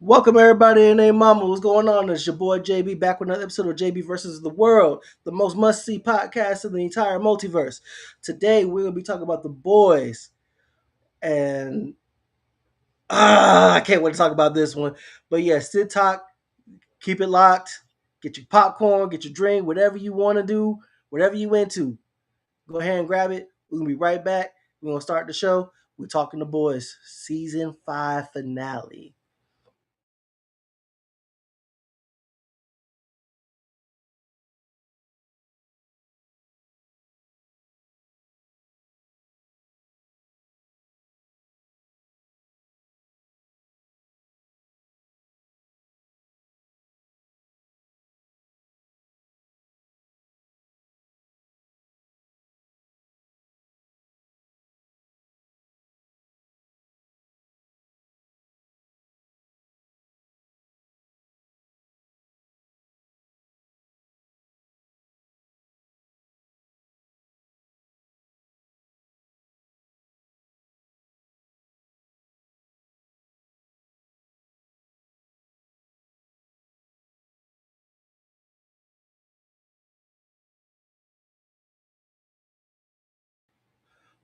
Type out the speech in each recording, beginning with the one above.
Welcome everybody and their mama. What's going on? It's your boy JB back with another episode of JB versus the World, the most must-see podcast in the entire multiverse. Today we're gonna be talking about the boys, and I can't wait to talk about this one. But yeah, sit talk, keep it locked, get your popcorn, get your drink, whatever you want to do, whatever you into. Go ahead and grab it. We're gonna be right back. We're gonna start the show. We're talking the boys, season 5 finale.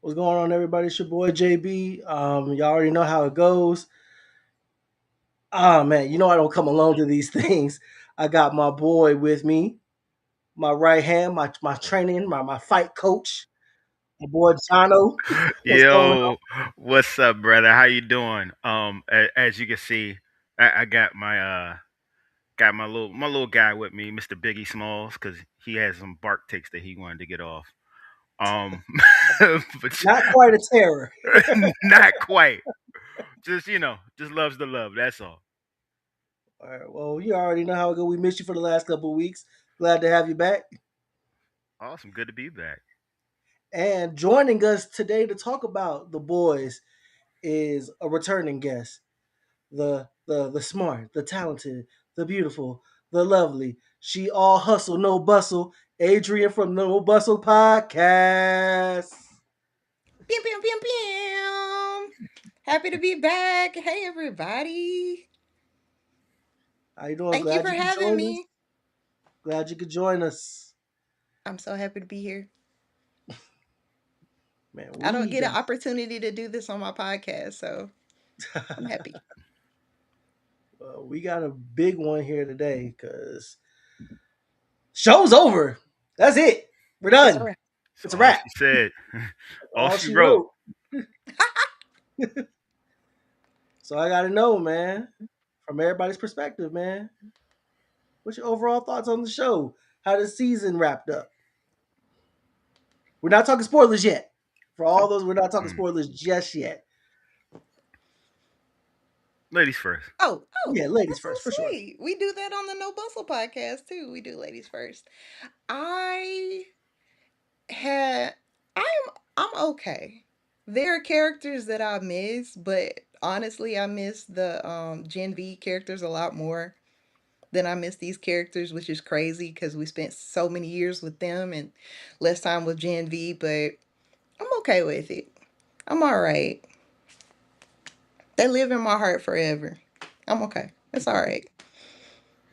What's going on, everybody? It's your boy JB. Y'all already know how it goes. Ah, man, you know I don't come alone to these things. I got my boy with me, my right hand, my training, my fight coach, my boy Jono. What's going on? Yo, what's up, brother? How you doing? As you can see, I got my little guy with me, Mr. Biggie Smalls, because he has some bark ticks that he wanted to get off. Um, but Not quite a terror. not quite. Just just loves the love. That's all. All right, well, you already know how it goes. We missed you for the last couple of weeks. Glad to have you back. Awesome, good to be back. And joining us today to talk about the boys is a returning guest. The smart, the talented, the beautiful, the lovely. She all hustle, no bustle. Adrienne from No Bustle Podcast. Pew, pew, pew, pew. Happy to be back. Hey, everybody. How you doing? Thank you Glad for you could having join us. me. Glad you could join us. I'm so happy to be here. Man, I don't we get got an opportunity to do this on my podcast, so I'm happy. we got a big one here today because show's over. That's it. We're It's a done. wrap. So It's a all wrap. she said, all All she she wrote. wrote. So I gotta know, man, from everybody's perspective, man. What's your overall thoughts on the show? How the season wrapped up? We're not talking spoilers yet. For all those, we're not talking Mm. spoilers just yet. Ladies first. Oh, Yeah, ladies that's so first, for sure. sweet. We do that on the No Bustle podcast too. We do ladies first. I had I'm okay. There are characters that I miss, but honestly, I miss the Gen V characters a lot more than I miss these characters, which is crazy because we spent so many years with them and less time with Gen V, but I'm okay with it. I'm all right. They live in my heart forever. I'm okay. It's all right.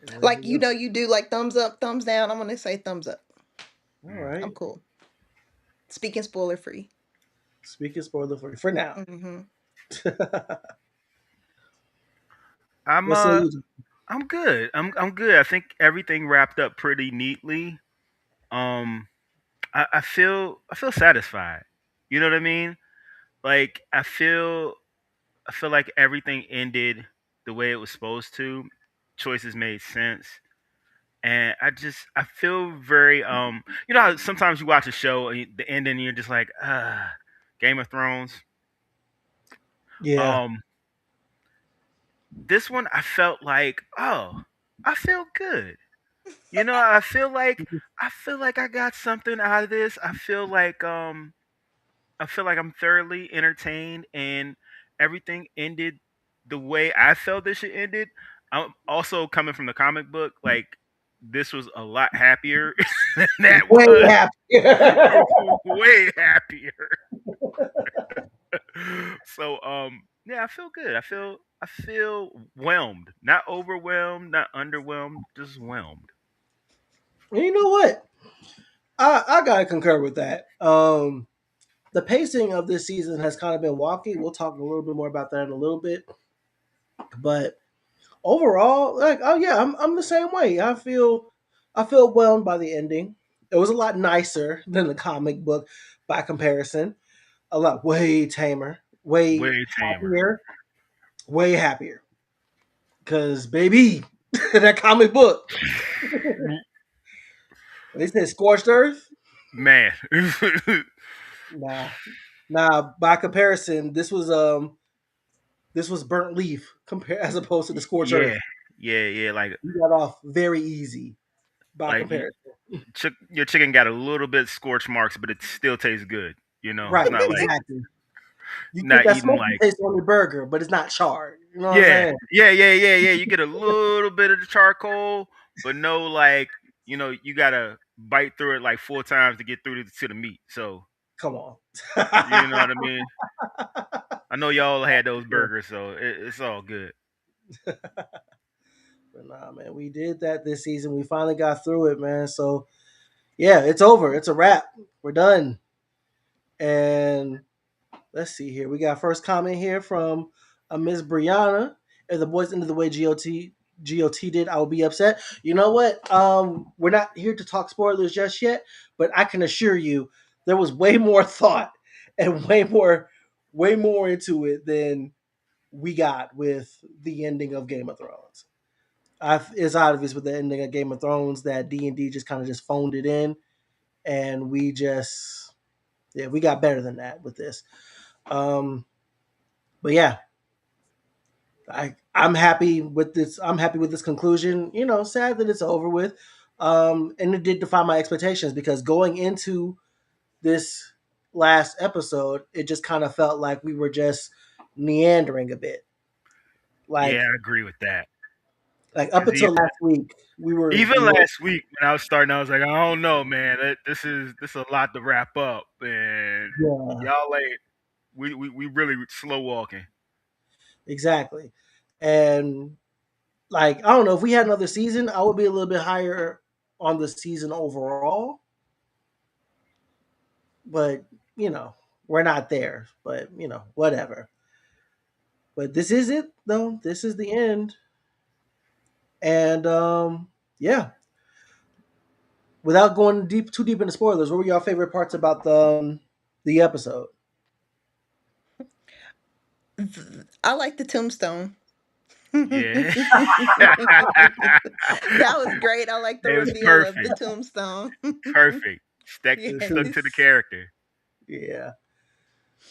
It lives Like, in your. you do like thumbs up, thumbs down. I'm going to say thumbs up. All Mm. I'm right. cool. Speaking spoiler free. Speaking spoiler for now. Hmm. I'm What say uh, you? I'm good. I'm good. I think everything wrapped up pretty neatly. Um, I feel satisfied. You know what I mean? Like I feel like everything ended the way it was supposed to. Choices made sense. And I feel very you know how sometimes you watch a show and the ending and you're just like, Game of Thrones. Yeah. Um this one I felt like, oh, I feel good. You know, I feel like I got something out of this. I feel like I'm thoroughly entertained and everything ended the way I felt this should ended. I'm also coming from the comic book, like this was a lot happier than that Way was. happy. Way happier. So yeah, I feel good. I feel whelmed, not overwhelmed, not underwhelmed, just whelmed. And you know what? I gotta concur with that. The pacing of this season has kind of been wonky. We'll talk a little bit more about that in a little bit. But overall, like, oh yeah, I'm the same way. I feel whelmed by the ending. It was a lot nicer than the comic book by comparison. A lot way tamer, way Way tamer. happier, way happier. Cause baby, that comic book. They said scorched earth. Man. Nah, nah. By comparison, this was burnt leaf compare as opposed to the scorched Yeah. earth. Yeah. You got off very easy by Like comparison. your chicken got a little bit scorch marks, but it still tastes good. It's Right, not like exactly. You get not that eating smoky like taste on your burger, but it's not charred. You know what I'm yeah, saying? yeah. You get a little bit of the charcoal, but no like you gotta bite through it like 4 times to get through to the meat. So Come on. you know what I mean. I know y'all had those Yeah. burgers, so it's all good. But nah, man, we did that this season. We finally got through it, man. So yeah, it's over. It's a wrap. We're done. And let's see here. We got first comment here from Miss Brianna. If the boys ended the way GOT did, I will be upset. You know what? We're not here to talk spoilers just yet, but I can assure you there was way more thought and way more into it than we got with the ending of Game of Thrones. It's obvious with the ending of Game of Thrones that D&D just kind of just phoned it in, and we got better than that with this. Um, but yeah, I'm happy with this. I'm happy with this conclusion. Sad that it's over with. And it did defy my expectations because going into this last episode, it just kind of felt like we were just meandering a bit. Yeah, Like I agree with that. like up Because until last week, even last week when I was starting, I was like, I don't know, man. This is a lot to wrap up, and yeah, y'all like we really slow walking. exactly. And like I don't know if we had another season, I would be a little bit higher on the season overall. But we're not there. But whatever. But this is it though. This is the end. And yeah. Without going too deep into spoilers, what were your favorite parts about the episode? I like the tombstone. Yeah, That was great. I like the it was reveal of the perfect, tombstone. perfect. The Stuck tomb, to the Yes. character. yeah,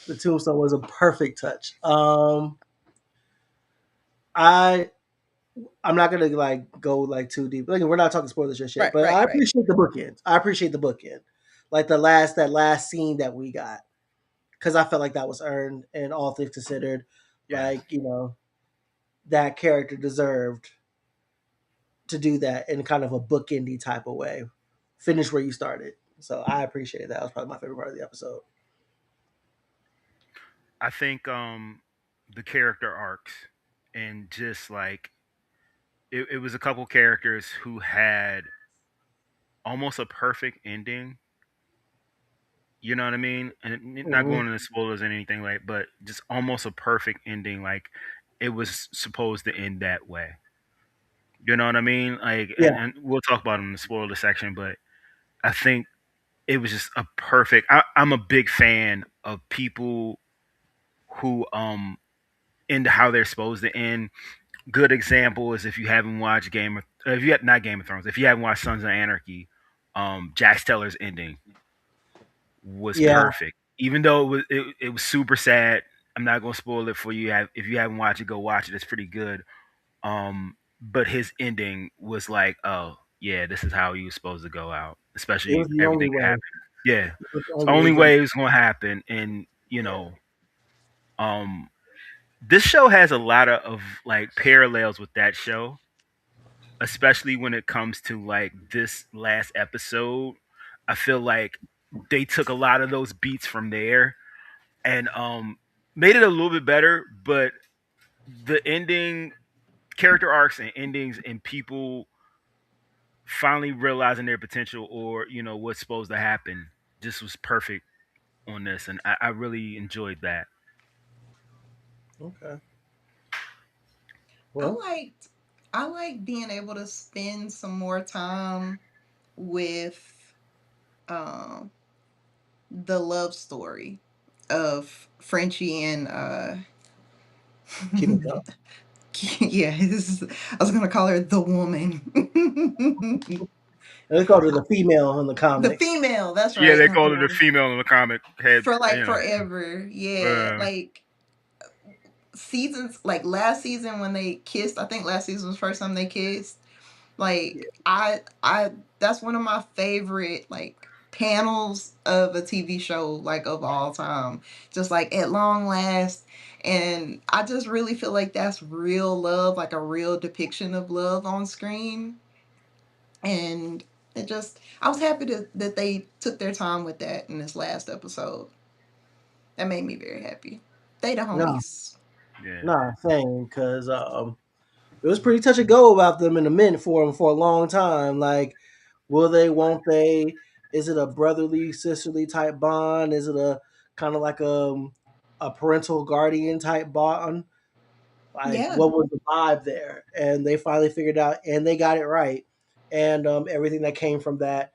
the tombstone was a perfect touch. I I'm not gonna like go like too deep. Like we're not talking spoilers just yet, Right, but right, I right. appreciate the bookend. I appreciate the bookend, like that last scene that we got, because I felt like that was earned, and all things considered, Yes, like that character deserved to do that in kind of a bookendy type of way, finish where you started. So I appreciate that. That was probably my favorite part of the episode. I think the character arcs and just like it was a couple characters who had almost a perfect ending. You know what I mean? And not Mm-hmm. going into spoilers or anything like, but just almost a perfect ending. Like it was supposed to end that way. You know what I mean? Like, Yeah, and we'll talk about it in the spoiler section, but I think it was just a perfect. I'm a big fan of people who end how they're supposed to end. Good example is if you haven't watched if you have not Game of Thrones, if you haven't watched Sons of Anarchy, Jax Teller's ending was yeah. perfect. Even though it was super sad. I'm not gonna spoil it for you. If you haven't watched it, go watch it. It's pretty good. But his ending was like, oh yeah, this is how he was supposed to go out. It Especially was the only everything that way. happened. Yeah, It was the it's the only way. only way it was gonna happen. And Yeah, um, this show has a lot of like parallels with that show, especially when it comes to like this last episode. I feel like they took a lot of those beats from there and made it a little bit better, but the ending, character arcs and endings, and people finally realizing their potential, or what's supposed to happen, just was perfect on this, and I really enjoyed that. Okay. I Well, liked I like being able to spend some more time with um the love story of Frenchie and Kimiko. yeah, I was gonna call her the woman. And they called her the female in the The comics. female, that's Yeah, right, they not the called her the woman. female in the comic head, For like forever. Yeah. uh, Like seasons like last season when they kissed, I think last season was the first time they kissed. Yeah. Like I that's one of my favorite like panels of a TV show like of all time. Just like at long last. And I just really feel like that's real love, like a real depiction of love on screen. And it just I was happy that they took their time with that in this last episode. That made me very happy. They the No, homies. yeah. no, same. Because it was pretty touch and go about them in the men for them for a long time. Like, will they? Won't they? Is it a brotherly, sisterly type bond? Is it a kind of like a parental guardian type bond? Like, Yeah. what was the vibe there? And they finally figured out, and they got it right. And everything that came from that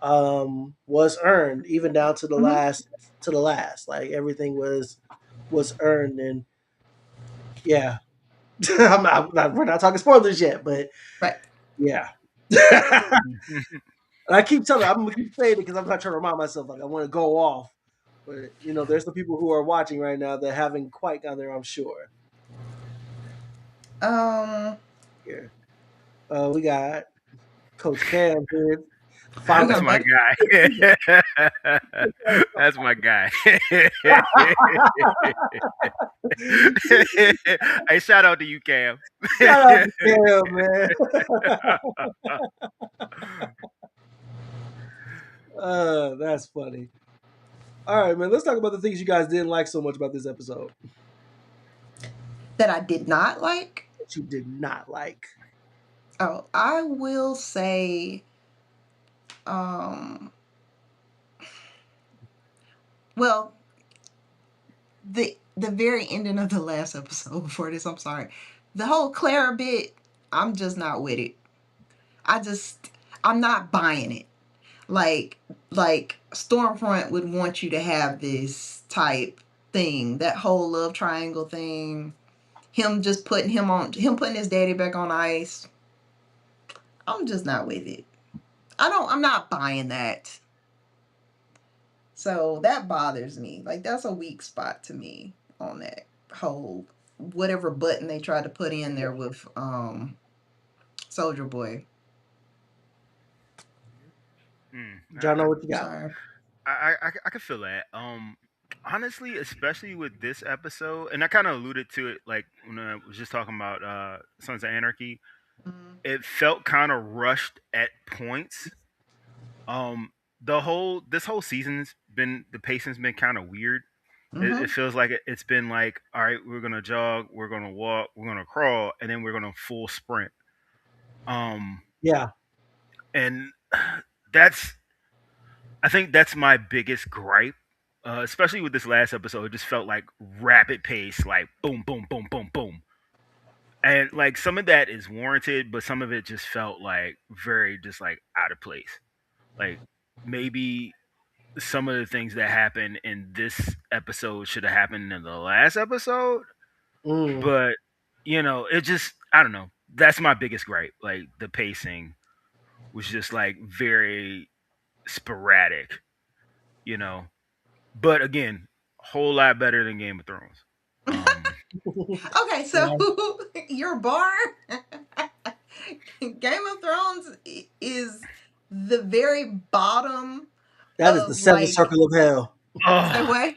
was earned, even down to the Mm-hmm. last. To the last, like everything was earned, and yeah, we're not talking spoilers yet, but Right. yeah. And I keep telling, I'm gonna keep saying it because I'm not trying to remind myself like I want to go off, but there's some people who are watching right now that haven't quite gone there. I'm sure. Um, Here, we got Coach Cam here. The we final. That's got my Buddy. guy. That's my guy. Hey, shout out to you, Cam. Shout out to Cam, man. That's funny. All right, man. Let's talk about the things you guys didn't like so much about this episode That I did not like. that you did not like. Oh, I will say, um, well, the very ending of the last episode before this. I'm sorry. The whole Clara bit. I'm just not with it. I just I'm not buying it. Like Stormfront would want you to have this type thing. That whole love triangle thing. Him just putting putting his daddy back on ice. I'm just not with it. I'm not buying that. So that bothers me. Like that's a weak spot to me on that whole whatever button they tried to put in there with Soldier Boy. Mm, John, know what you I'm got? sorry. I can feel that. Honestly, especially with this episode, and I kind of alluded to it, like when I was just talking about Sons of Anarchy. Mm-hmm. It felt kind of rushed at points. Um, this whole season's been the pacing's been kind of weird. It Mm-hmm. feels like it's been like, all right, we're gonna jog, we're gonna walk, we're gonna crawl, and then we're gonna full sprint. Um, Yeah. and that's I think that's my biggest gripe, especially with this last episode. It just felt like rapid pace, like boom, boom, boom, boom, boom, and like some of that is warranted, but some of it just felt like very just like out of place. Like maybe some of the things that happened in this episode should have happened in the last episode, Mm. but it just I don't know. That's my biggest gripe. Like the pacing was just like very sporadic, you know. But again, whole lot better than Game of Thrones. Um, Okay, so Yeah. your bar Game of Thrones is the very bottom That is the of seventh like circle of hell. say oh, what?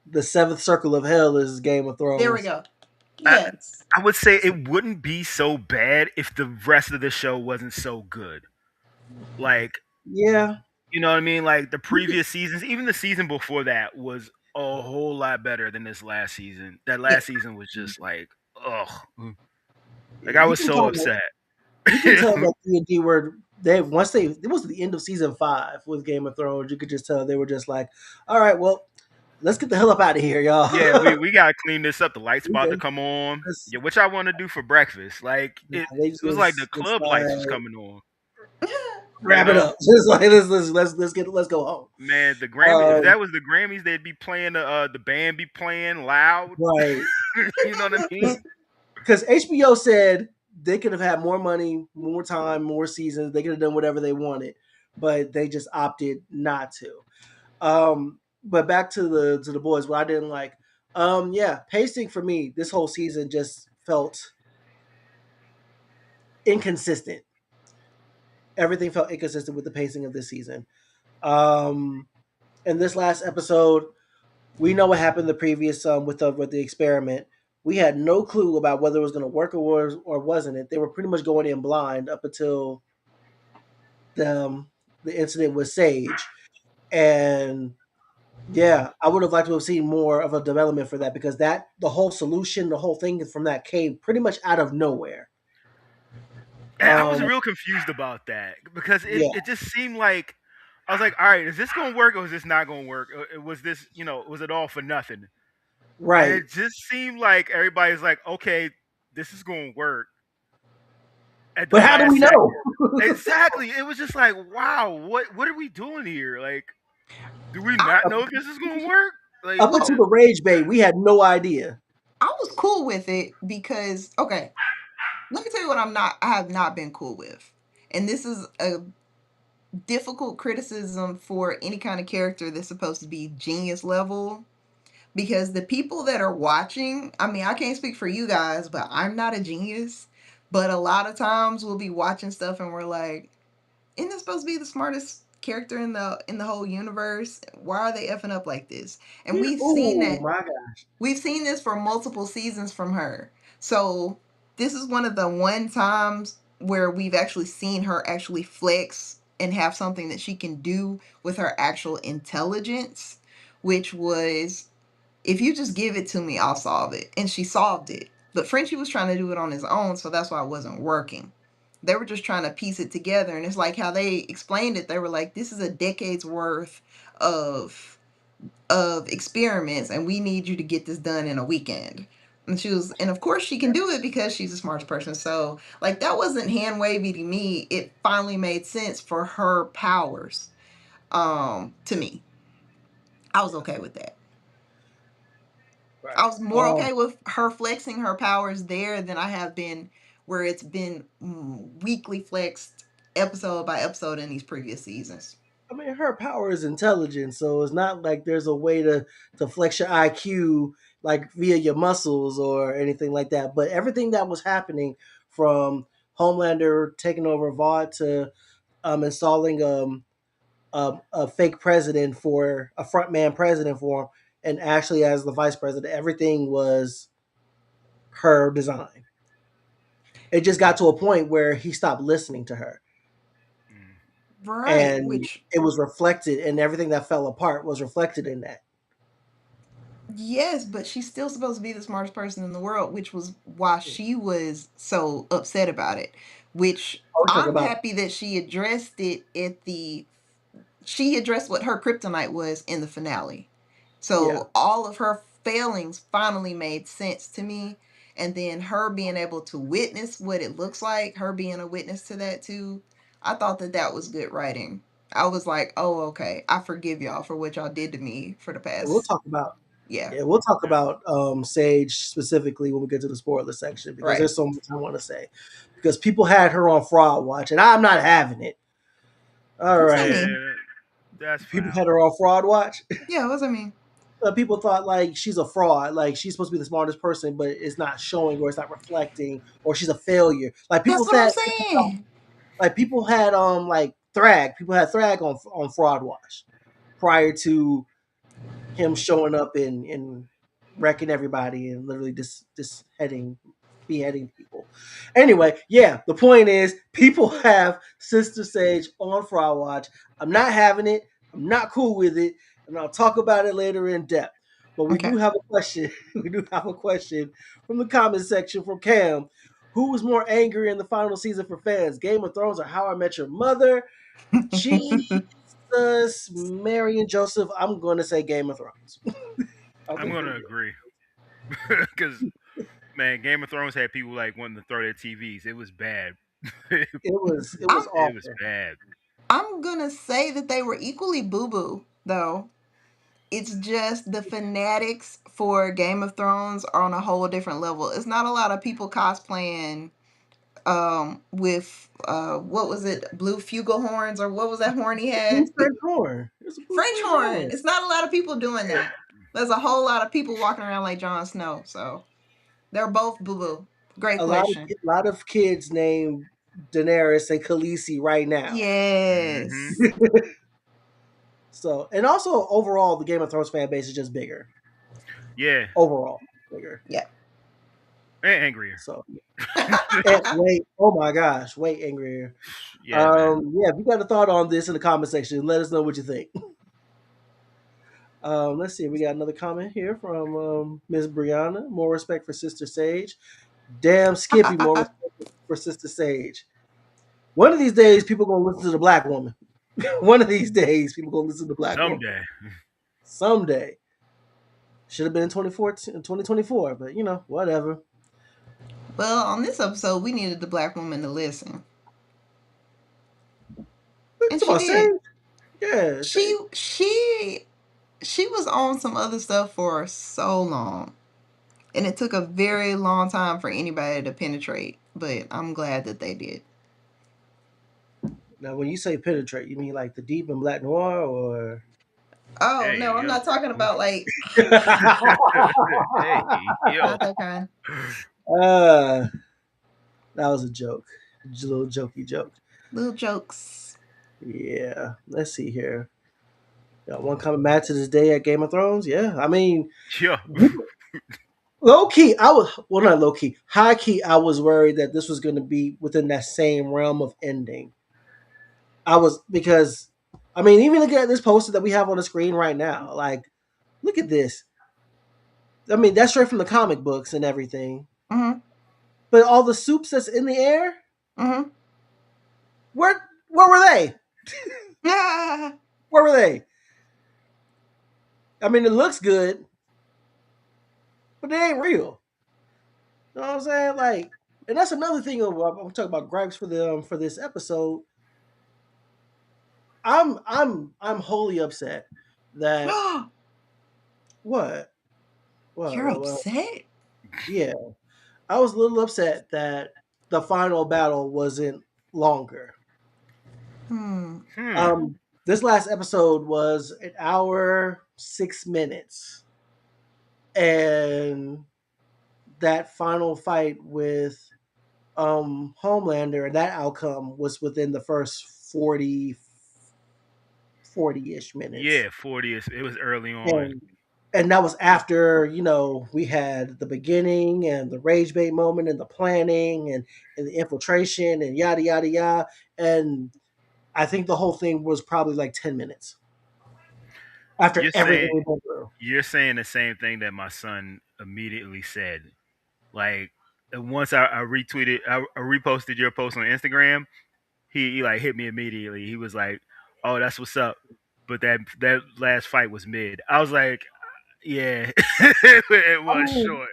The seventh circle of hell is Game of There we Thrones. go. I, Yes. I would say it wouldn't be so bad if the rest of the show wasn't so good. Like, Yeah. you know what I mean? Like the previous seasons, even the season before that was a whole lot better than this last season. That Yeah. last season was just like, ugh. Like I You was can so tell. upset. You can tell that D&D were they once they it was the end of season 5 with Game of Thrones. You could just tell they were just like, all right, well, let's get the hell up out of here, y'all. Yeah, we gotta clean this up. The lights about to Okay. come on. Let's- Yeah, which I want to do for breakfast. Like yeah, they it was like the just club lights was like coming on. You wrap it know, up. Just like let's go home. man, the Grammy. If Um, that was the Grammys, they'd be playing the band be playing loud. right. You know what I mean? Because HBO said they could have had more money, more time, more seasons. They could have done whatever they wanted, but they just opted not to. But back to the boys, what I didn't like. Yeah, pacing for me this whole season just felt inconsistent. Everything felt inconsistent with the pacing of this season. Um, in this last episode, we know what happened the previous with the experiment. We had no clue about whether it was going to work or wasn't it. They were pretty much going in blind up until the incident with Sage, and yeah, I would have liked to have seen more of a development for that because that the whole solution, the whole thing from that came pretty much out of nowhere. And I was Um, real confused about that because yeah, it just seemed like I was like, all right, is this gonna work or is this not gonna work? Or was this, was it all for nothing? And right. it just seemed like everybody's like, okay, this is gonna work at the But how do we last second. know? Exactly. It was just like, wow, what are we doing here? Like, do we I not know if this is gonna work? Like, Up until well, the rage bait, we had no idea. I was cool with it because okay, let me tell you what I have not been cool with. And this is a difficult criticism for any kind of character that's supposed to be genius level because the people that are watching, I mean, I can't speak for you guys, but I'm not a genius. But a lot of times we'll be watching stuff and we're like, isn't this supposed to be the smartest character in the whole universe? Why are they effing up like this? And Oh my god! we've seen this for multiple seasons from her. So this is one of the one times where we've actually seen her actually flex and have something that she can do with her actual intelligence, which was, if you just give it to me, I'll solve it. And she solved it. But Frenchie was trying to do it on his own, so that's why it wasn't working. They were just trying to piece it together. And it's like how they explained it. They were like, this is a decade's worth of experiments, and we need you to get this done in a weekend. And she was, and of course she can do it because she's a smart person. So like that wasn't hand wavy to me. It finally made sense for her powers. To me, I was okay with that. I Right. was more okay with her flexing her powers there than I have been where it's been weekly flexed episode by episode in these previous seasons. I mean, her power is intelligence, so it's not like there's a way to flex your IQ like via your muscles or anything like that. But everything that was happening from Homelander taking over Vought to installing a fake president for a frontman president for him, and Ashley as the vice president, everything was her design. It just got to a point where he stopped listening to her, mm. Right, and which it was reflected, and everything that fell apart was reflected in that. yes, but she's still supposed to be the smartest person in the world, which was why she was so upset about it. Which I was talking I'm about, happy that she addressed it at the she addressed what her kryptonite was in the finale. yeah. So all of her failings finally made sense to me. And then her being able to witness what it looks like, her being a witness to that too, I thought that that was good writing. I was like, oh, okay, I forgive y'all for what y'all did to me for the We'll past. talk about Yeah, yeah, we'll talk about Sage specifically when we get to the spoiler section because right. there's so much I want to say. Because people had her on fraud watch, and I'm not having it. All What's that right, mean? Yeah, that's people foul. had her on fraud watch. Yeah, what's that mean? People thought like she's a fraud, like she's supposed to be the smartest person, but it's not showing or it's not reflecting, or she's a failure. Like That's people what I'm said, saying. like people had like Thrag, people had Thrag on fraud watch prior to him showing up and wrecking everybody and literally just beheading people. Anyway, yeah, the point is people have Sister Sage on fraud watch. I'm not having it. I'm not cool with it, and I'll talk about it later in depth. But we Okay. do have a question. We do have a question from the comment section from Cam. Who was more angry in the final season for fans, Game of Thrones or How I Met Your Mother? Jesus, Mary and Joseph. I'm going to say Game of Thrones. I'm I'm going to gonna say agree because man, Game of Thrones had people like wanting to throw their TVs. It was bad. it it I'm was was awful. bad. I'm gonna say that they were equally boo boo though. It's just the fanatics for Game of Thrones are on a whole different level. It's not a lot of people cosplaying with what was it, blue flugelhorns, or what was that horn he Blue had? French horn. It's a blue French French horn. horn. It's not a lot of people doing that. There's a whole lot of people walking around like Jon Snow. So they're both boo boo. Great question. A lot of kids named Daenerys and Khaleesi right now. Hmm. Yes. So, and also overall, the Game of Thrones fan base is just bigger. Yeah, Overall, bigger. Yeah. and angrier. So, and wait, oh my gosh, wait, angrier. Yeah, man. Yeah, if you got a thought on this in the comment section, let us know what you think. Let's see, we got another comment here from Miss Brianna. More respect for Sister Sage. Damn, Skippy, more respect for Sister Sage. One of these days, people gonna listen to the black woman. One of these days, people gonna listen to the black woman. Someday. Someday. Should have been in 2014, 2024, but whatever. Well, on this episode, we needed the black woman to listen, and It's she about did. Sage. Yeah, Sage. She was on some other stuff for so long, and it took a very long time for anybody to penetrate. But I'm glad that they did. Now, when you say penetrate, you mean like the deep and black noir, or? Oh Hey, no, I'm yo. not talking about like Hey, yo. not that kind. uh, that was a joke, a little jokey joke. Little jokes. Yeah, let's see here. Got one coming mad to this day at Game of Thrones. Yeah, I mean, Yo. low key, I was well, not low key, high key. I was worried that this was going to be within that same realm of ending. I was because, I mean, even look at this poster that we have on the screen right now. Like, look at this. I mean, that's straight from the comic books and everything. Mhm. But all the soups that's in the air, Mhm. where were they? Yeah. Where were they? I mean, it looks good, but it ain't real. You know what I'm saying? Like, and that's another thing. I'm talking about gripes for this episode. I'm wholly upset that what You're well, upset. yeah, I was a little upset that the final battle wasn't longer. Hmm. Hmm. This last episode was an hour 6 minutes, and that final fight with Homelander and that outcome was within the first 40-ish minutes. Yeah, 40 is it was early on. And that was after, we had the beginning and the rage bait moment and the planning and the infiltration and yada yada yada. And I think the whole thing was probably like 10 minutes after You're everything saying we went through. you're saying the same thing that my son immediately said. Like once I retweeted, I reposted your post on Instagram. He like hit me immediately. He was like, "Oh, that's what's up." But that last fight was mid. I was like, "Yeah, it I was mean, short."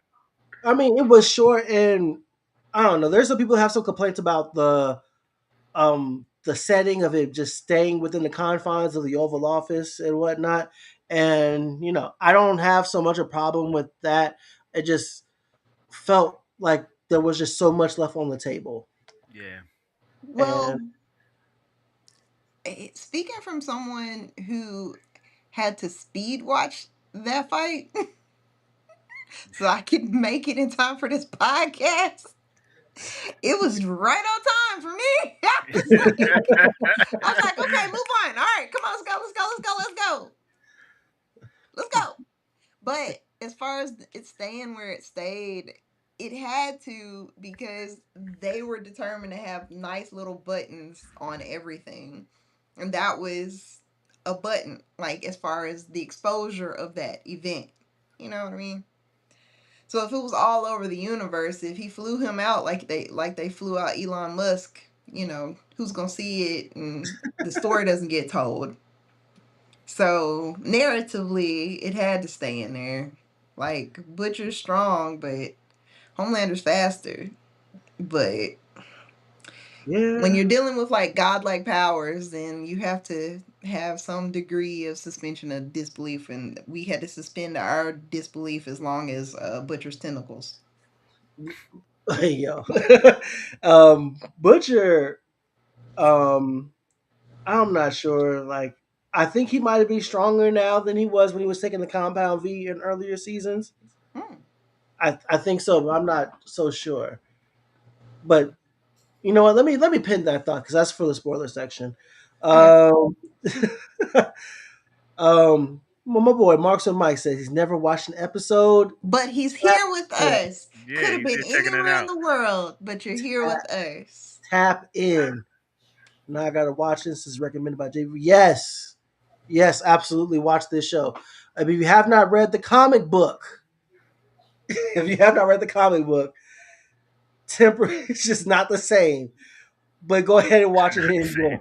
it was short, and I don't know. There's some people who have some complaints about the setting of it just staying within the confines of the Oval Office and whatnot. And I don't have so much a problem with that. It just felt like there was just so much left on the table. Yeah. And Well, speaking from someone who had to speed watch that fight so I could make it in time for this podcast, it was right on time for me. I was like, okay, move on. All right, come on, let's go, let's go, let's go, let's go, let's go. But as far as it staying where it stayed, it had to, because they were determined to have nice little buttons on everything. And that was a button, like as far as the exposure of that event. You know what I mean? So if it was all over the universe, if he flew him out like they flew out Elon Musk, who's gonna see it, and the story doesn't get told. So narratively, it had to stay in there. Like Butcher's strong, but Homelander's faster. But when Yeah. you're dealing with like godlike powers, then you have to have some degree of suspension of disbelief, and we had to suspend our disbelief as long as Butcher's tentacles. Hey, yo. Butcher, um, I'm not sure. Like, I think he might be stronger now than he was when he was taking the Compound V in earlier seasons. Hmm. I think so, but I'm not so sure. But you know what? Let me pin that thought because that's for the spoiler section. Okay. Um, well, my boy Marks and Mike says he's never watched an episode. But he's Tap here with in. us. Could Yeah, have he's been here checking it anywhere in out. the world, but you're here Tap, with us. tap in. Now I gotta watch this. This is recommended by JB. Yes, yes, absolutely. Watch this show. If you have not read the comic book, if you have not read the comic book, temper it's just not the same. But go ahead and watch it and Not the enjoy. same.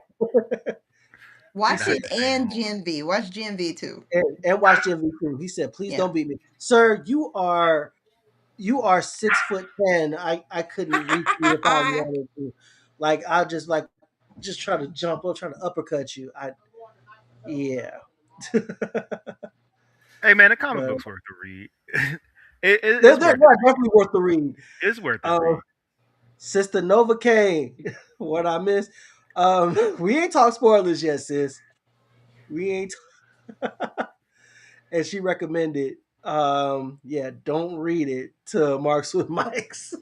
Watch Not it the same at and all. Gen V. Watch Gen V too. And watch Jim too. He said, "Please Yeah. don't beat me, sir. You are 6'10". I couldn't reach you if I wanted to. Like I just try to jump up, trying to uppercut you. Yeah. Hey man, the comic But book's worth the read. they're, It's they're worth it. definitely worth the read. It's worth the Um, read. Sister Nova Kane, what I missed. We ain't talk spoilers yet, sis. We ain't, and she recommended. Yeah, don't read it to Marks with Mikes.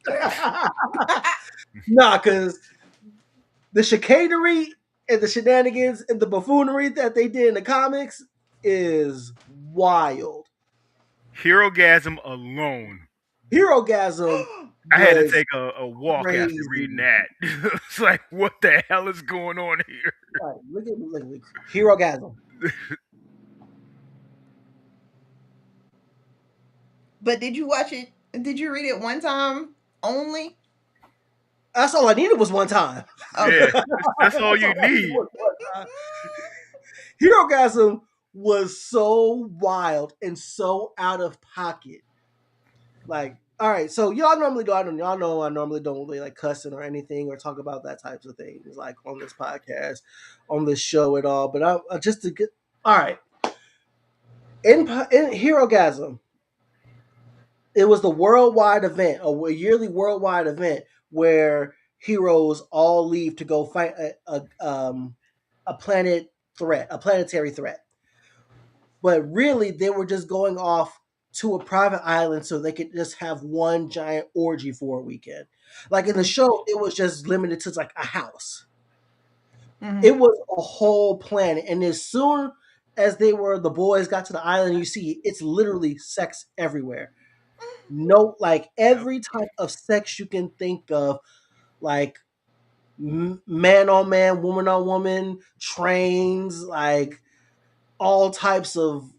Nah, because the chicanery and the shenanigans and the buffoonery that they did in the comics is wild. Herogasm alone. Herogasm I had to was take a walk after reading crazy. that. It's like, what the hell is going on here? Like, look, Herogasm. But did you watch it? Did you read it one time only? That's all I needed was one time. Yeah, Okay. that's all That's you all I needed need. was one time. Herogasm was so wild and so out of pocket. Like, all right, so y'all normally go out and y'all know I normally don't really like cussing or anything or talk about that types of things like on this podcast, on this show at all. But I just to get all right in Herogasm, it was the worldwide event, a yearly worldwide event where heroes all leave to go fight a planet threat, a planetary threat. But really, they were just going off to a private island so they could just have one giant orgy for a weekend. Like in the Mm-hmm. show, it was just limited to like a house. Mm-hmm. It was a whole planet, and as soon as the boys got to the island, you see it's literally sex everywhere. No, like Yep. every type of sex you can think of, like man on man, woman on woman, trains, like all types of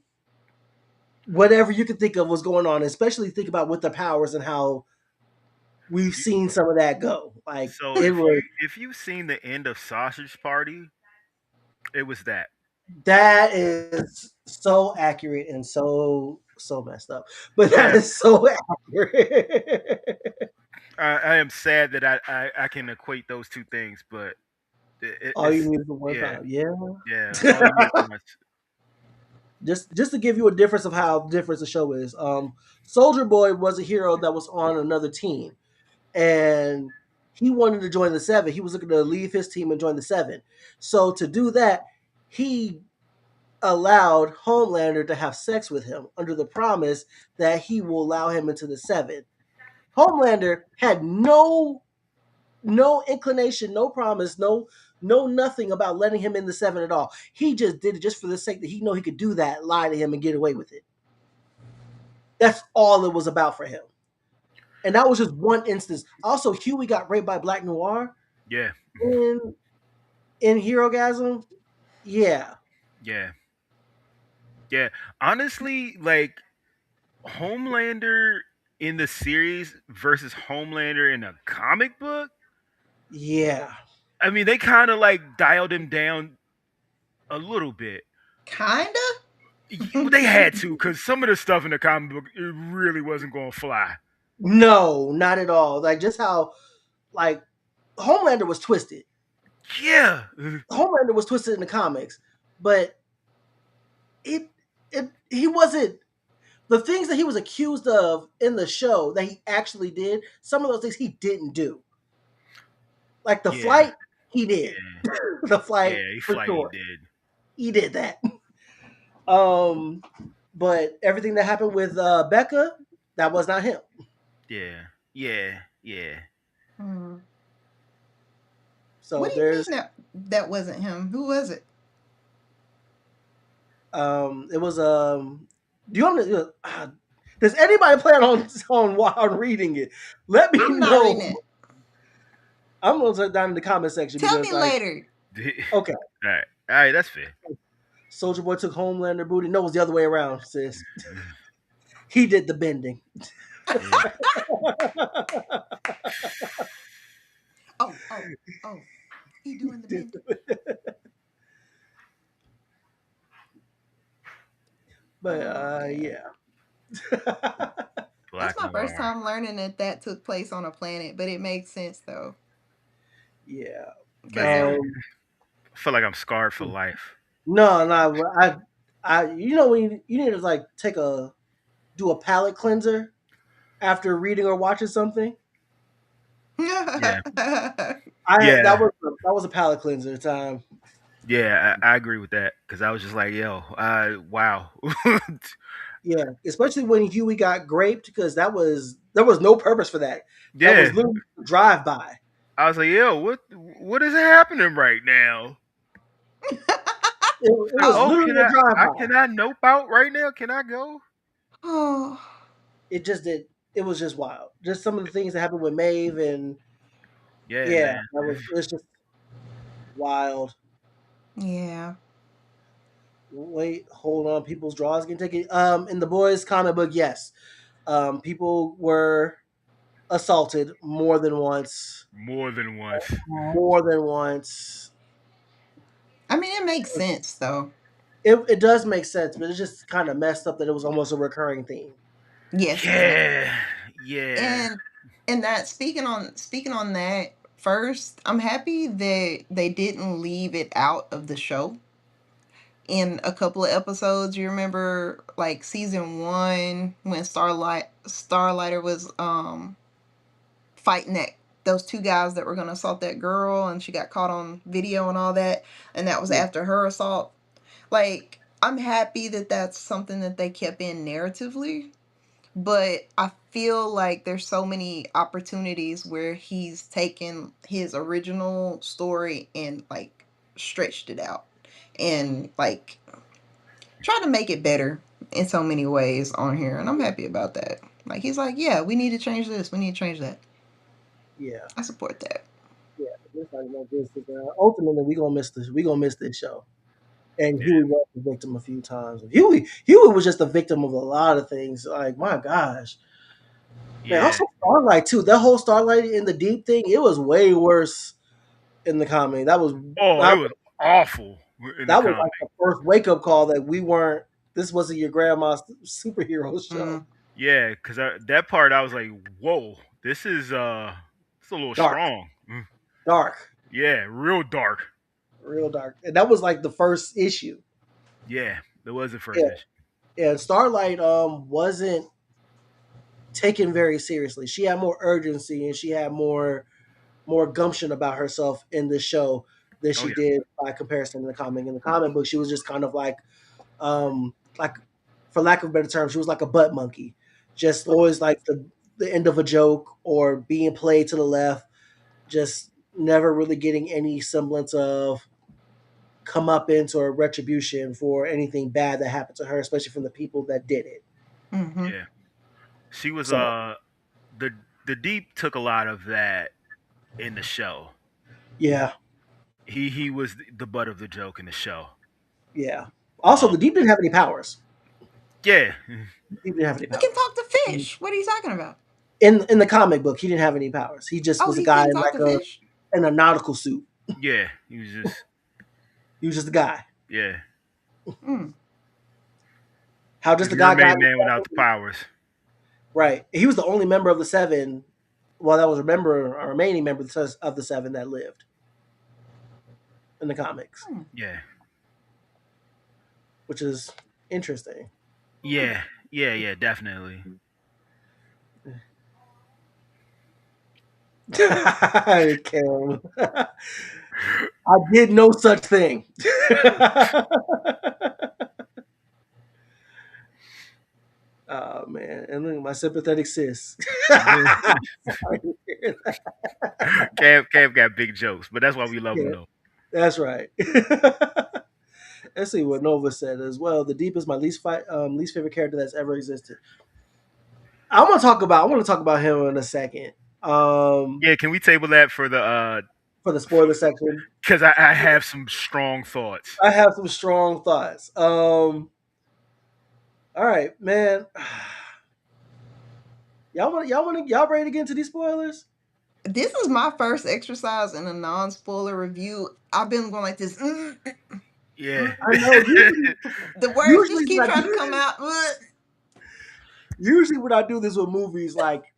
whatever you could think of was going on. Especially think about with the powers and how we've You, seen some of that go. Like so it was if you've seen the end of Sausage Party, it was that. that is so accurate and so messed up, but that Yeah, is so accurate. I am sad that I can equate those two things, but All you it's need is the one yeah, time, yeah. yeah. All you need is once. Just to give you a difference of how different the show is. Soldier Boy was a hero that was on another team, and he wanted to join the Seven. He was looking to leave his team and join the Seven. So to do that, he allowed Homelander to have sex with him under the promise that he will allow him into the Seven. Homelander had no inclination, no promise, no nothing about letting him in the Seven at all. He just did it just for the sake that he know he could do that, lie to him, and get away with it. That's all it was about for him. And that was just one instance. Also, Huey got raped by Black Noir Yeah, in in Herogasm. Yeah. yeah, yeah. Honestly, like Homelander in the series versus Homelander in a comic book. Yeah. I mean, they kind of like dialed him down a little bit. Kinda. They had to, because some of the stuff in the comic book it really wasn't going to fly. No, not at all. Like just how like Homelander was twisted. Yeah, Homelander was twisted in the comics, but it he wasn't the things that he was accused of in the show that he actually did. Some of those things he didn't do. Like the yeah, flight, he did. yeah, The flight yeah. He for flight he sure, did. he did that. Um, but everything that happened with Becca, that was not him. Yeah, yeah, yeah. Hmm. So What do you there's mean that wasn't him? Who was it? it was do you want to does anybody plan on reading it? Let me I'm not reading know. it. I'm gonna take down in the comment section Tell because me like later. okay, All right, that's fair. Soldier Boy took Homelander booty. No, it was the other way around, sis. He did the bending. Yeah. Oh, oh, oh. He doing the bending. But Oh yeah. yeah. That's Black my first Noir. time learning that took place on a planet, but it makes sense though, Yeah. because Man, they're. Um I feel like I'm scarred for life. no, I you know when you need to like do a palate cleanser after reading or watching something. Yeah, I had yeah, that was a palate cleanser time. yeah. I agree with that because I was just like, yo, wow. Yeah, especially when Huey got graped because there was no purpose for that. That Yeah, was literally drive by. I was like, yo, what is happening right now? It was Oh. literally a drive by. Can I nope out right now? Can I go? Oh. It just did. It was just wild. Just some of the things that happened with Maeve and Yeah, yeah, man. it was just wild. Yeah. Wait, hold on. People's draws can take it. In the boys comic book, yes, people were assaulted more than once. More than once. More than once. I mean, it makes sense though. It does make sense, but it's just kind of messed up that it was almost a recurring theme. Yes, very. Yeah, yeah. And that speaking on that first, I'm happy that they didn't leave it out of the show. In a couple of episodes, you remember like season 1 when Starlighter was fighting those two guys that were going to assault that girl, and she got caught on video and all that, and that was Yeah, after her assault. Like, I'm happy that that's something that they kept in narratively, but I feel like there's so many opportunities where he's taken his original story and like stretched it out and like try to make it better in so many ways on here, and I'm happy about that. Like, he's like, yeah, we need to change this, we need to change that. yeah, I support that. yeah. Just like this, ultimately, we gonna miss this. We gonna miss this show. And Yeah, Huey was the victim a few times. Huey was just a victim of a lot of things. Like my gosh, man. yeah. Also Starlight too. That whole Starlight in the deep thing. It was way worse in the comic. Oh, it That, was awful in the that was comic. like the first wake up call that we weren't. This wasn't your grandma's superhero show. Mm. Yeah, because that part I was like, whoa, this is it's a little Dark, strong. dark, Yeah, real dark. real dark. And that was like the first issue. Yeah, there was the first Yeah, issue. and Starlight wasn't taken very seriously. She had more urgency and she had more gumption about herself in the show than Oh she yeah, did by comparison in the comic. In the comic book, she was just kind of like for lack of a better term, she was like a butt monkey, just always like the end of a joke or being played to the left, just never really getting any semblance of comeuppance or retribution for anything bad that happened to her, especially from the people that did it. Mm-hmm. yeah. She was So the Deep took a lot of that in the show. yeah, He was the butt of the joke in the show. yeah. Also, Um, the Deep didn't have any powers. Yeah, He didn't have any He can powers. talk to fish. What are you talking about? In the comic book, he didn't have any powers. He just Oh, was a he guy couldn't in talk like to fish. a nautical suit. yeah. He was just He was just a guy. yeah. Mm. How The just a guy got mermaid man without the powers. right. He was the only member of the seven. Well, that was a remaining member of the seven that lived in the comics, Mm. Yeah, which is interesting. yeah, yeah. Definitely. Kim. I did no such thing. Oh man, and look, my sympathetic sis. Sorry to hear that. Cam got big jokes, but that's why we love him Yeah, though. that's right. Let's see what Nova said as well. The Deep is my least favorite character that's ever existed. I want to talk about him in a second. Um, Yeah, can we table that for the for the spoiler section, because I have some strong thoughts. I have some strong thoughts. All right, man. Y'all ready to get into these spoilers? This is my first exercise in a non-spoiler review. I've been going like this. Yeah. I know. The words Usually just keep when I trying to do, come out. usually when I do this with movies, like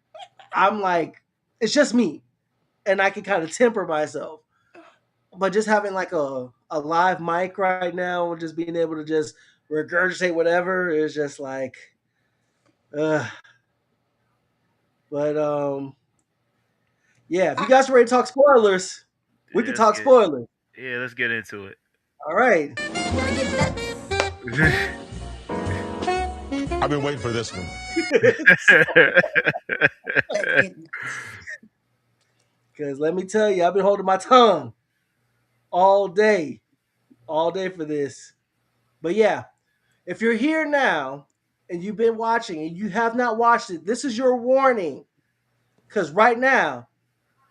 I'm like, it's just me, and I can kind of temper myself. But just having like a live mic right now, and just being able to just regurgitate whatever is just like, uh. But yeah, if you I, guys are ready to talk spoilers, we Yeah, can talk spoilers. let's get into it. All right. I've been waiting for this one. Because let me tell you, I've been holding my tongue all day for this. But yeah, if you're here now and you've been watching and you have not watched it, this is your warning. Because right now,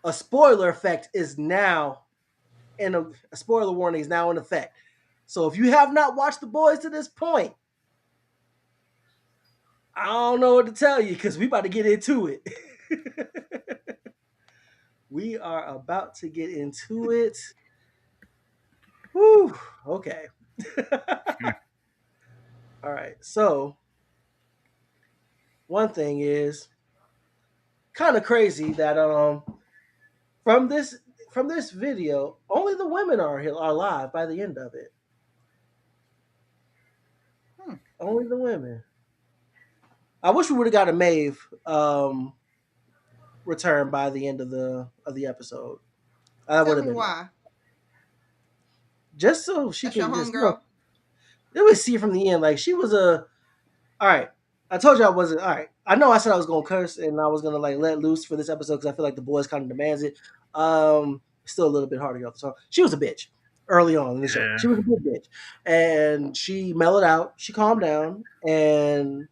a spoiler effect is now in a spoiler warning is now in effect. So if you have not watched The Boys to this point, I don't know what to tell you because we about to get into it. We are about to get into it. Whew, okay. All right. So one thing is kind of crazy that from this from this video, only the women are alive by the end of it. Hmm. Only the women. I wish we would have got a Maeve return by the end of the episode. That would Tell have me been nice. why. Just so she That's your can just homegirl. let me see from the end. Like she was a all right. I told you I wasn't all right. I know I said I was gonna curse and I was gonna like let loose for this episode because I feel like the boys kind of demands it. Still a little bit hard to get off the song. She was a bitch early on in the show. Yeah. She was a good bitch, and she mellowed out. She calmed down, and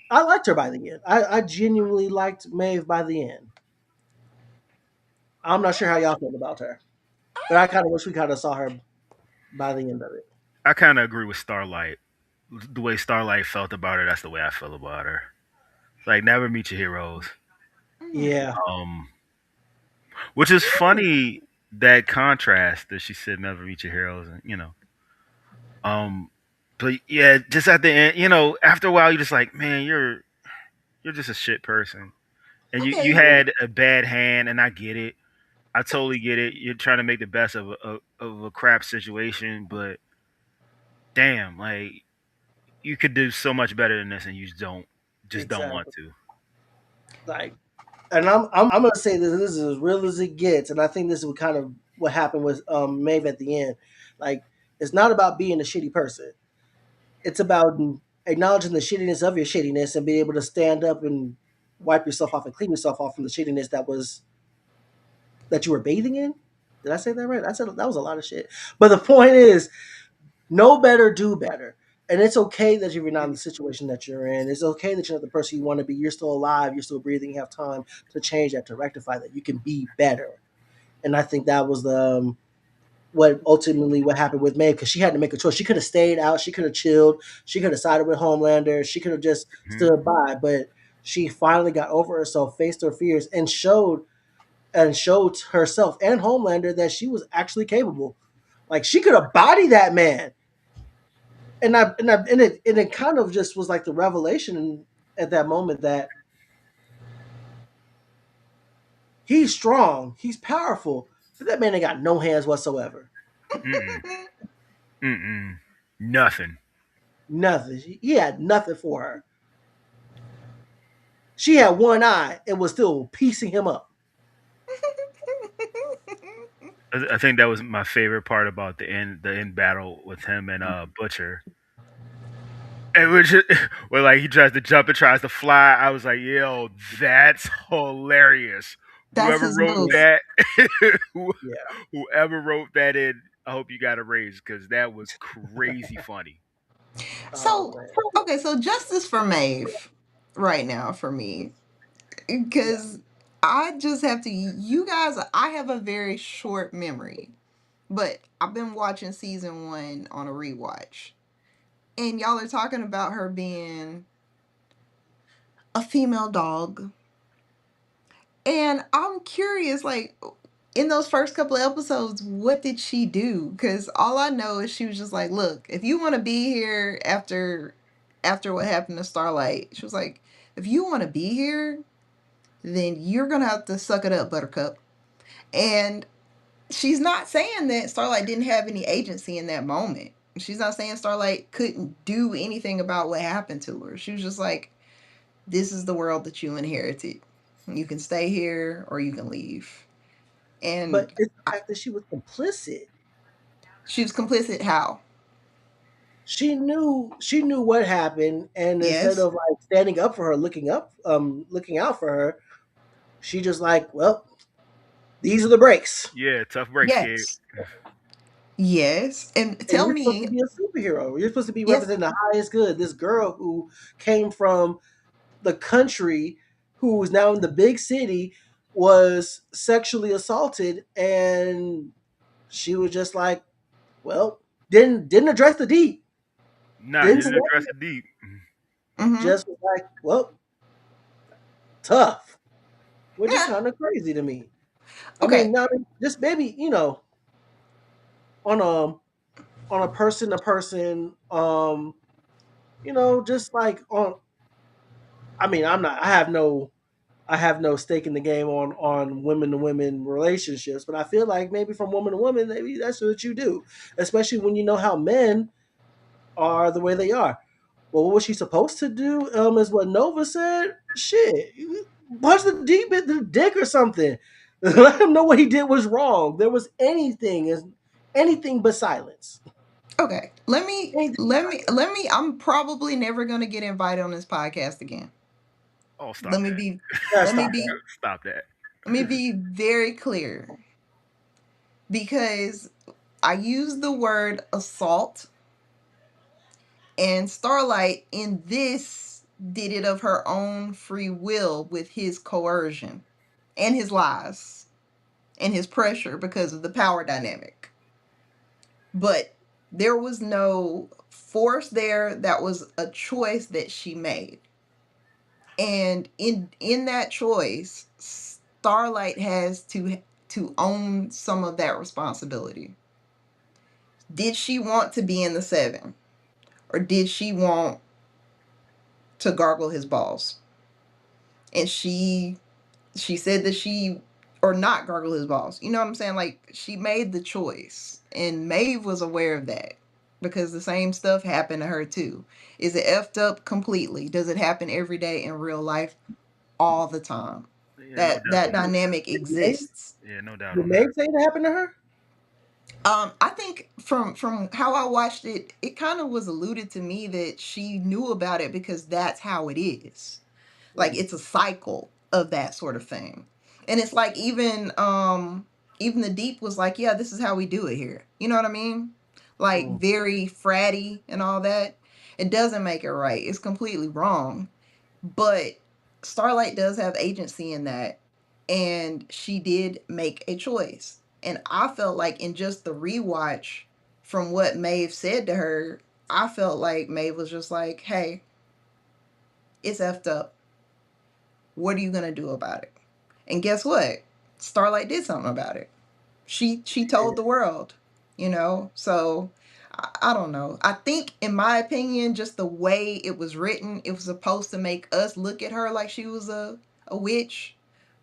I liked her by the end. I genuinely liked Maeve by the end. I'm not sure how y'all feel about her, but I kind of wish we kind of saw her by the end of it. I kind of agree with Starlight. The way Starlight felt about her, that's the way I feel about her. Like never meet your heroes. Yeah, Um, which is funny that contrast that she said never meet your heroes, and Um, but yeah, just at the end, after a while, you're just like, man, you're just a shit person, and you Okay. had a bad hand, and I get it. I totally get it. You're trying to make the best of a crap situation, but damn, like you could do so much better than this, and you just don't want exactly. to. Like, and I'm gonna say this is as real as it gets, and I think this is what kind of what happened with Maeve at the end. Like, it's not about being a shitty person. It's about acknowledging the shittiness of your shittiness and being able to stand up and wipe yourself off and clean yourself off from the shittiness that you were bathing in. Did I say that right? I said that was a lot of shit. But the point is, know better, do better. And it's okay that you're not in the situation that you're in. It's okay that you're not the person you want to be. You're still alive. You're still breathing. You have time to change that, to rectify that. You can be better. And I think that was what ultimately what happened with Maeve, because she had to make a choice. She could have stayed out, she could have chilled, she could have sided with Homelander, she could have just Mhm. stood by, but she finally got over herself, faced her fears, and showed herself and Homelander that she was actually capable. Like she could have bodied that man. And it kind of just was like the revelation at that moment that he's strong, he's powerful, but that man ain't got no hands whatsoever. Mm-mm. Mm-mm. Nothing. Nothing. He had nothing for her. She had one eye and was still piecing him up. I think that was my favorite part about the end battle with him and Butcher. And which where like he tries to jump and tries to fly. I was like, yo, that's hilarious. That's Whoever his wrote Yeah, move. that, who- yeah. whoever wrote that in, I hope you got a raise because that was crazy funny. Oh So, man. okay, so justice for Maeve right now for me. Yeah. Because I just have to, you guys, I have a very short memory, but I've been watching season one on a rewatch. And y'all are talking about her being a female dog. And I'm curious, like, in those first couple of episodes, what did she do? Because all I know is she was just like, look, if you want to be here after what happened to Starlight, she was like, if you want to be here, then you're gonna have to suck it up, Buttercup. And she's not saying that Starlight didn't have any agency in that moment. She's not saying Starlight couldn't do anything about what happened to her. She was just like, this is the world that you inherited. You can stay here or you can leave. And But it's the fact that she was complicit. she was complicit how? She knew what happened, and instead Yes. of like standing up for her, looking out for her, she just like, well, these are the breaks. Yeah, tough breaks, kid. Yes. Yes. And And tell you're supposed to me, be a superhero. You're supposed to be yes, representing the highest good. This girl who came from the country, who is now in the big city, was sexually assaulted, and she was just like, well, didn't address the deep, Nah, you didn't say didn't address it, it deep. mm-hmm. just was like, well, tough, which is Yeah. kind of crazy to me. I mean, Okay. now just maybe on a person to person, just like on. I mean, I have no stake in the game on women to women relationships, but I feel like maybe from woman to woman, maybe that's what you do, especially when you know how men are the way they are. Well, what was she supposed to do? Is what Nova said. Shit, punch the deep in the dick or something. Let him know what he did was wrong. There was anything but silence. Okay. Anything but silence. I'm probably never gonna get invited on this podcast again. Oh, Let stop me that. be Gotta let me stop be that. Stop that. let me be very clear because I use the word assault, and Starlight in this did it of her own free will with his coercion and his lies and his pressure because of the power dynamic. But there was no force there, that was a choice that she made. And in that choice, Starlight has to own some of that responsibility. Did she want to be in the seven, or did she want to gargle his balls? And she said that she, or not gargle his balls. You know what I'm saying? Like, she made the choice, and Maeve was aware of that because the same stuff happened to her too. Is it effed up completely? Does it happen every day in real life all the time? Yeah, no That doubt. dynamic Did Meg, exists. Yeah, no doubt did on that. Meg say that happened to her? I think from how I watched it, it kind of was alluded to me that she knew about it because that's how it is. Like, Mm, it's a cycle of that sort of thing. And it's like even the deep was like, yeah, this is how we do it here. You know what I mean? Like, mm. very fratty and all that. It doesn't make it right. It's completely wrong. But Starlight does have agency in that, and she did make a choice. And I felt like in just the rewatch, from what Maeve said to her, I felt like Maeve was just like, hey, it's effed up. What are you going to do about it? And guess what? Starlight did something about it. She told the world, you know? So I don't know. I think, in my opinion, just the way it was written, it was supposed to make us look at her like she was a witch,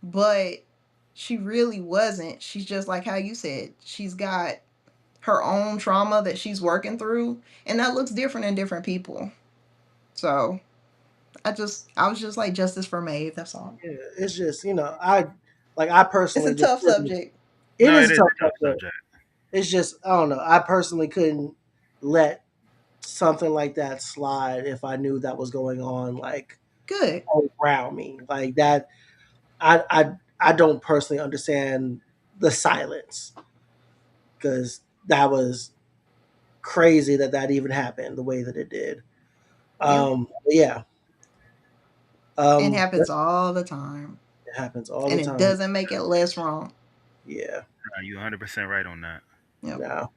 but she really wasn't. She's just like how you said. She's got her own trauma that she's working through, and that looks different in different people. So I was just like, justice for Maeve. That's all. Yeah, it's just I It's a personally just tough couldn't. subject. It No, is it a is tough a tough subject. subject. It's just I don't know. I personally couldn't let something like that slide if I knew that was going on like Good. around me like that. I don't personally understand the silence because that was crazy that that even happened the way that it did. Yep. Yeah. It happens It all the time, happens all and the it time. doesn't make it less wrong. Yeah. You 100% right on that. Yep. Now,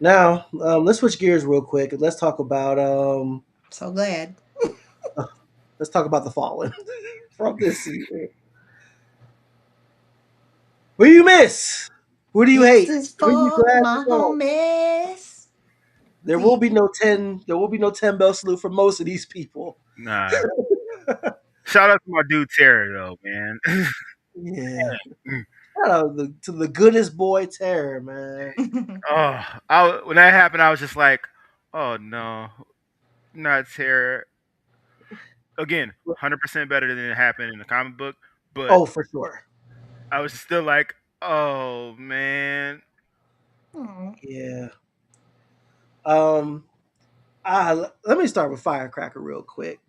now, let's switch gears real quick and let's talk about So glad. let's talk about the fallen from this season. Who do you miss? Who do you This hate? is Who are you for glad to my go? homies. There will We be no 10. There will be no 10 bell salute for most of these people. Nah. Shout out to my dude Terry though, man. Yeah. Shout out to the goodest boy Terror, man. Oh, when that happened, I was just like, oh no, not Terry. Again, 100% better than it happened in the comic book, but Oh, for sure. I was still like, oh man. Aw. Yeah. Um. Let me start with Firecracker real quick.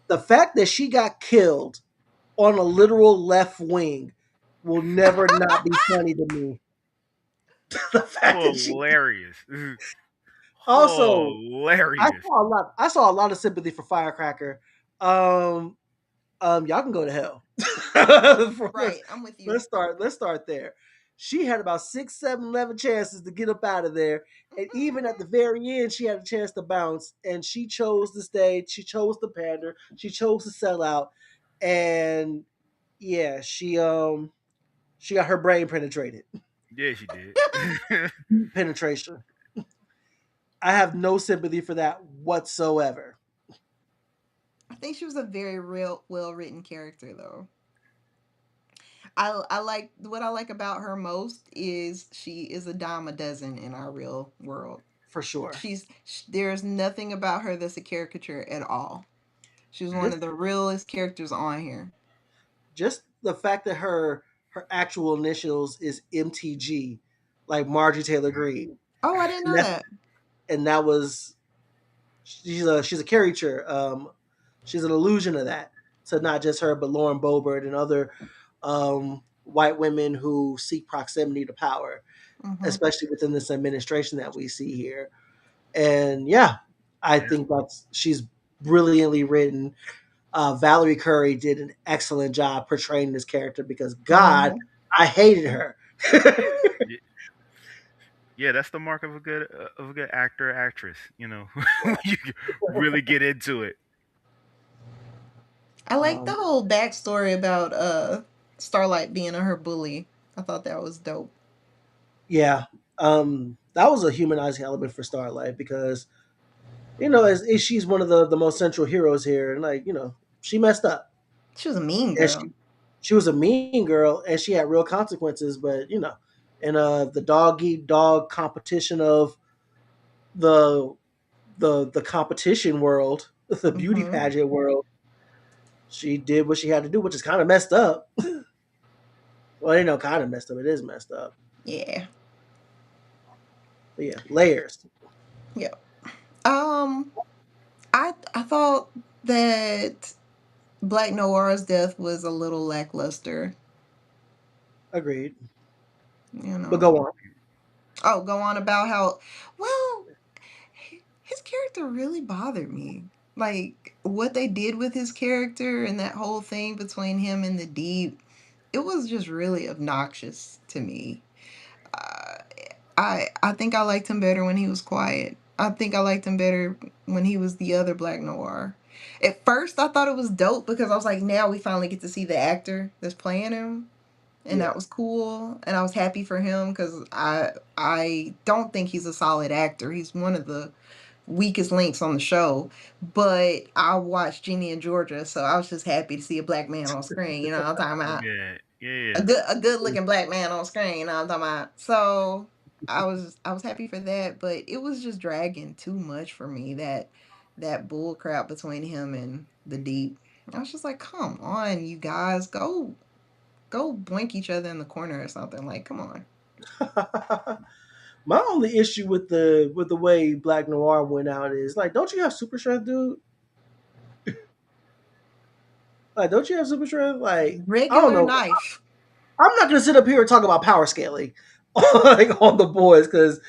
The fact that she got killed on a literal left wing will never not be funny to me. The fact that she Hilarious. also Hilarious. I saw a lot of sympathy for Firecracker. Um, y'all can go to hell. let's, Right, I'm with you. let's start there. She had about 6, 7, 11 chances to get up out of there, and even at the very end, she had a chance to bounce, and she chose to stay. She chose to pander. She chose to sell out, and yeah, she got her brain penetrated. Yeah, she did. Penetration. I have no sympathy for that whatsoever. I think she was a very real, well written character, though. I like what I like about her most is she is a dime a dozen in our real world. For sure. There's nothing about her that's a caricature at all. She was one Just of the realest characters on here. just the fact that her actual initials is MTG, like Margie Taylor Greene, Oh, I didn't and know that's that. and that was she's a caricature. She's an allusion of that to not just her but Lauren Boebert and other white women who seek proximity to power, Hmm. especially within this administration that we see here. And yeah, I Yeah. think that's she's brilliantly written. Valerie Curry did an excellent job portraying this character because God, Hmm. I hated her. Yeah, yeah, that's the mark of a good actor or actress. You know, when you really get into it. I like the um, whole backstory about Starlight being her bully. I thought that was dope. yeah, that was a humanizing element for Starlight because as she's one of the most central heroes here, and she messed up, She was a mean and girl. she was a mean girl, and she had real consequences. But in the dog eat dog competition of the the competition world, the beauty Hmm. pageant world, she did what she had to do, which is kind of messed up. Well, kind of messed up. It is messed up. Yeah. But yeah, layers. Yeah. Um, I thought that Black Noir's death was a little lackluster. Agreed. You But know. go on. Oh, go on about how well his character really bothered me. Like what they did with his character and that whole thing between him and the Deep. it was just really obnoxious to me. Uh, I think I liked him better when he was quiet. I think I liked him better when he was the other Black Noir. At first, I thought it was dope because I was like, now we finally get to see the actor that's playing him, and Yeah. that was cool. And I was happy for him because I don't think he's a solid actor. He's one of the weakest links on the show. But I watched Jeannie and Georgia, so I was just happy to see a black man on screen. You know what I'm talking about? Yeah, A yeah, good looking black man on screen. You know what I'm talking about? So I was happy for that, but it was just dragging too much for me. That bull crap between him and the Deep. I was just like, come on, you guys, go blink each other in the corner or something. Like, come on. My only issue with the way Black Noir went out is like, don't you have super strength, dude? Like, don't you have super strength? Like, I don't Regular know. knife. I'm not gonna sit up here and talk about power scaling like on the boys because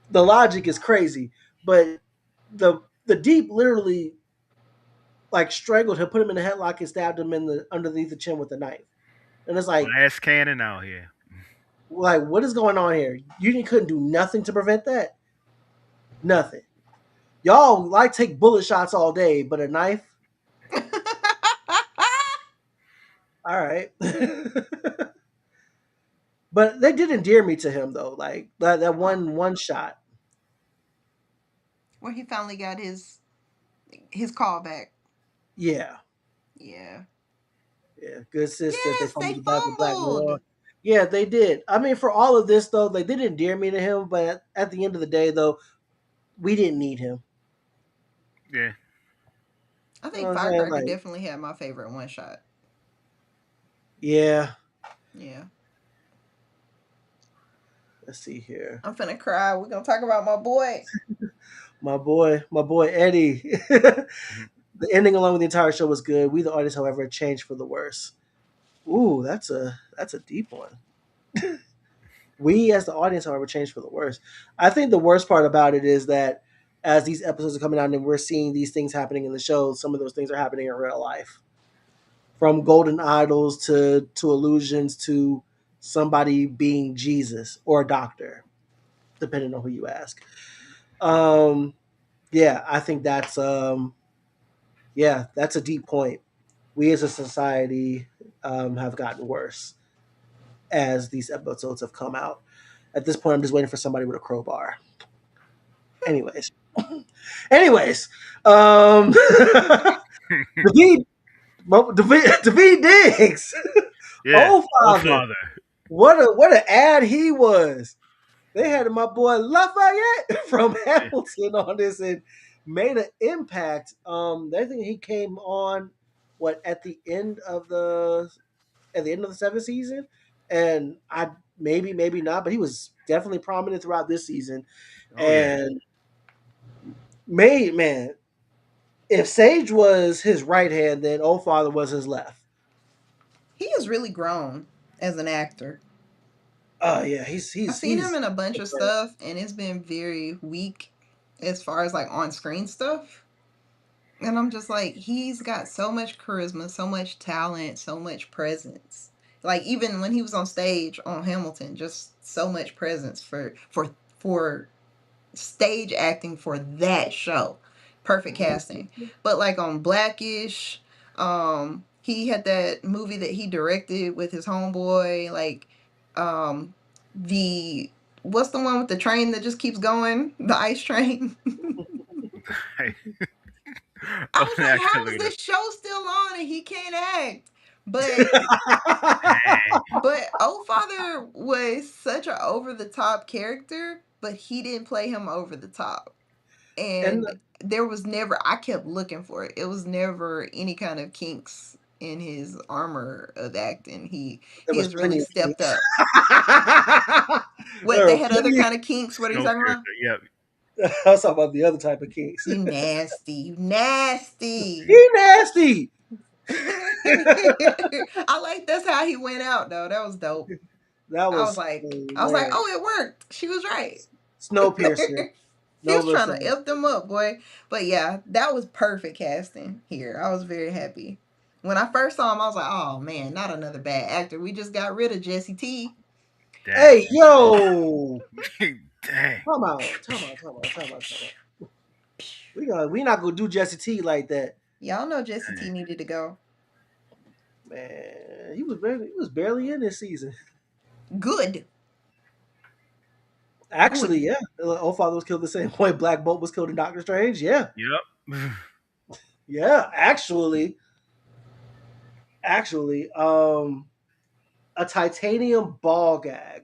the logic is crazy. But the Deep literally like strangled him, put him in a headlock, and stabbed him in the underneath the chin with a knife. And it's last cannon out here. like what is going on here? You couldn't do nothing to prevent that. Nothing. Y'all like take bullet shots all day, but a knife. All right. But they did endear me to him though. Like that one shot. Where he finally got his call back. Yeah. Yeah. Yeah. Good sis that they Yes, they fumbled the bag with Black Noir. fumbled. Yeah, they did. I mean, for all of this though, they did endear me to him, but at the end of the day though, we didn't need him. Yeah, I You know think what I'm saying? Firecracker Like, definitely had my favorite one shot. yeah. Yeah. Let's see here. I'm finna cry. We're gonna talk about my boy. My boy Eddie. The ending along with the entire show was good. We the audience, however, changed for the worse. Ooh, that's a deep one. We as the audience, however, changed for the worse. I think the worst part about it is that as these episodes are coming out and we're seeing these things happening in the show, some of those things are happening in real life. From golden idols to illusions to somebody being Jesus or a doctor, depending on who you ask. Um, yeah, I think that's a deep point. We as a society have gotten worse as these episodes have come out. At this point, I'm just waiting for somebody with a crowbar. Anyways, anyways, David, David Diggs, yeah. oh Oh, father, father. what an ad he was. They had my boy Lafayette from Yeah. Hamilton on this and made an impact. I think he came on what at the end of the seventh season, and I maybe not, but he was definitely prominent throughout this season. Oh yeah. And made man, if Sage was his right hand, then Old Father was his left. He has really grown as an actor. Oh yeah, I've seen him he's in a bunch of stuff, and it's been very weak as far as like on screen stuff. And I'm just like, he's got so much charisma, so much talent, so much presence. Like even when he was on stage on Hamilton, just so much presence for stage acting for that show. Perfect casting. But like on Blackish, he had that movie that he directed with his homeboy, like um the what's the one with the train that just keeps going? The ice train. Hey. I Oh, was now I like, gotta how look is it up. this show still on and he can't act? But Dang. Old Father was such an over the top character, but he didn't play him over the top. and And there was never I kept looking for it. It was never any kind of kinks in his armor of acting. there He was has really plenty of stepped kinks. up. What There they were had other plenty. kind of kinks? What are you talking about? Snowpiercer. Yep. I was talking about the other type of kinks. You nasty, you nasty. He nasty. I like that's how he went out though. That was dope. That I was was like, man. oh, it worked. She was right. Snowpiercer. He No was trying to listen. F them up, boy. But yeah, that was perfect casting here. I was very happy. When I first saw him, I was like, oh man, not another bad actor. We just got rid of Jesse T. Dang. Hey, yo. Dang. Come out. We not gonna do Jesse T like that. Y'all know Jesse T needed to go. Man, he was barely in this season. Good. Actually, Good. yeah. Old Father was killed the same way Black Bolt was killed in Doctor Strange. Yeah. Yep. Yeah. Actually, a titanium ball gag.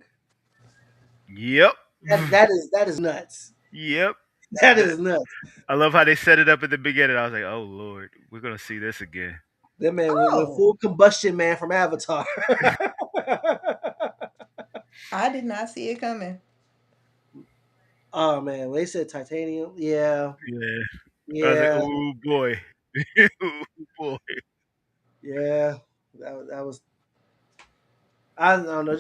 Yep. That is nuts. Yep. That That- is nuts. I love how they set it up at the beginning. I was like, oh Lord, we're gonna see this again. That man went Oh, full combustion man from Avatar. I did not see it coming. Oh man, when they said titanium, yeah, Yeah. I was like, yeah, oh boy. Oh boy. yeah. That was I don't know.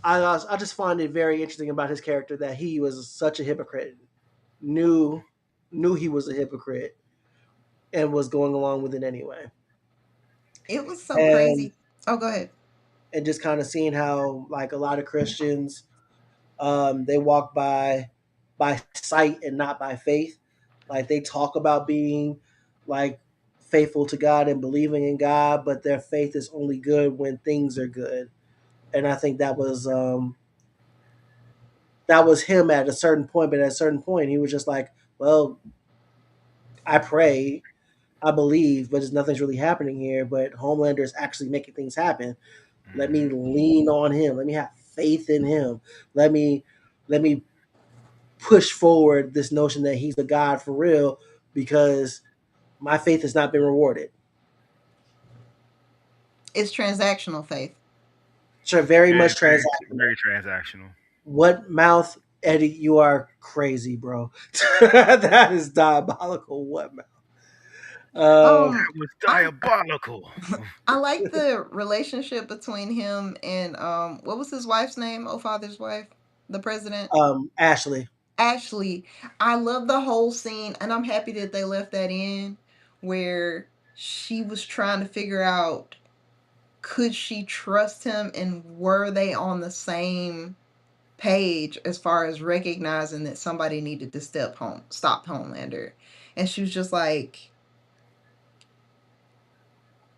I just find it very interesting about his character that he was such a hypocrite. Knew knew he was a hypocrite and was going along with it anyway. It was so And crazy. Oh, go ahead. just kind of seeing how like a lot of Christians, they walk by sight and not by faith. Like they talk about being like faithful to God and believing in God, but their faith is only good when things are good. And I think that was him at a certain point. But at a certain point, he was just like, "Well, I pray, I believe, but nothing's really happening here. But Homelander is actually making things happen. Let me Mhm. lean on him. Let me have faith in him. Let me push forward this notion that he's the God for real because my faith has not been rewarded." It's transactional faith. So very Very, much very, transactional. very transactional. What mouth, Eddie? You are crazy, bro. That is diabolical. What mouth? Um, Um, That was I diabolical. I like the relationship between him and what was his wife's name? Oh, father's wife, the president. Ashley. Ashley. I love the whole scene, and I'm happy that they left that in, where she was trying to figure out could she trust him, and were they on the same page as far as recognizing that somebody needed to stop Homelander, and she was just like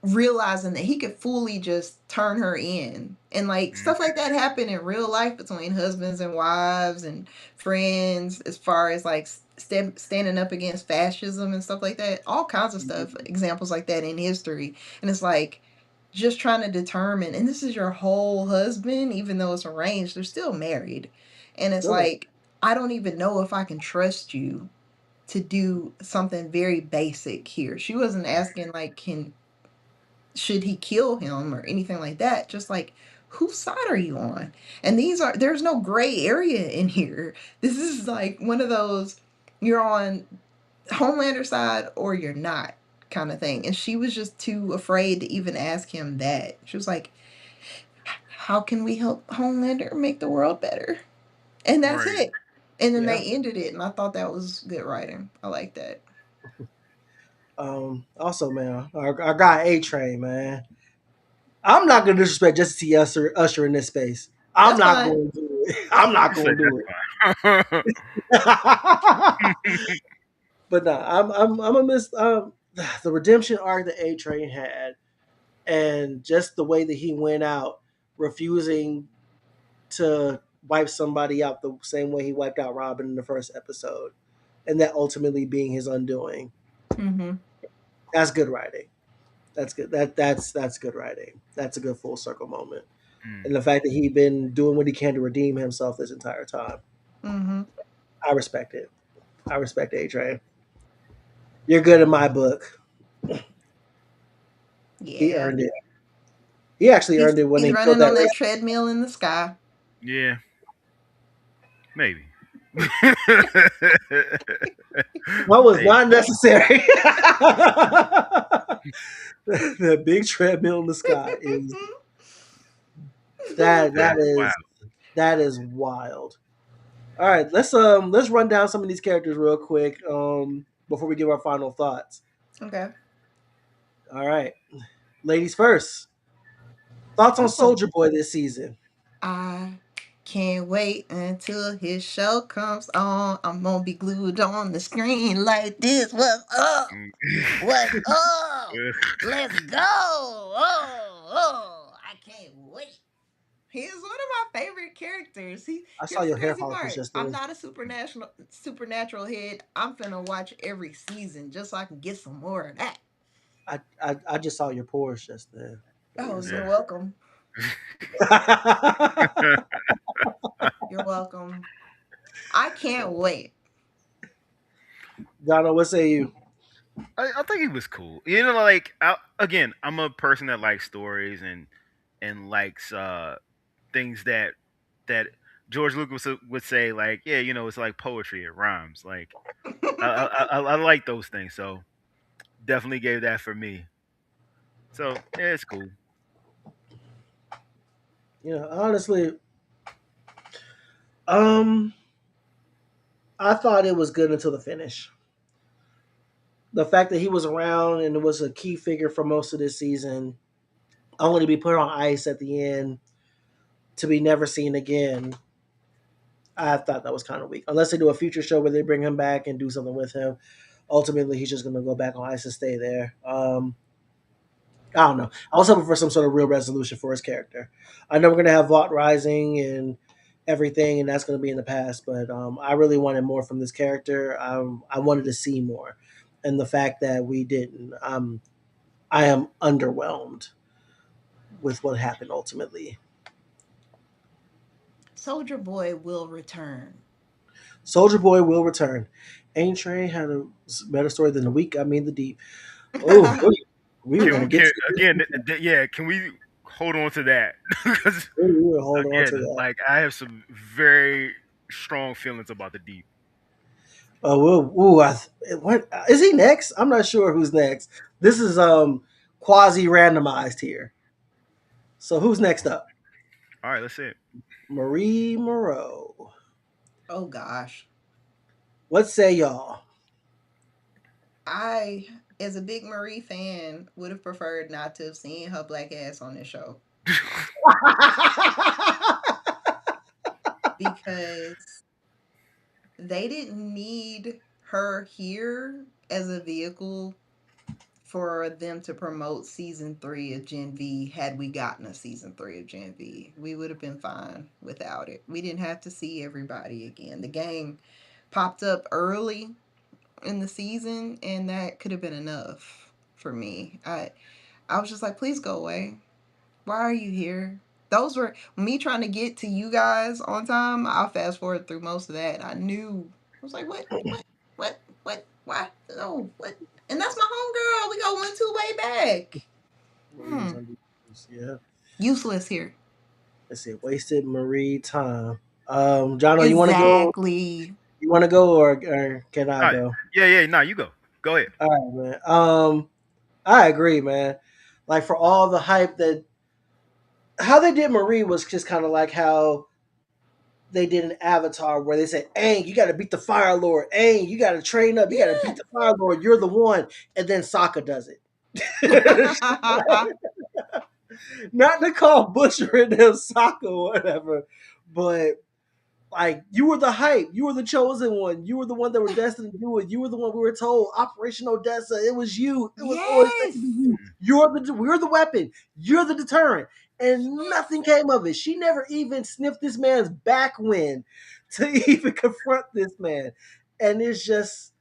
realizing that he could fully just turn her in, and like Mhm. stuff like that happen in real life between husbands and wives and friends, as far as like standing up against fascism and stuff like that, all kinds of stuff, examples like that in history. And it's like just trying to determine, and this is your whole husband, even though it's arranged, they're still married. And it's Still there. like, I don't even know if I can trust you to do something very basic here. She wasn't asking like, can should he kill him or anything like that, just like, whose side are you on? And there's no gray area in here. This is like one of those, you're on Homelander side or you're not kind of thing. And she was just too afraid to even ask him that. She was like, how can we help Homelander make the world better? And that's Right. it. And then Yeah. they ended it, and I thought that was good writing. I like that. Also, man, our guy A Train, man. I'm not gonna disrespect Jesse T. Usher in this space. I'm That's not fine. going to do it. I'm not You said going to do that's fine. it. But no, I'm gonna miss the redemption arc that A Train had, and just the way that he went out, refusing to wipe somebody out the same way he wiped out Robin in the first episode, and that ultimately being his undoing. Mm-hmm. That's good writing. That's good. That's good writing. That's a good full circle moment. Mm. And the fact that he'd been doing what he can to redeem himself this entire time, Mm-hmm. I respect it. I respect A Train. You're good in my book. He Yeah. earned it. He actually He's earned it when he's he killed running that on rat. that treadmill in the sky. Yeah, maybe. That was Maybe. not necessary. The big treadmill in the sky is that That that is is wild. that is wild. All right, let's run down some of these characters real quick before we give our final thoughts. Okay. All right, ladies first. Thoughts on I'm so Soldier Boy this season? I can't wait until his show comes on. I'm gonna be glued on the screen like this. What's up? Mm. What's up? Ugh. Let's go! Oh, I can't wait. He is one of my favorite characters. I saw Here's the your hair crazy follicles part. I'm yesterday. not a supernatural head. I'm finna watch every season just so I can get some more of that. I just saw your pores just then. Oh, So. you're welcome. You're welcome. I can't wait. Donna, what say you? I think he was cool. You know, like again, I'm a person that likes stories and likes things that George Lucas would say, like, yeah, you know, it's like poetry. It rhymes. Like I like those things. So definitely gave that for me. So yeah, it's cool. Honestly, um, I thought it was good until the finish. The fact that he was around and was a key figure for most of this season, only to be put on ice at the end to be never seen again. I thought that was kind of weak. Unless they do a future show where they bring him back and do something with him, ultimately he's just going to go back on ice and stay there. I don't know. I was hoping for some sort of real resolution for his character. I know we're going to have Vought Rising and everything, and that's going to be in the past, but I really wanted more from this character. I wanted to see more. And the fact that we didn't, I am underwhelmed with what happened ultimately. Soldier Boy will return. Soldier Boy will return. Ain't Trey had a better story than the week I mean the deep. Oh, we were going to get Can to this. again, yeah. Can we hold on to that? Because We will hold on to again, that. like I have some very strong feelings about the deep. Oh, what is he next? I'm not sure who's next. This is quasi randomized here. So who's next up? All right, let's see it. Marie Moreau. Oh gosh. What say y'all? I, as a big Marie fan, would have preferred not to have seen her black ass on this show because they didn't need her here as a vehicle for them to promote season 3 of Gen V. Had we gotten a season 3 of Gen V, we would have been fine without it. We didn't have to see everybody again. The gang popped up early in the season, and that could have been enough for me. I was just like, please go away. Why are you here? Those were me trying to get to you guys on time. I'll fast forward through most of that. I knew. I was like, what, why? No, what? And that's my homegirl. We go 1-2 way back. Marie's Hmm. under yeah. Useless here. Let's see. Wasted Marie time. Jono, you want to go? Exactly. You want to go, or can I All right, go? yeah, yeah. No, you go. Go ahead. All right, man. I agree, man. Like for all the hype that how they did Marie was just kind of like how they did an Avatar where they said, "Aang, you got to beat the Fire Lord. Aang, you got to train up. You got to beat Yeah. the Fire Lord. You're the one." And then Sokka does it. Not to call butchering them Sokka or whatever, but like you were the hype. You were the chosen one. You were the one that were destined to do it. You were the one we were told Operation Odessa. It was you. It was always meant to be Yes. you. We're the weapon. You're the deterrent. And nothing came of it. She never even sniffed this man's back wind to even confront this man. And it's just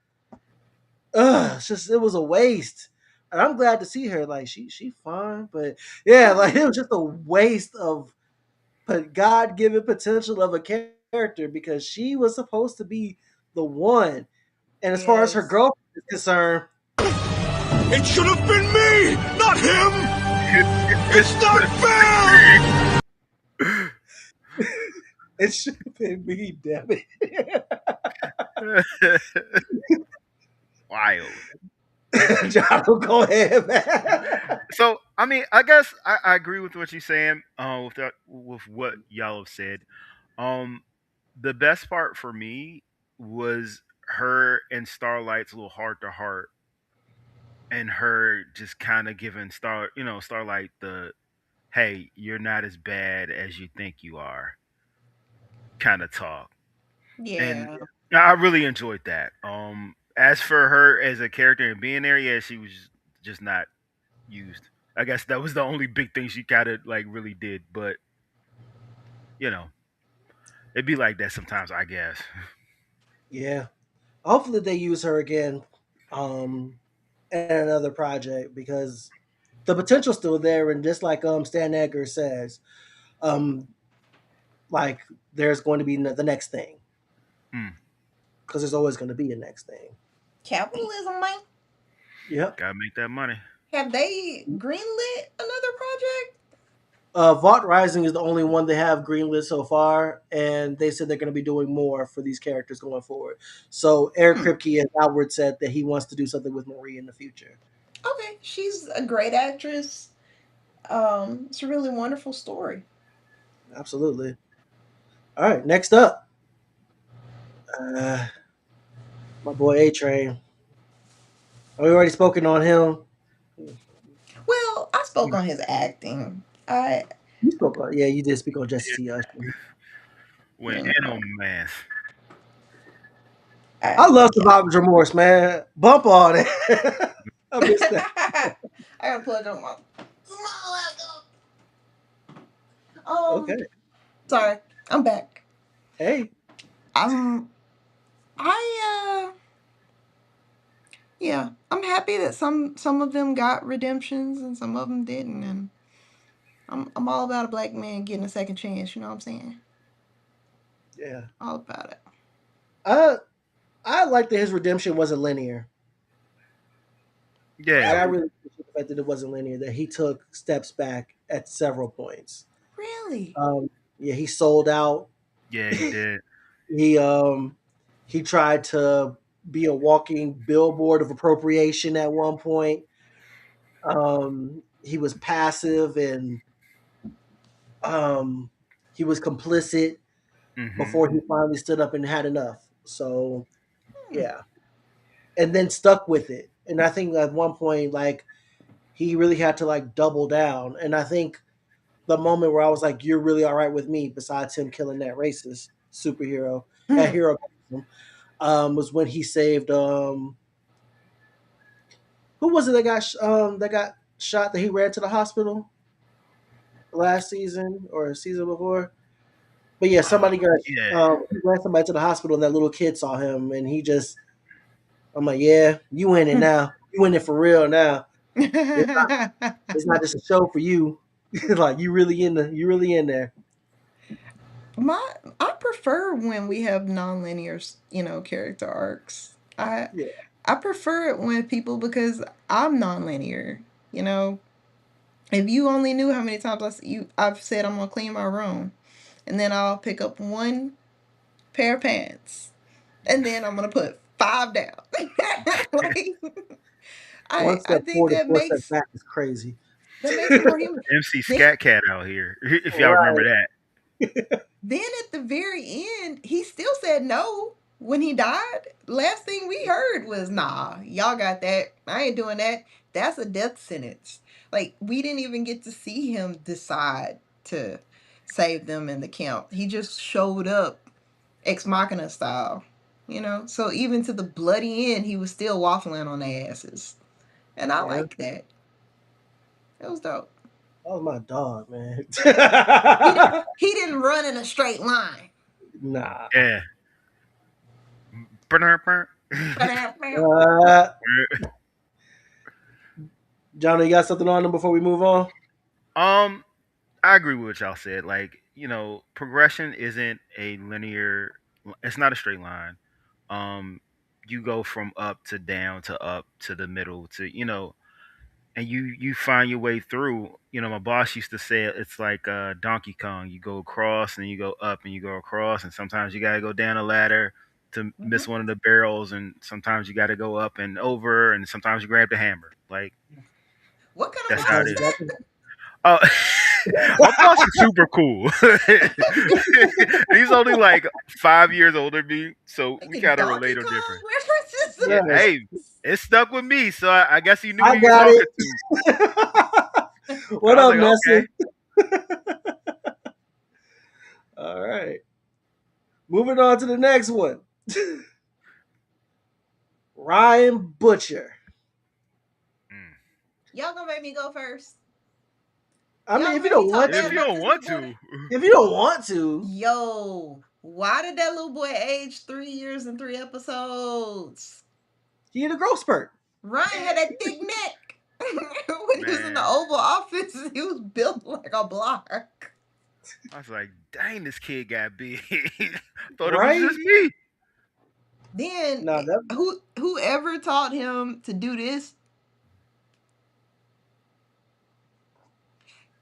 it was a waste. And I'm glad to see her. Like she fine, but yeah, like it was just a waste of God given potential of a character because she was supposed to be the one. And as far as her Yes. girlfriend is concerned, It should have been me, not him! It's not fair! it should have been me, damn it. Wild. John, go ahead, man. So I mean, I guess I agree with what you're saying. With what y'all have said. Um, the best part for me was her and Starlight's little heart to heart. and her just kind of giving Starlight the, hey, you're not as bad as you think you are kind of talk. And Yeah. I really enjoyed that. As for her as a character and being there, yeah, she was just not used. I guess that was the only big thing she kind of like really did, but you know, it'd be like that sometimes, I guess. Yeah. Hopefully they use her again um in another project because the potential's still there, and just like Stan Edgar says, um like there's going to be the next thing, Hmm. because there's always going to be a next thing. Capitalism, man. Yep. Gotta make that money. Have they greenlit another project? Vault Rising is the only one they have greenlit so far, and they said they're going to be doing more for these characters going forward. So Eric Hmm. Kripke and Outward said that he wants to do something with Marie in the future. Okay, she's a great actress. It's a really wonderful story. Absolutely. All right, next up, uh, my boy A Train. We already spoken on him. Well, I spoke on his acting. You spoke on, yeah, you did speak on Jesse T. Usher. Went You in know, on math. I love yeah. Survivor's Remorse, man. Bump on it. I miss that. I gotta plug up my laptop. Okay. Sorry, I'm back. Hey. I'm I yeah, I'm happy that some of them got redemptions and some of them didn't, and I'm all about a black man getting a second chance. You know what I'm saying? Yeah. All about it. Uh, I like that his redemption wasn't linear. Like, Yeah, I really appreciate the fact that it wasn't linear. That he took steps back at several points. Really? Yeah, he sold out. yeah, he did. He he tried to be a walking billboard of appropriation at one point. He was passive, and um, he was complicit Hmm. before he finally stood up and had enough. So Hmm. yeah, and then stuck with it. And I think at one point, like, he really had to like double down. And I think the moment where I was like, "You're really all right with me," besides him killing that racist superhero at Hmm. Hero, was when he saved who was it that got shot, that he ran to the hospital last season or a season before. But yeah, somebody got Yeah, he ran somebody to the hospital, and that little kid saw him, and he just, I'm like, yeah, you in it now. You in it for real now. It's not just a show for you. Like, you really in there. My I prefer when we have non-linear, character arcs. Yeah, I prefer it when people, because I'm non-linear. You know, if you only knew how many times I've said I'm gonna clean my room, and then I'll pick up one pair of pants, and then I'm gonna put five down. Like, one I step think forward and four steps back is crazy. that makes it more human. MC Then Scat Cat out here. If y'all remember Right. that. then at the very end, he still said no when he died. Last thing we heard was, "Nah, y'all got that. I ain't doing that. That's a death sentence." Like, we didn't even get to see him decide to save them in the camp. He just showed up, ex machina style. So even to the bloody end, he was still waffling on their asses, and I Yeah, like that. It was dope. that was my dog, man. He didn't run in a straight line. Nah. Yeah. Uh, Johnny, you got something on them before we move on? um, I agree with what y'all said. Like, progression isn't a linear. It's not a straight line. Um, you go from up to down to up to the middle to and you find your way through. My boss used to say it's like Donkey Kong. You go across and you go up and you go across, and sometimes you got to go down a ladder to Mhm. miss one of the barrels, and sometimes you got to go up and over, and sometimes you grab the hammer. Like, What kind of that's boss how it That's is is. exactly. Oh, my boss is super cool. He's only like 5 years older than me, so we that? kind of Donkey relate on Kong different. references? Yeah, Yes. hey, It stuck with me, so I guess you knew I who you got talking it. to. What I up, was like, Nessie? okay. All right. Moving on to the next one. Ryan Butcher. Mm. Y'all gonna make me go first? I Y'all mean, gonna make me talk bad If you about don't this want little boy? to, if you don't want to, Yo, why did that little boy age 3 years and 3 episodes? he had a growth spurt. Ryan had a thick neck. When he was in the man, Oval Office, he was built like a block. I was like, dang, this kid got big. Thought it was Right? just me. Then No, that whoever taught him to do this,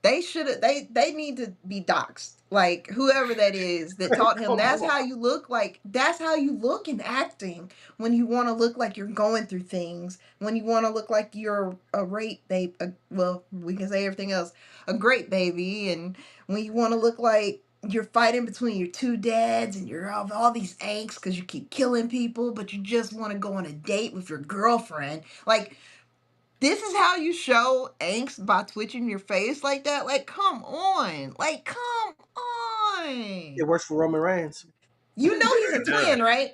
they need to be doxxed. Like whoever that is that taught him, come that's on. how you look. Like that's how you look in acting, when you want to look like you're going through things, when you want to look like you're a rape babe, well, we can say everything else, a great baby, and when you want to look like you're fighting between your two dads and you're have all these angst because you keep killing people, but you just want to go on a date with your girlfriend. Like, this is how you show angst, by twitching your face like that? Like, come on. Like, come It on. works for Roman Reigns. You know he's a It does. twin, right?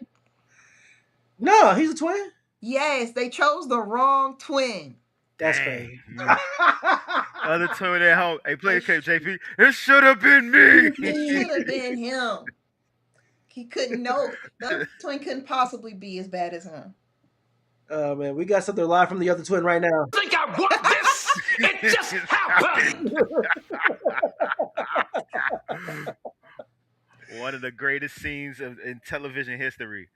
No, he's a twin. Yes, they chose the wrong twin. That's Dang. crazy. Other twin at home. Hey, play the clip, JP. It should have been me. It should have been him. He couldn't know. The twin couldn't possibly be as bad as him. Oh man, we got something live from the other twin right now. Think I want this? It just happened. One of the greatest scenes in television history.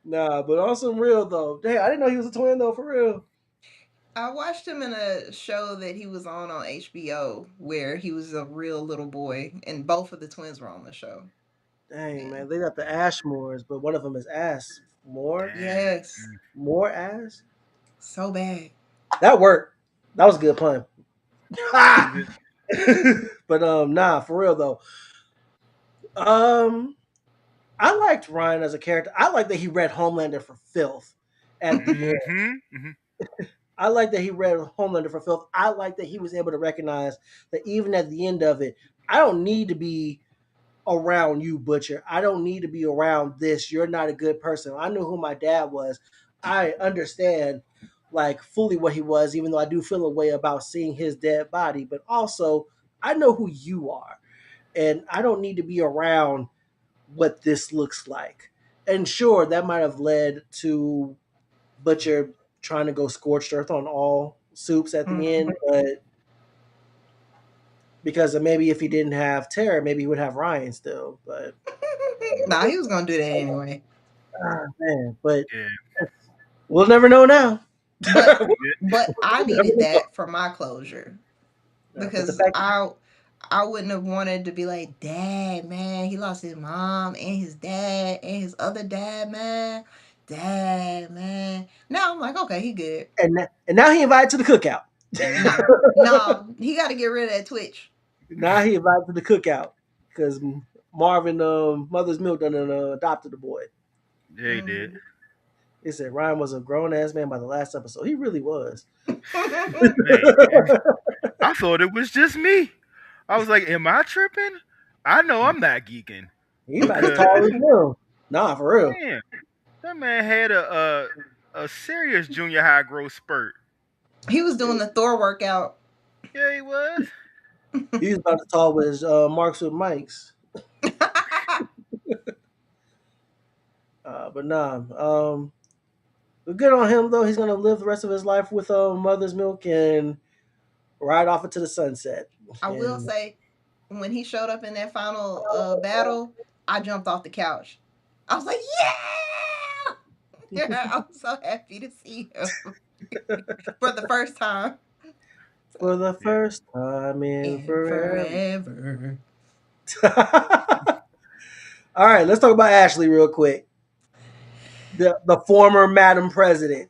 Nah, but on some real though. Damn, I didn't know he was a twin though, for real. I watched him in a show that he was on HBO where he was a real little boy, and both of the twins were on the show. Dang, man, they got the Ashmores, but one of them is ass. More, Dang. Yes, more ass. so bad. That worked. That was a good pun. Was But nah, for real though. Um, I liked Ryan as a character. I like that he read Homelander for filth at the end. Mm-hmm. I like that he read Homelander for filth. I like that he was able to recognize that even at the end of it, I don't need to be around you, Butcher. I don't need to be around this. You're not a good person. I knew who my dad was. I understand like fully what he was, even though I do feel a way about seeing his dead body. But also, I know who you are. And I don't need to be around what this looks like. And sure, that might have led to Butcher trying to go scorched earth on all soups at the end, but because maybe if he didn't have Tara, maybe he would have Ryan still. But Nah, he was gonna do that anyway. man, but Yeah. we'll never know now. But I needed that for my closure, But the because fact, I wouldn't have wanted to be like, Dad, man, he lost his mom and his dad and his other dad, man. Dad, man. Now I'm like, okay, he good. and now he invited to the cookout. No, he got to get rid of that twitch. Now he invited to the cookout because Marvin, Mother's Milk, done adopted the boy. Yeah, he did. They said Ryan was a grown ass man by the last episode. He really was. Man, I thought it was just me. I was like, am I tripping? I know I'm not geeking. He about as tall as him. Nah, for real. Man, that man had a serious junior high growth spurt. He was doing the Thor workout. Yeah, he was. He was about as tall as Marks with Mike's. But nah, good on him though. He's gonna live the rest of his life with Mother's Milk and ride off into the sunset. I will And say, when he showed up in that final battle, I jumped off the couch. I was like, yeah! I was so happy to see him for the first time. for the first time in Forever. All right, let's talk about Ashley real quick. The former Madam President.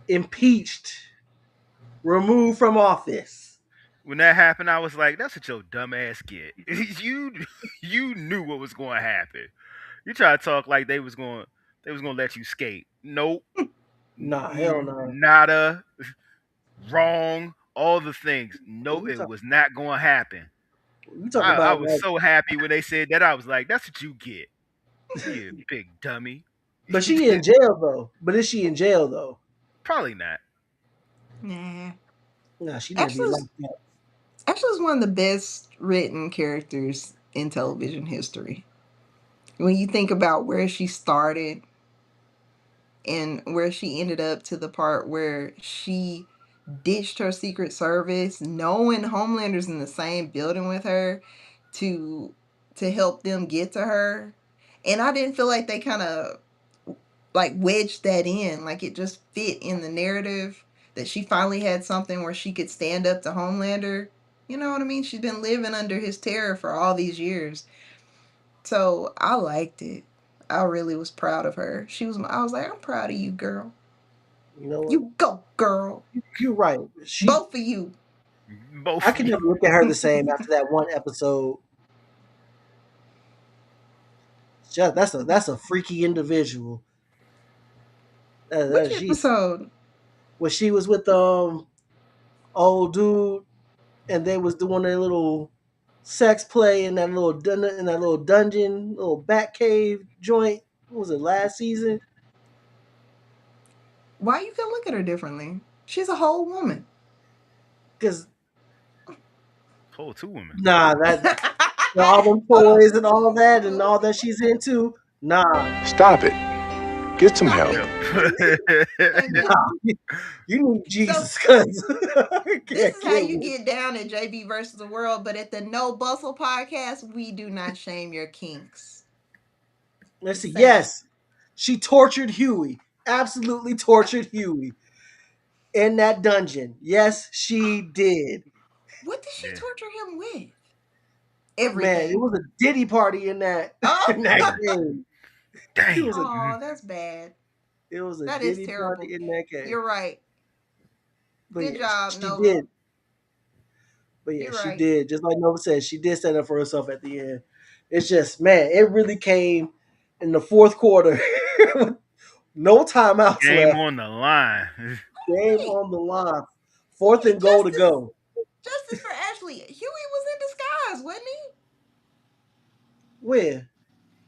Impeached, removed from office. When that happened, I was like, "That's what your dumb ass get." you knew what was going to happen. You try to talk like they was gonna let you skate. Nope. Nah, hell no. Nada. Wrong. All the things. No, You it talk, was not going to happen. you talk I about was like, so happy when they said that. I was like, that's what you get. You big dummy. but she in jail though. But is she in jail though? Probably not. Nah. Nah, she need to be Ashley's locked up. Ashley's one of the best written characters in television history. When you think about where she started and where she ended up to the part where she ditched her Secret Service, knowing Homelander's in the same building with her to help them get to her. And I didn't feel like they kind of like wedged that in. Like it just fit in the narrative that she finally had something where she could stand up to Homelander. You know what I mean? She's been living under his terror for all these years. So I liked it. I really was proud of her. I was like, I'm proud of you, girl. You know what? You go, girl. You're right. Both of you. Both I of can you. never look at her the same after that one episode. That's a freaky individual. Which She's episode? when she was with old dude and they was doing their little sex play in in that little dungeon, little bat cave joint. What was it, last season? Why you can look at her differently? She's a whole woman. Because Whole two women. nah, all them Hold toys and all that and on. all that she's into. Nah, Stop it. Get some Stop help. it. Thank you. nah. You need So Jesus, cause this is how can't you with get down at JB versus the world, but at the No Bustle podcast, we do not shame your kinks. Let's see. Just saying. Yes, she tortured Huey. Absolutely tortured Huey in that dungeon. Yes, she did. What did she Yeah. torture him with? Man, it Everything. was a Diddy party in that Oh, in that game. It Damn. was a oh, that's bad. That is Diddy terrible. party in that game. You're right. But Good yeah, job, she Nova. did. But yeah, You're she right. did. Just like Nova said, she did stand up for herself at the end. It's just, man, it really came in the fourth quarter. No timeouts Game left. on the line. Game Hey, on the line. Fourth hey, and goal to go. justice for Ashley. Huey was in disguise, wasn't he? Where?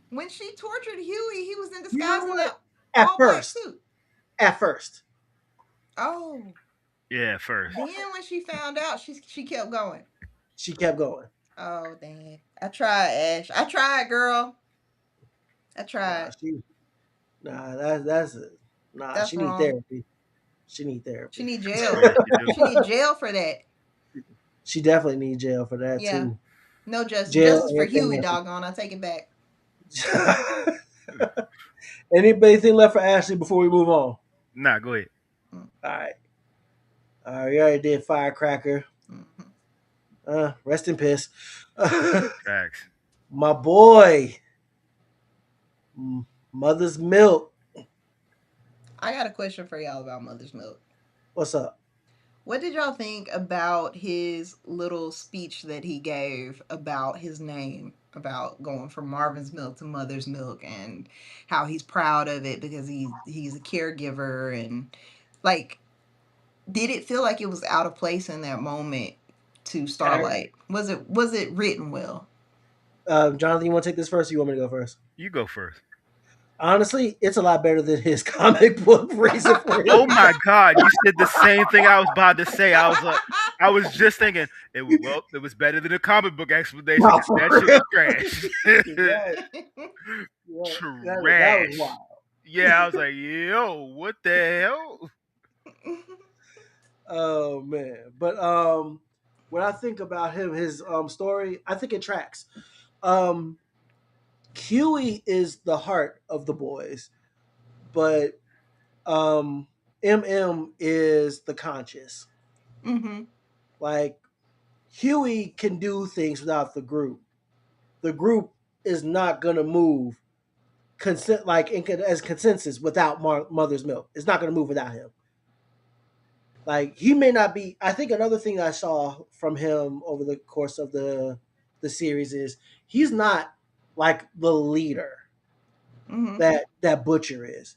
When she tortured Huey, he was in You know disguise in what? that At all black first. suit. At first. Oh, Yeah, first. then when she found out, she kept going. She kept going. Oh, dang. I tried, Ash. I tried, girl. I Nah, tried. that's it. Nah, That's she need wrong. therapy. She need She therapy. need Yeah, jail. she do. She need jail for that. She definitely need jail for that Yeah. too. No justice. Jail Justice for and Huey, therapy. doggone. I take it back. Anything left for Ashley before we move on? Nah, go ahead. Mm, All right. You already did Firecracker. mhm. Rest in piss. Facts. My boy, Mother's Milk. I got a question for y'all about Mother's Milk. What's up? What did y'all think about his little speech that he gave about his name, about going from Marvin's Milk to Mother's Milk, and how he's proud of it because he's a caregiver, and like, did it feel like it was out of place in that moment to Starlight? Was it written well? Jonathan, you want to take this first, or you want me to go first? You go first. Honestly, it's a lot better than his comic book reason for his Oh my God, you said the same thing I was about to say. I was like, I was just thinking, it was better than the comic book explanation Nah, because for that shit real. was trash. That was Trash. wild. Yeah, I was like, yo, what the hell? Oh man, but when I think about him, his story, I think it tracks. Um, Huey is the heart of the boys, but MM is the conscious. Mm-hmm. Like Huey can do things without the group. The group is not gonna move as consensus without Mother's Milk. It's not gonna move without him. Like he may not be. I think another thing I saw from him over the course of the series is he's not like the leader. that Butcher is.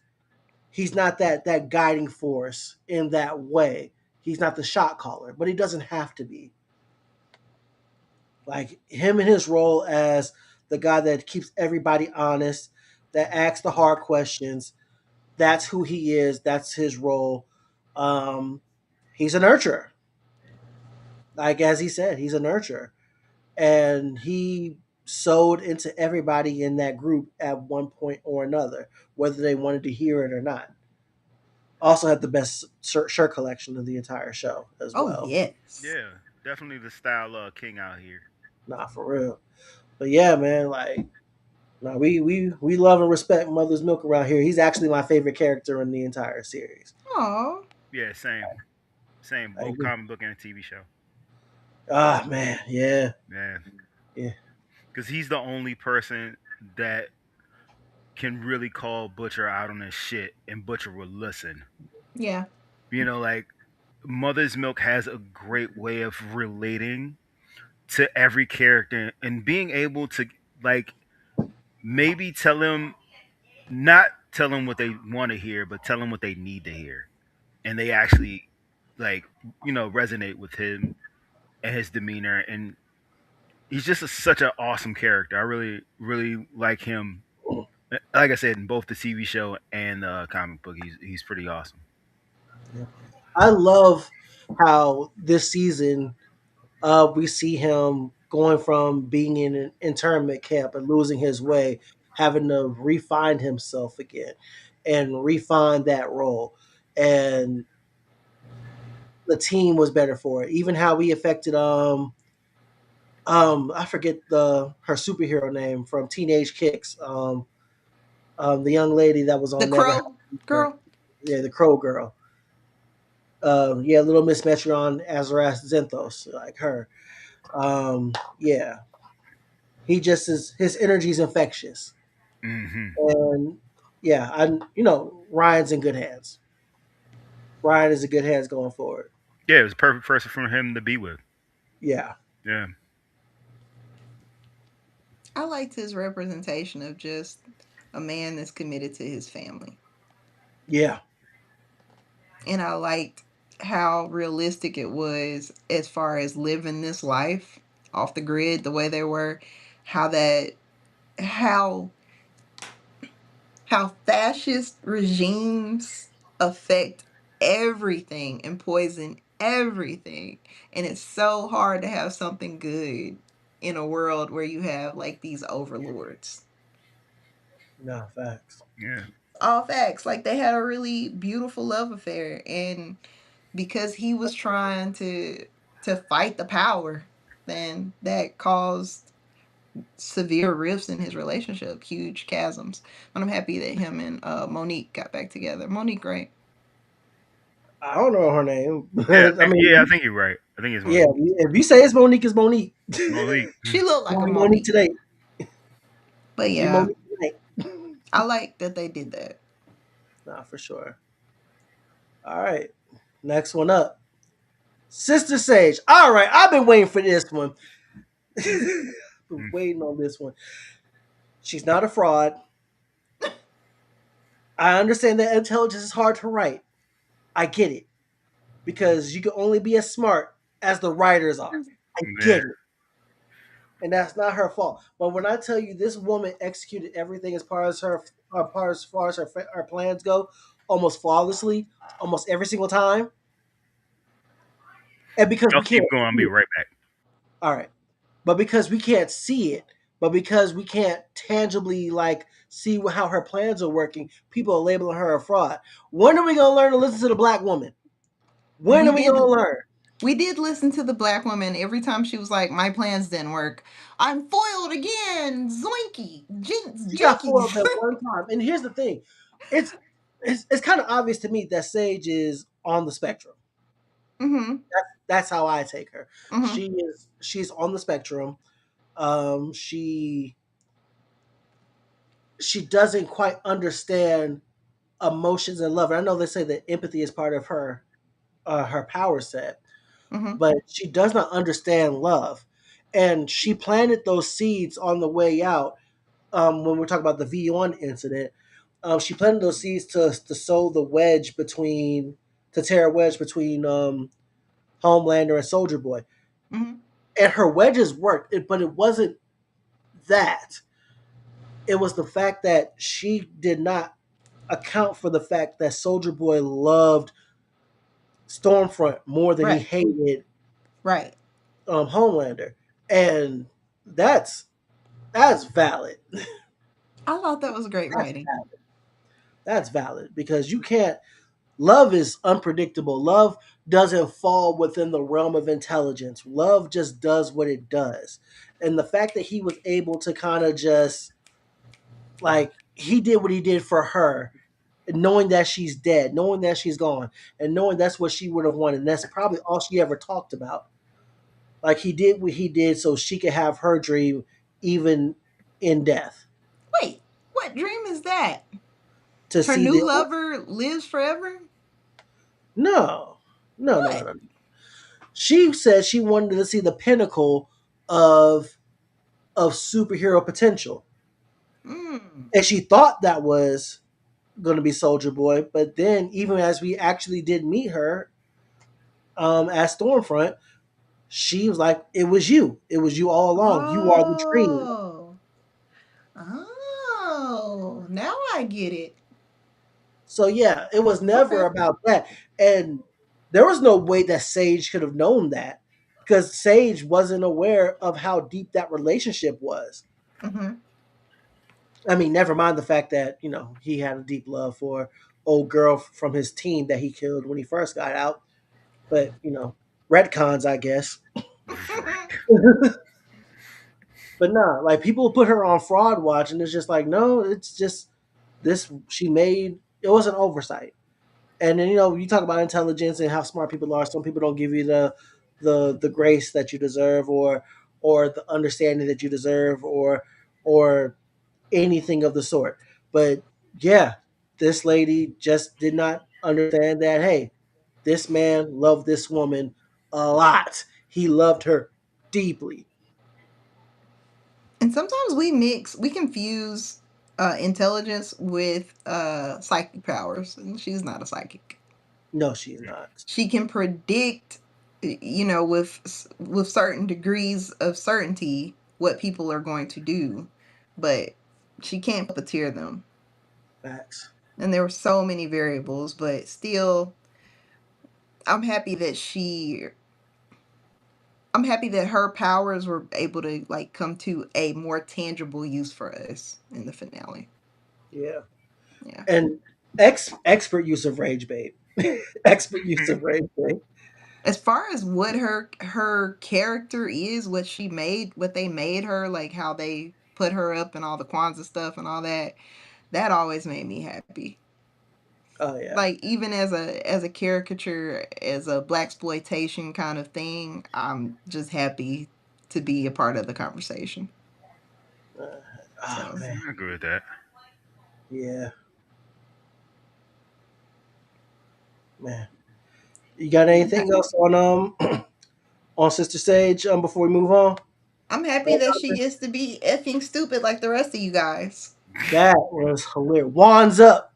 He's not that guiding force in that way. He's not the shot caller, but he doesn't have to be. Like him in his role as the guy that keeps everybody honest, that asks the hard questions. That's who he is. That's his role. Um, he's a nurturer. Like as he said, he's a nurturer, and he sewed into everybody in that group at one point or another, whether they wanted to hear it or not. Also had the best shirt collection of the entire show as Oh well. yes. Yeah, definitely the style king out here. Nah, for real. But yeah, man, like no, we love and respect Mother's Milk around here. He's actually my favorite character in the entire series. Aw. Yeah, same, Like, both comic book and a TV show. man, yeah, Yeah, yeah, because he's the only person that can really call Butcher out on his shit, and Butcher will listen. Yeah. Like Mother's Milk has a great way of relating to every character and being able to like maybe not tell them what they want to hear, but tell them what they need to hear, and they actually like resonate with him and his demeanor, and he's just such an awesome character. I really really like him. Like I said, in both the TV show and the comic book, he's pretty awesome. yeah. I love how this season we see him going from being in an internment camp and losing his way, having to refine himself again and refine that role. And the team was better for it. Even how we affected I forget her superhero name from Teenage Kicks. The young lady that was The on Never. Crow girl. Yeah, the Crow girl. Yeah, Little Miss Metron Azaras Zenthos, like her. Yeah, he just is. His energy is infectious, Hmm. and yeah, Ryan's in good hands. Ryan is in good hands going forward. Yeah, it was a perfect person for him to be with. Yeah, Yeah. I liked his representation of just a man that's committed to his family. yeah, And I liked how realistic it was as far as living this life off the grid the way they were, how that how how fascist regimes affect everything and poison everything. And it's so hard to have something good in a world where you have like these overlords. no facts. Yeah. All facts. Like they had a really beautiful love affair, and because he was trying to fight the power, then that caused severe rifts in his relationship, huge chasms. But I'm happy that him and Monique got back together. Monique, right? I don't know her name, Yeah, but I mean, yeah, I think you're right. I think it's yeah, Monique. if you say it's Monique, it's Monique. Monique. She looked like a Won't be Monique Monique. today. But Be yeah, Monique tonight. I like that they did that. Nah, for sure. All right, next one up, Sister Sage. All right, I've been waiting for this one. Been waiting on this one. She's not a fraud. I understand that intelligence is hard to write. I get it. Because you can only be as smart as the writers are. I Yeah. get it. And that's not her fault. But when I tell you this woman executed everything as far as her plans go, almost flawlessly, almost every single time. And because Y'all we can't keep going. I'll see be it, right back. all right. But because we can't see it, but because we can't tangibly like see how her plans are working, people are labeling her a fraud. When are we gonna learn to listen to the black woman? When We are we gonna did learn? we did listen to the black woman every time she was like, "My plans didn't work. I'm foiled again. Zoinky, She got jinkies." foiled that one time. And here's the thing: it's it's kind of obvious to me that Sage is on the spectrum. Mm-hmm. That's how I take her. Mm-hmm. She's on the spectrum. Um, she she doesn't quite understand emotions and love. And I know they say that empathy is part of her power set, Mm-hmm. but she does not understand love. And she planted those seeds on the way out when we're talking about the V1 incident, she planted those seeds to sow the wedge between to tear a wedge between Homelander and Soldier Boy, Mhm. and her wedges worked, but it wasn't that. It was the fact that she did not account for the fact that Soldier Boy loved Stormfront more than he Right. hated Right. Homelander, and that's that's valid. I thought that was great That's writing. valid. That's valid because you can't. Love is unpredictable. Love doesn't fall within the realm of intelligence. Love just does what it does, and the fact that he was able to kind of just like he did what he did for her, knowing that she's dead, knowing that she's gone, and knowing that's what she would have wanted. And that's probably all she ever talked about. Like he did what he did so she could have her dream, even in death. Wait, what dream is that? To Her see new the lover lives forever? no, no, no, no, What? no. She said she wanted to see the pinnacle of of superhero potential, Mm. and she thought that was going to be Soldier Boy. But then, even as we actually did meet her at Stormfront, she was like, "It was you. It was you all along. You are the dream." Oh. Oh. Now I get it. So yeah, it was never Okay. about that, and there was no way that Sage could have known that because Sage wasn't aware of how deep that relationship was. Mm-hmm. I mean, never mind the fact that he had a deep love for old girl from his team that he killed when he first got out. But retcons, I guess. But nah, like people put her on fraud watch, and it's just like, no, it's just this. She made it was an oversight. And then you talk about intelligence and how smart people are. Some people don't give you the grace that you deserve, or the understanding that you deserve, or anything of the sort. But yeah, this lady just did not understand that. Hey, this man loved this woman a lot. He loved her deeply. And sometimes we confuse intelligence with psychic powers. And she's not a psychic. No, she is not. She can predict, with certain degrees of certainty what people are going to do, but she can't puppeteer them. Facts. And there were so many variables, but still, I'm happy that she. I'm happy that her powers were able to come to a more tangible use for us in the finale. Yeah. Yeah. And expert use of rage bait. Expert use of rage bait. As far as what her character is, what they made her, like how they put her up and all the Kwanzaa stuff and all that, that always made me happy. Oh yeah. Like even as a caricature, as a blaxploitation kind of thing, I'm just happy to be a part of the conversation. Oh So man. I agree with that. Yeah. Man. You got anything else on Sister Sage before we move on? I'm happy that she gets to be effing stupid like the rest of you guys. That was hilarious. Wands up.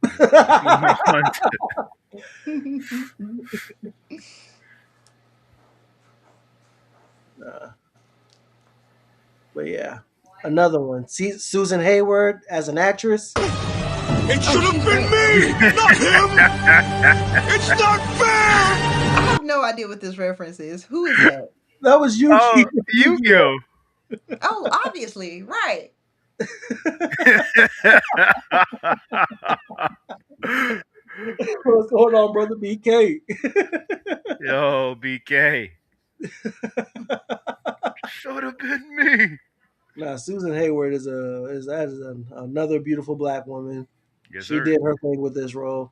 But yeah, another one. See, Susan Hayward as an actress. It should have been me, not him! It's not fair! I have no idea what this reference is. Who is that? That was Oh, Yugi. Yu-Gi-Oh. Oh, obviously, right. What's going on, brother BK? Yo, BK. Should have been me. Nah, Susan Hayward is another beautiful black woman. Yes, She sir. did her thing with this role.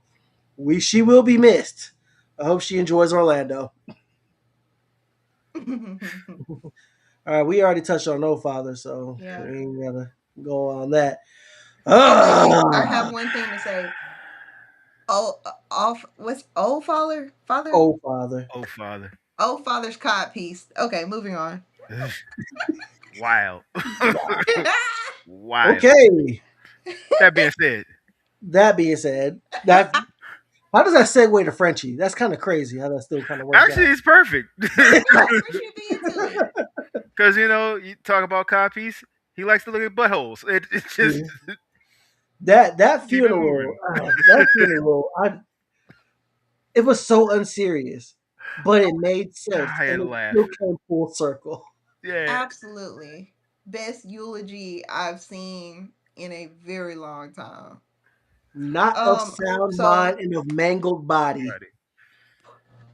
She will be missed. I hope she enjoys Orlando. All right, we already touched on No Father, so Yeah. we ain't gotta go on that. Oh wait, I have one thing to say. Oh, off. What's old father? Father? Oh Father. Oh, father. Old father's cod piece. Okay, moving on. Wild. Wild. Okay. That being said, That being said, that how does that segue to Frenchie? That's kind of crazy how that still kind of works actually, out. it's perfect. What you be into? Because you talk about copies. He likes to look at buttholes. It's just Yeah. That keep it moving. funeral, it was so unserious, but it made sense I had and to it laugh. still came full circle. Yeah, Absolutely. Best eulogy I've seen in a very long time. Not of sound So mind and of mangled body. buddy.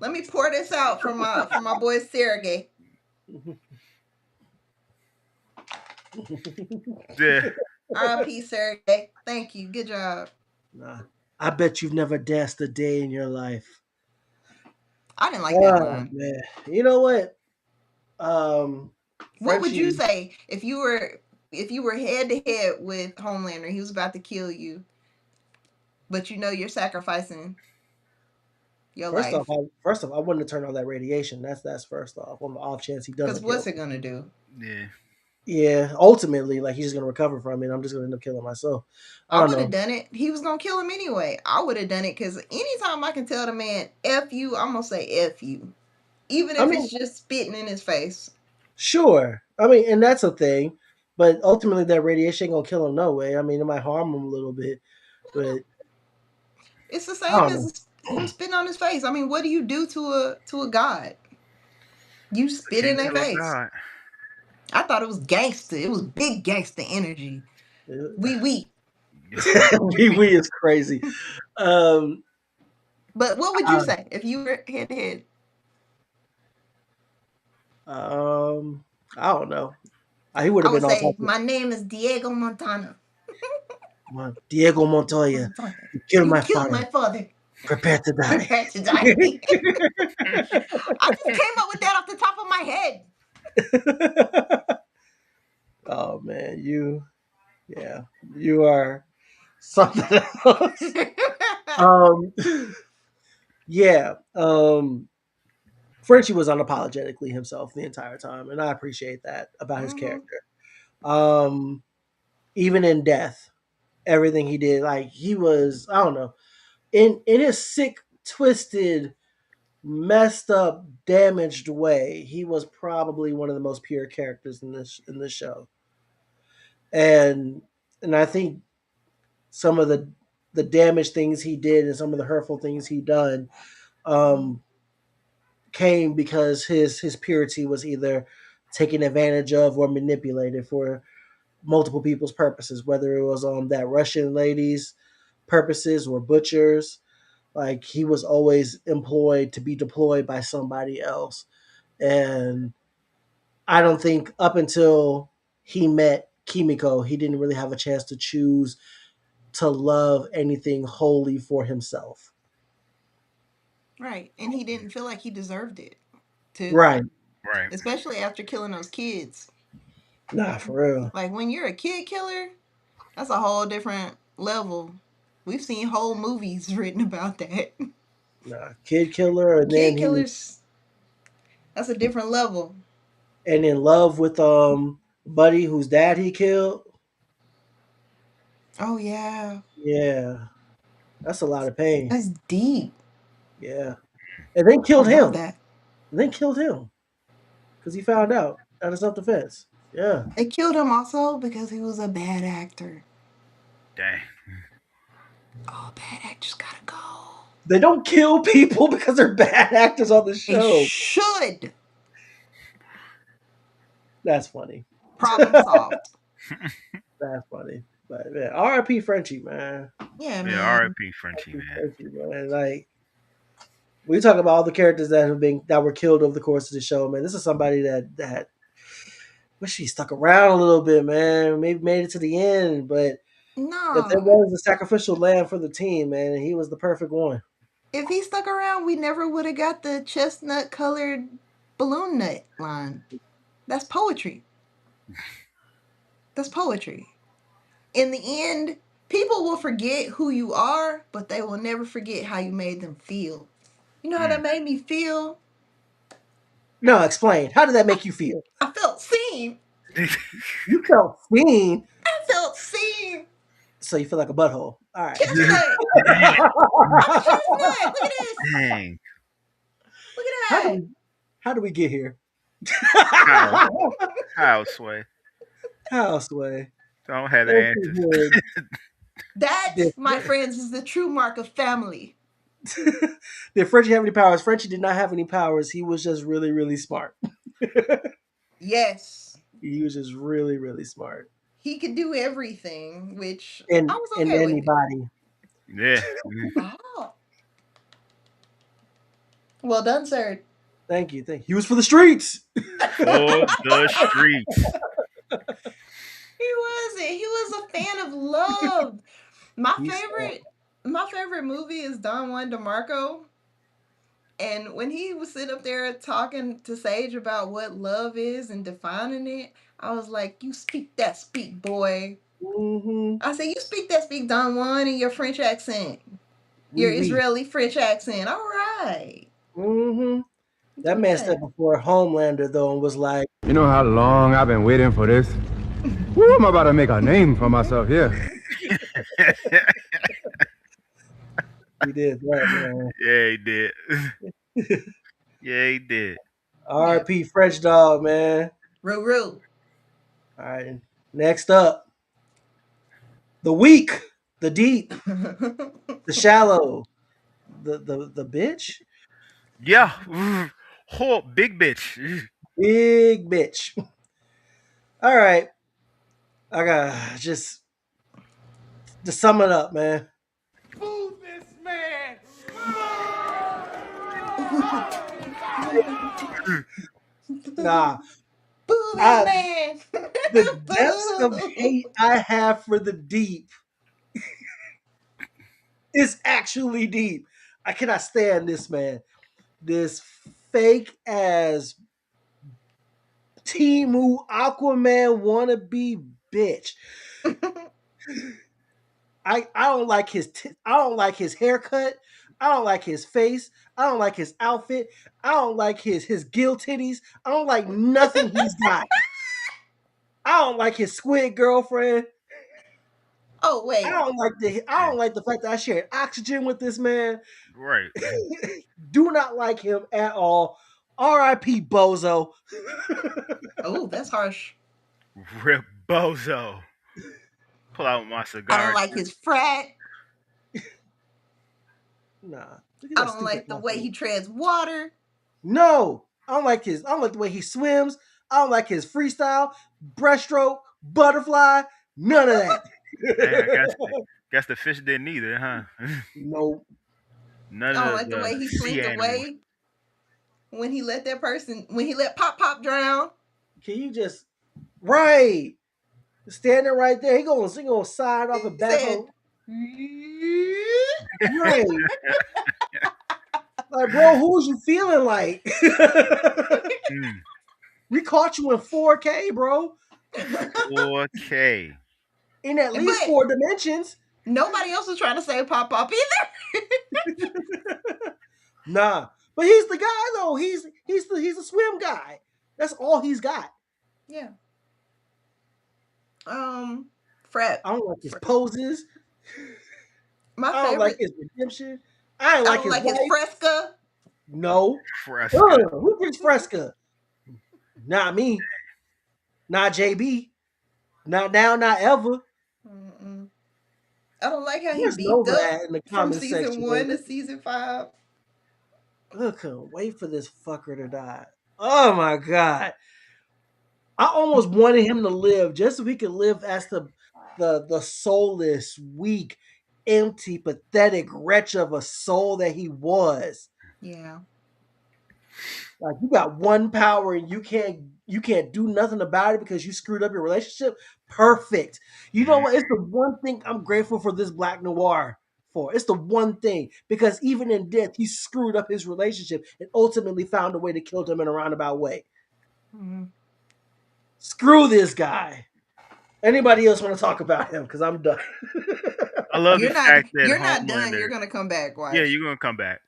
let me pour this out for my boy Sergey. Yeah. R.I.P. Sergey. Thank you. Good job. Nah, I bet you've never danced a day in your life. I didn't like that Oh line. man, you know what? Um, What would you Frenchie. say if you were head to head with Homelander? He was about to kill you, but you know you're sacrificing your life. First off, I wouldn't have turned on that radiation. That's first off. On the off chance he Because doesn't what's kill it me. gonna do? Yeah. Yeah, ultimately, like he's just gonna recover from it. I'm just gonna end up killing myself. I I don't would have know. done it. He was gonna kill him anyway. I would have done it because anytime I can tell the man "f you," I'm gonna say "f you," even I if mean, it's just spitting in his face. sure. I mean, and that's a thing, but ultimately, that radiation ain't gonna kill him no way. I mean, it might harm him a little bit, but It's the I same don't know. as him spitting on his face. I mean, what do you do to a god? You I spit in can't their kill a face. god. I thought it was gangster. It was big gangster energy. We. We is crazy. Um, But what would you uh, say if you were head to head? um, I don't know. He would I have would been on say, top of my name is Diego Montana. Diego Montoya. Montana. You killed You my killed father. my father. Prepare to die. Prepare to die. I just came up with that off the top of my head. Oh man, yeah, you are something else. Um, yeah. Frenchie was unapologetically himself the entire time, and I appreciate that about his Mhm. character. Um, even in death, everything he did, like he was, I don't know, in his sick, twisted, messed up, damaged way, he was probably one of the most pure characters in this show. And I think some of the damaged things he did and some of the hurtful things he done um, came because his purity was either taken advantage of or manipulated for multiple people's purposes, whether it was that Russian lady's purposes or butchers. Like he was always employed to be deployed by somebody else. And I don't think up until he met Kimiko, he didn't really have a chance to choose to love anything wholly for himself. Right. And he didn't feel like he deserved it to, Right. Right. especially after killing those kids. Nah, for real. Like when you're a kid killer, that's a whole different level. We've seen whole movies written about that. Nah, kid killer, and Kid then he was killers, that's a different level. and in love with Buddy, whose dad he killed. Oh yeah. Yeah, that's a lot of pain. That's deep. Yeah, and then I killed love him. that. And then killed him because he found out out of self defense. Yeah, They killed him also because he was a bad actor. Dang. Oh, bad actors gotta go. they don't kill people because they're bad actors on the They show. should. That's funny. Problem solved. That's funny. But man, R.I.P. Frenchie, man. Yeah, Yeah. man. R.I.P. Frenchie, R.I.P. man. Frenchie, man. Like we talk about all the characters that were killed over the course of the show, man. This is somebody that wish he stuck around a little bit, man. Maybe made it to the end, but if there No. was a sacrificial lamb for the team, man, he was the perfect one. If he stuck around, we never would have got the chestnut colored balloon nut line. That's poetry. That's poetry. In the end, people will forget who you are, but they will never forget how you made them feel. You know how that Mm. made me feel? No, explain. How did that make you feel? I felt seen. You felt seen. I felt So you feel like a butthole. All right. Catch it! I'm itching his neck. Look at this. Dang. Look at How that. do we get here? How, Sway? How, Sway? Don't have the answers. That, Did- my friends, is the true mark of family. Did Frenchie have any powers? Frenchie did not have any powers. He was just really, really smart. Yes. He was just really, really smart. He could do everything, which And I was okay with. anybody. Yeah. Oh. Well done, sir. Thank you. He was for the streets. For the streets. He wasn't. He was a fan of love. My favorite movie is Don Juan DeMarco. And when he was sitting up there talking to Sage about what love is and defining it, I was like, "You speak that speak, boy." Mm-hmm. I said, "You speak that speak, Don Juan, in your French accent, your Israeli French accent." All right. Mm-hmm. That man stepped before Homelander though and was like, "You know how long I've been waiting for this? Woo, I'm about to make a name for myself here." He did that, man. Yeah, he did. Yeah, he did. R.I.P. French dog, man. Roo. All right. Next up, the weak, the deep, the shallow, the bitch. Yeah. Oh, big bitch. Big bitch. All right. I gotta just to sum it up, man. Boo this man! Nah. Boo this man. The depths of hate I have for the deep is actually deep. I cannot stand this man. This fake ass Timu Aquaman wannabe bitch. I don't like his haircut. I don't like his face. I don't like his outfit. I don't like his gill titties. I don't like nothing he's got. I don't like his squid girlfriend. Oh wait. I don't like the fact that I shared oxygen with this man. Right. Do not like him at all. R.I.P. Bozo. Oh, that's harsh. Rip Bozo. Pull out my cigar. I don't like his frat. Nah. I don't like the way he treads water. No. I don't like the way he swims. I don't like his freestyle, breaststroke, butterfly, none of that. Guess the fish didn't either, huh? Nope. None I don't of like the way he slinked away when he let Pop drown. Can you just standing right there? He gonna side off and back on. Right. Like, bro, who's you feeling like? We caught you in 4K, bro. 4K. In at least 4 dimensions. Nobody else was trying to say Pop either. Nah. But he's the guy though. He's a swim guy. That's all he's got. Yeah. Fred. I don't like his poses. My I don't like his redemption. I don't like his Fresca. No. Fresca. Who drinks Fresca? Not me. Not JB. Not now, not ever. Mm-mm. I don't like how he beat up in the from season 1 to season 5. I couldn't wait for this fucker to die. Oh my god. I almost wanted him to live just so he could live as the soulless, weak, empty, pathetic wretch of a soul that he was. Yeah. Like, you got one power and you can't do nothing about it because you screwed up your relationship. Perfect. You know what? It's the one thing I'm grateful for this Black Noir for. It's the one thing, because even in death, he screwed up his relationship and ultimately found a way to kill him in a roundabout way. Mm-hmm. Screw this guy. Anybody else want to talk about him? Because I'm done. I love the fact that you're not done. You're gonna come back. Watch. Yeah, you're gonna come back.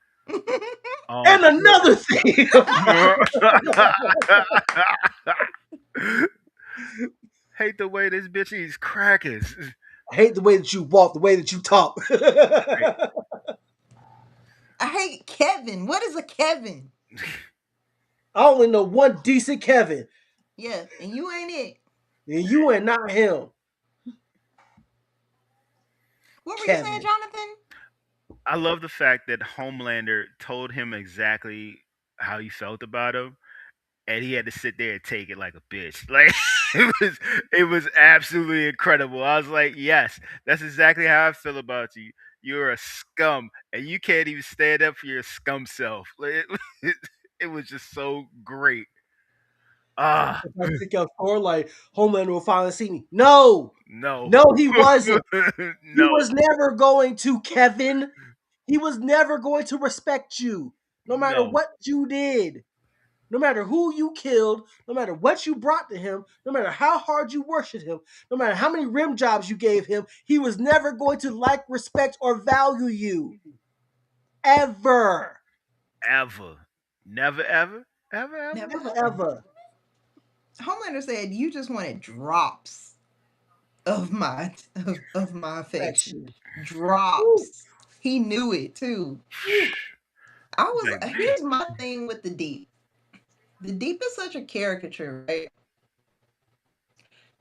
And another thing. Hate the way this bitch eats crackers. I hate the way that you walk, the way that you talk. I hate Kevin. What is a Kevin? I only know one decent Kevin, Yeah, and you ain't it. and you and not him. What were you saying, Kevin. Jonathan? I love the fact that Homelander told him exactly how he felt about him, and he had to sit there and take it like a bitch. Like it was absolutely incredible. I was like, yes, that's exactly how I feel about you. You're a scum, and you can't even stand up for your scum self. Like, it was just so great. Ah, If I stick out for like Homelander will finally see me. No, no, no, he wasn't. He no, was never going to, Kevin. He was never going to respect you, no matter no. what you did. No matter who you killed, no matter what you brought to him, no matter how hard you worshipped him, no matter how many rim jobs you gave him, he was never going to like, respect, or value you. Ever. Ever, never, ever, ever, ever. Never. Never, ever. Homelander said you just wanted drops of my affection. Affection. Woo, Drops. He knew it too. woo. I was Like, man, here's my thing with the Deep. The Deep is such a caricature, right?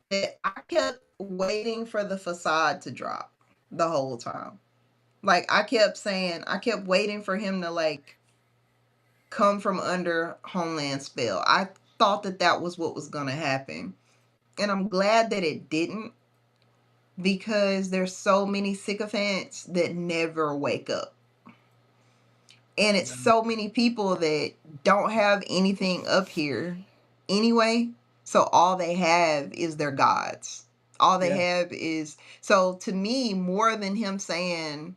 That I kept waiting for the facade to drop the whole time. Like I kept waiting for him to like come from under Homeland's spell. I thought that that was what was going to happen. And I'm glad that it didn't because there's so many sycophants that never wake up. And it's so many people that don't have anything up here anyway. So all they have is their gods. All they Yeah. have is so to me, more than him saying,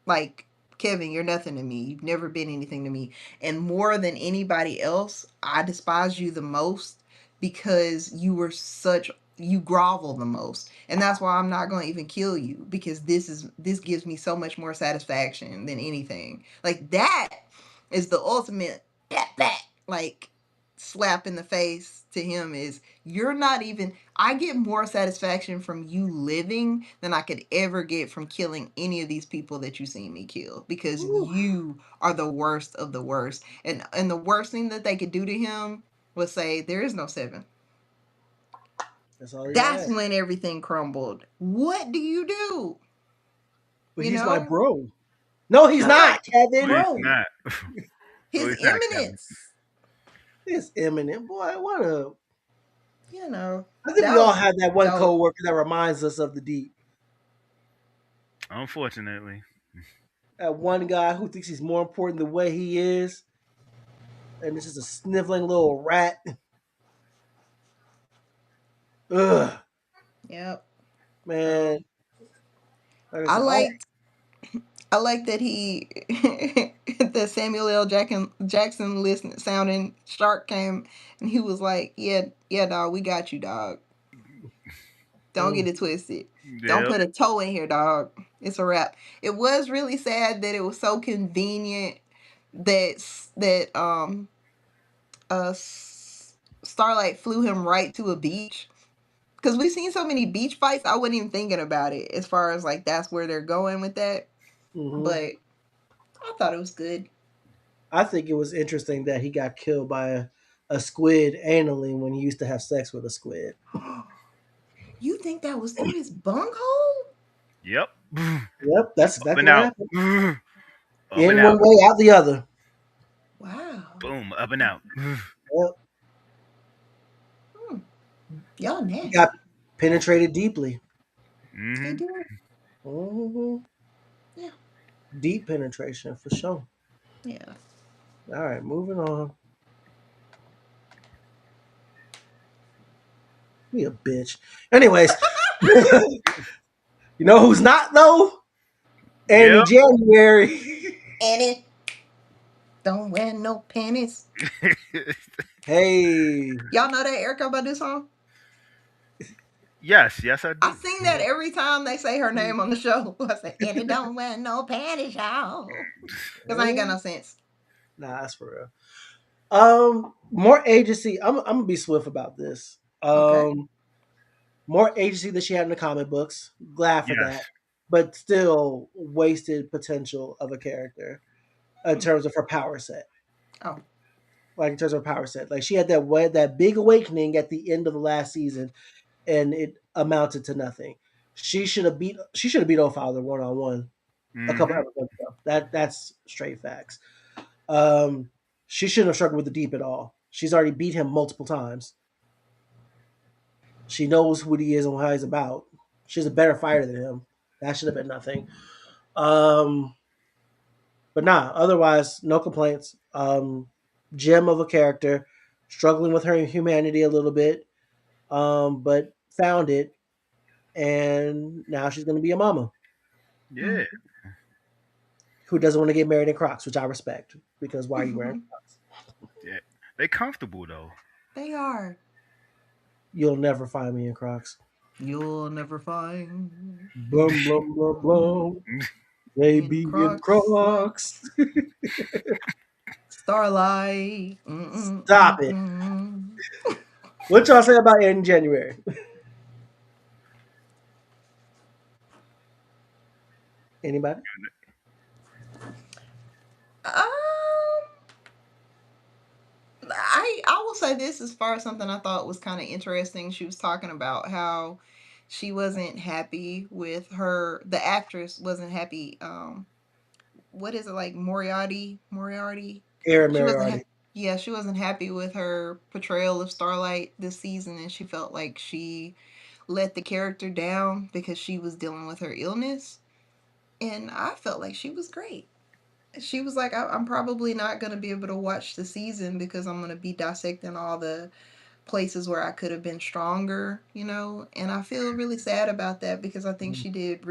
like, Kevin, you're nothing to me. You've never been anything to me. And more than anybody else, I despise you the most because you grovel the most. And that's why I'm not going to even kill you because this gives me so much more satisfaction than anything. Like that is the ultimate that like slap in the face to him is you're not even I get more satisfaction from you living than I could ever get from killing any of these people that you see me kill because Woo. you are the worst of the worst. And the worst thing that they could do to him was say there is no seven. That's all he That's had. when everything crumbled. What do you do? But You he's my know? bro. No, he's not, no, Kevin. he's Bro, not. No, his he's not, Kevin. imminence. It's imminent. Boy, what a. You know. I think That we all was have that one dope. coworker that reminds us of the Deep. Unfortunately, That one guy who thinks he's more important the way he is, and this is a sniveling little rat. Ugh, Yep. man. Like I I said, liked I like that he that Samuel L. Jackson listen sounding shark came and he was like, yeah, dog, we got you, dog. Don't get it twisted. Don't yep. put a toe in here, dog. It's a wrap. It was really sad that it was so convenient that uh Starlight flew him right to a beach. Because we've seen so many beach fights, I wasn't even thinking about it as far as like that's where they're going with that. mm-hmm. But I thought it was good. I think it was interesting that he got killed by a squid anally when he used to have sex with a squid. You think that was through his bunghole? Yep. Up Yep, that's exactly and what out. happened. Up and In out. one way, out the other. Wow. Boom. Up and out. Yep. Y'all He nasty. got penetrated deeply. They Hmm. do. hmm Yeah. Deep penetration for sure. Yeah. All right, moving on. Be a bitch. Anyways, you know who's not though? Annie Yep. January. Annie, don't wear no panties. Hey, Y'all know that Erykah Badu song? Yes. Yes, I I do. sing that every time they say her name on the show. I say, Annie, don't wear no panties, y'all. Because I ain't got no sense. nah, that's for real. More agency. I'm gonna be swift about this. Okay. More agency than she had in the comic books. Glad for Yes. that. But still wasted potential of a character in Hmm. terms of her power set. Oh. Like in terms of her power set. Like she had that big awakening at the end of the last season and it amounted to nothing. She should have beat Oldfather 1-on-1 a couple Hmm. episodes ago. That's straight facts. Um, she shouldn't have struggled with the deep at all. She's already beat him multiple times. She knows who he is and what he's about. She's a better fighter than him. That should have been nothing. Um, but nah, otherwise, no complaints. Gem of a character, struggling with her humanity a little bit, but found it, and now she's going to be a mama Mm. Yeah. who doesn't want to get married in Crocs, which I respect because why are you wearing Crocs? Yeah. They comfortable though. They are. You'll never find me in Crocs. You'll never find Blum blum blum blum. in JB in Crocs like Crocs. starlight. Stop it. What y'all say about in January? Anybody? Um, I will say this as far as something I thought was kind of interesting. She was talking about how she wasn't happy with her. The actress wasn't happy. What is it like Moriarty? Aaron She wasn't. Moriarty. Yeah, she wasn't happy with her portrayal of Starlight this season, and she felt like she let the character down because she was dealing with her illness. And I felt like she was great. She was like, I'm probably not going to be able to watch the season because I'm going to be dissecting all the places where I could have been stronger, you know? And I feel really sad about that because I think she did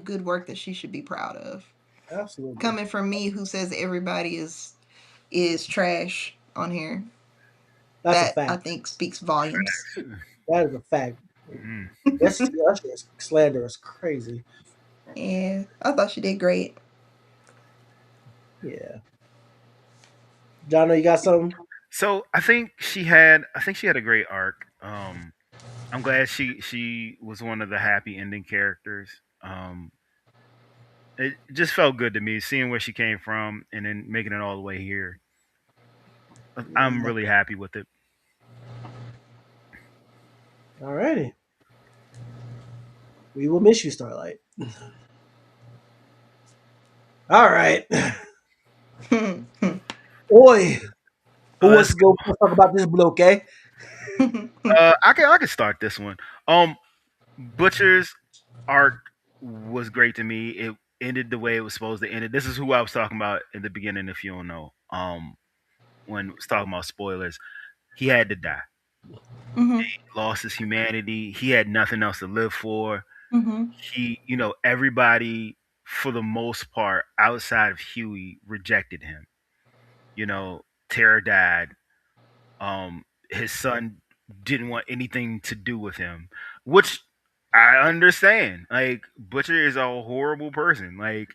good work that she should be proud of. Absolutely. Coming from me who says everybody is trash on here, That's a that I fact. think speaks volumes. That is a fact. Mm. That slander is crazy. And I thought she did great. Yeah. John, you got something? So I think she had a great arc. I'm glad she was one of the happy ending characters. It just felt good to me seeing where she came from and then making it all the way here. I'm Yeah. really happy with it. Alrighty. We will miss you, Starlight. All right. Oi. Who wants Let's to go first talk about this bloke, eh? I can start this one. Butcher's arc was great to me. It ended the way it was supposed to end. This is who I was talking about in the beginning. If you don't know, when I was talking about spoilers, he had to die. Hmm. He lost his humanity. He had nothing else to live for. Hmm. Everybody for the most part outside of Huey rejected him. Tara died. His son didn't want anything to do with him, which I understand. Like Butcher is a horrible person. Like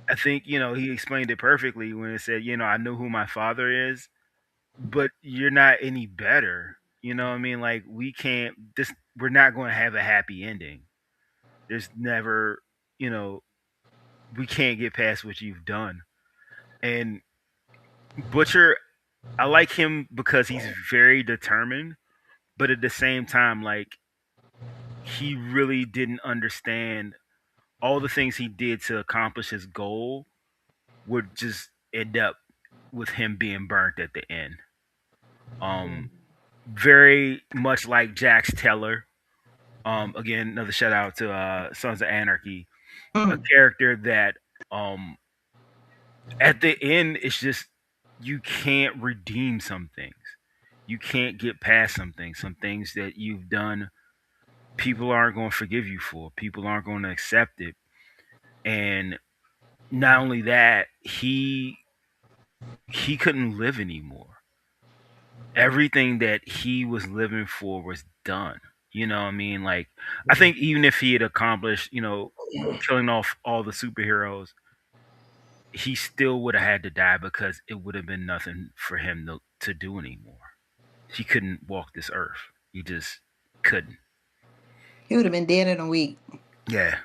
I think he explained it perfectly when it said, I know who my father is, but you're not any better. You know what I mean? Like we can't. This we're not going to have a happy ending. There's never, you know, we can't get past what you've done. And Butcher, I like him because he's very determined, but at the same time, like he really didn't understand all the things he did to accomplish his goal would just end up with him being burnt at the end. Um, very much like Jax Teller. Again, another shout out to Sons of Anarchy, a Mm. character that um at the end it's just you can't redeem some things. You can't get past some things. Some things that you've done, people aren't going to forgive you for. People aren't going to accept it. And not only that, he couldn't live anymore. Everything that he was living for was done. You know what I mean? Like I think even if he had accomplished, killing off all the superheroes, he still would have had to die because it would have been nothing for him to do anymore. He couldn't walk this earth. He just couldn't. He would have been dead in a week. Yeah,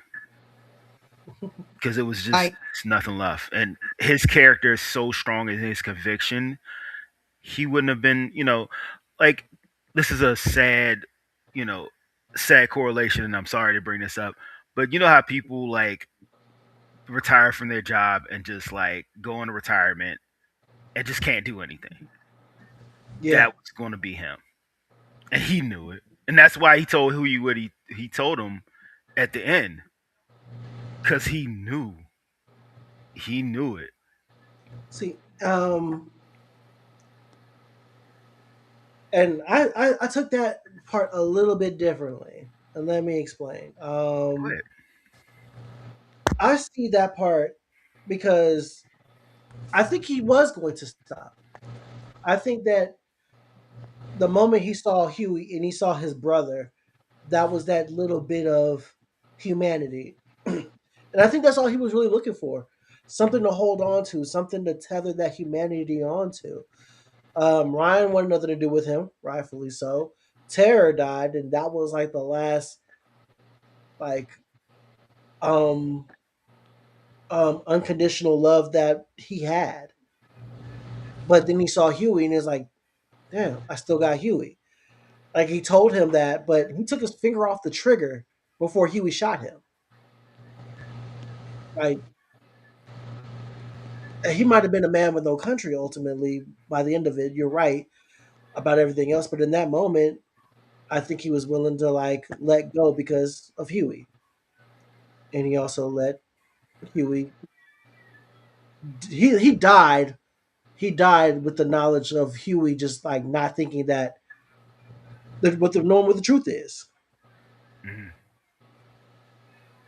because it was just Like, it's nothing left, and his character is so strong in his conviction. He wouldn't have been, like this is a sad, you know, sad correlation, and I'm sorry to bring this up, but you know how people like retire from their job and just like go into retirement and just can't do anything. Yeah. That was going to be him, and he knew it, and that's why he told who you what he told him at the end, because he knew it. See, and I took that part a little bit differently, and let me explain. Go ahead. I see that part because I think he was going to stop. I think that the moment he saw Huey and he saw his brother, that was that little bit of humanity. And I think that's all he was really looking for. Something to hold on to, something to tether that humanity onto. Ryan wanted nothing to do with him, rightfully so. Terror died, and that was like the last like um unconditional love that he had. But then he saw Huey and he's like, damn, I still got Huey. Like he told him that, but he took his finger off the trigger before Huey shot him. Like he might have been a man with no country ultimately by the end of it. You're right about everything else, but in that moment, I think he was willing to like let go because of Huey. And he also let Huey he died. He died with the knowledge of Huey just like not thinking that what the knowing what the truth is. Mhm.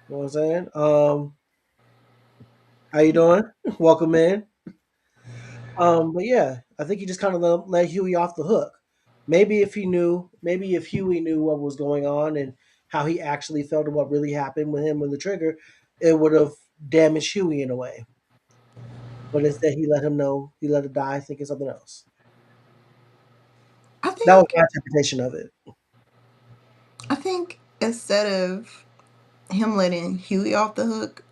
You know what I'm saying? How you doing? Welcome in. But yeah, I think he just kind of let Huey off the hook. Maybe if Huey knew what was going on and how he actually felt and what really happened with him with the trigger, it would have damaged Huey in a way. But instead, he let him know, he let it die, thinking something else. I That was think my interpretation of it. I think instead of him letting Huey off the hook,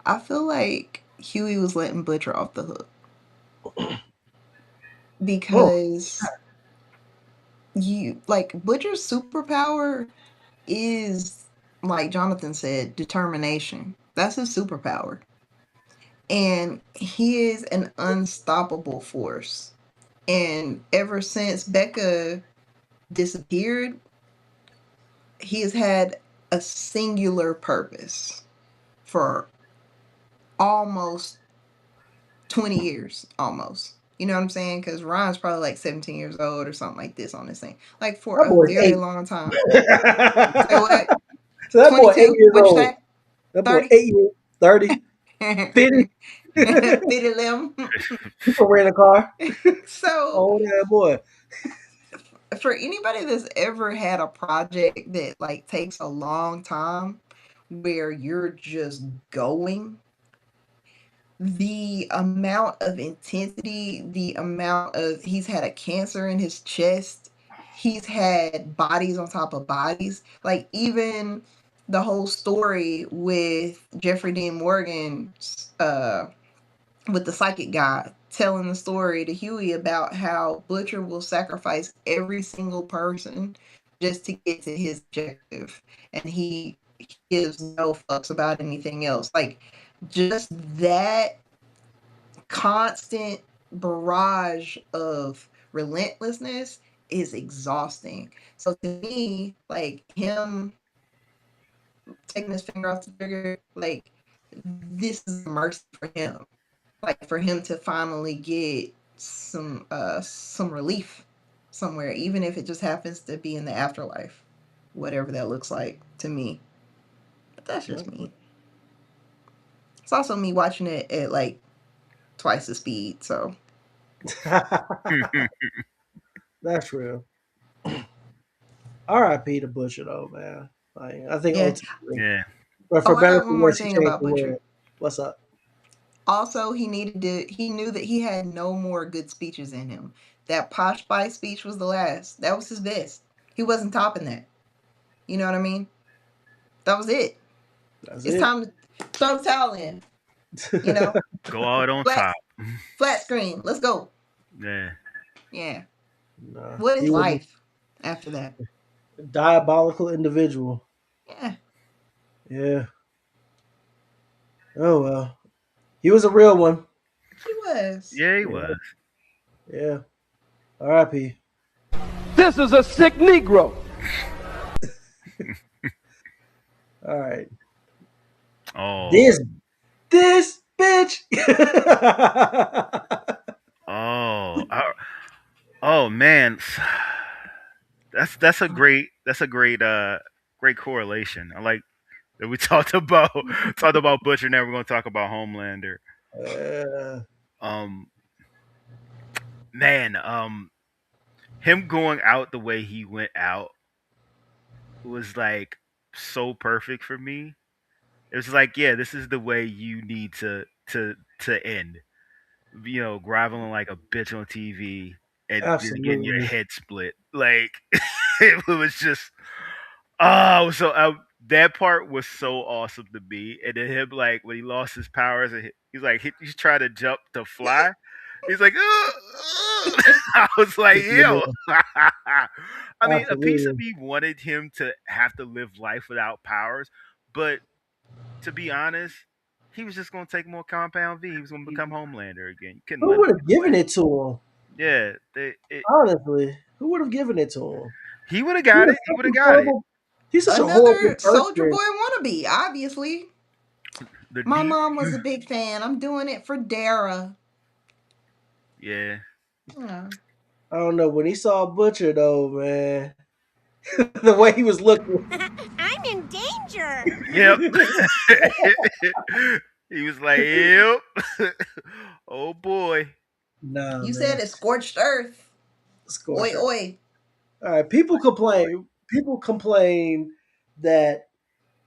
I feel like Huey was letting Butcher off the hook Oh, because you like Butcher's superpower is, like Jonathan said, determination. That's his superpower. And he is an unstoppable force. And ever since Becca disappeared, he has had a singular purpose for almost 20 years, almost. You know what I'm saying? Because Ryan's probably like 17 years old or something like this on this thing. Like for that a boy's very eight. long time. Say what? So that boy 22? 8 years What'd you old. say? That boy 30? 8 years, 30, 50. 50 limb. He can rent a car. So Oh, that boy. for anybody that's ever had a project that like takes a long time where you're just going, the amount of intensity, the amount of he's had a cancer in his chest, he's had bodies on top of bodies, like even the whole story with Jeffrey Dean Morgan, with the psychic guy telling the story to Huey about how Butcher will sacrifice every single person just to get to his objective, and he gives no fucks about anything else. Like just that constant barrage of relentlessness is exhausting. So to me, like him taking his finger off the trigger, like this is mercy for him. Like for him to finally get some relief somewhere, even if it just happens to be in the afterlife, whatever that looks like to me. But that's just me. It's also me watching it at like twice the speed, so That's real. R.I.P. to Butcher though, man. Like I think yeah. ultimately, Yeah. but Oh, for I better got or one more worse, he thing changed about the Butcher. world. What's up? Also, he knew that he had no more good speeches in him. That Posh Spice speech was the last. That was his best. He wasn't topping that. You know what I mean? That was it. That's It's it. time to throw the towel in. You know, Go out on flat top. flat screen. Let's go. Yeah. Yeah. Nah, What he is was life after that? a diabolical individual. Yeah. Yeah. Oh well. He was a real one. He was. Yeah, he Yeah. was. Yeah. R.I.P. This is a sick Negro. All right. Oh. This bitch. Oh. Oh man. That's a great great correlation. I like that we talked about Butcher. Now we're gonna talk about Homelander. Uh, Um, man, him going out the way he went out was like so perfect for me. It was like, yeah, this is the way you need to end. Groveling like a bitch on TV and then getting your absolutely. head split. Like it was just oh, so that part was so awesome to me. And then him like when he lost his powers and he's like he's trying to jump to fly. He's like, "Ugh, ugh." I was like, Yeah, yo. I mean, a piece of absolutely. me wanted him to have to live life without powers, but to be honest, he was just going to take more Compound V. He was going to become Homelander again. You couldn't Who let him would have get given away. it to him? Yeah, Honestly, who would have given it to him? he would have He got was it. He would such have a got it. horrible. He's such a horrible Another Soldier person. Boy wannabe, obviously. The My deep, mom was a big fan. I'm doing it for Dara. yeah. Yeah. I don't know when he saw Butcher though, man. The way he was looking. I'm in danger. Yep. He was like, yep. Oh boy. Nah, You man. said it's scorched earth. Oi, Scorcher. oi. All right. People complain. People complain that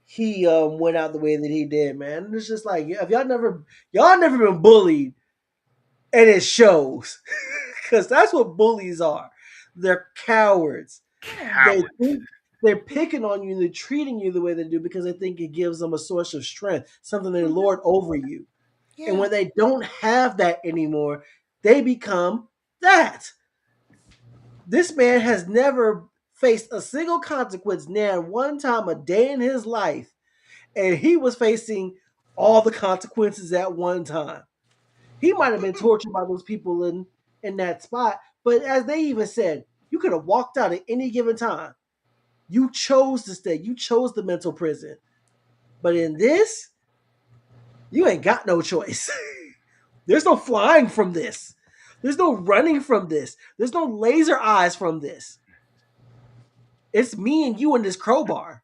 he went out the way that he did, man. And it's just like if y'all never been bullied, and it shows, because that's what bullies are. They're cowards. Yeah. They Coward. think they're picking on you and they're treating you the way they do because they think it gives them a source of strength, something they lord over you. And Yeah. when they don't have that anymore, they become that. This man has never faced a single consequence, near one time a day in his life, and he was facing all the consequences at one time. He might have been tortured by those people in that spot, but as they even said, you could have walked out at any given time. You chose to stay. You chose the mental prison. But in this, you ain't got no choice. There's no flying from this. There's no running from this. There's no laser eyes from this. It's me and you in this crowbar.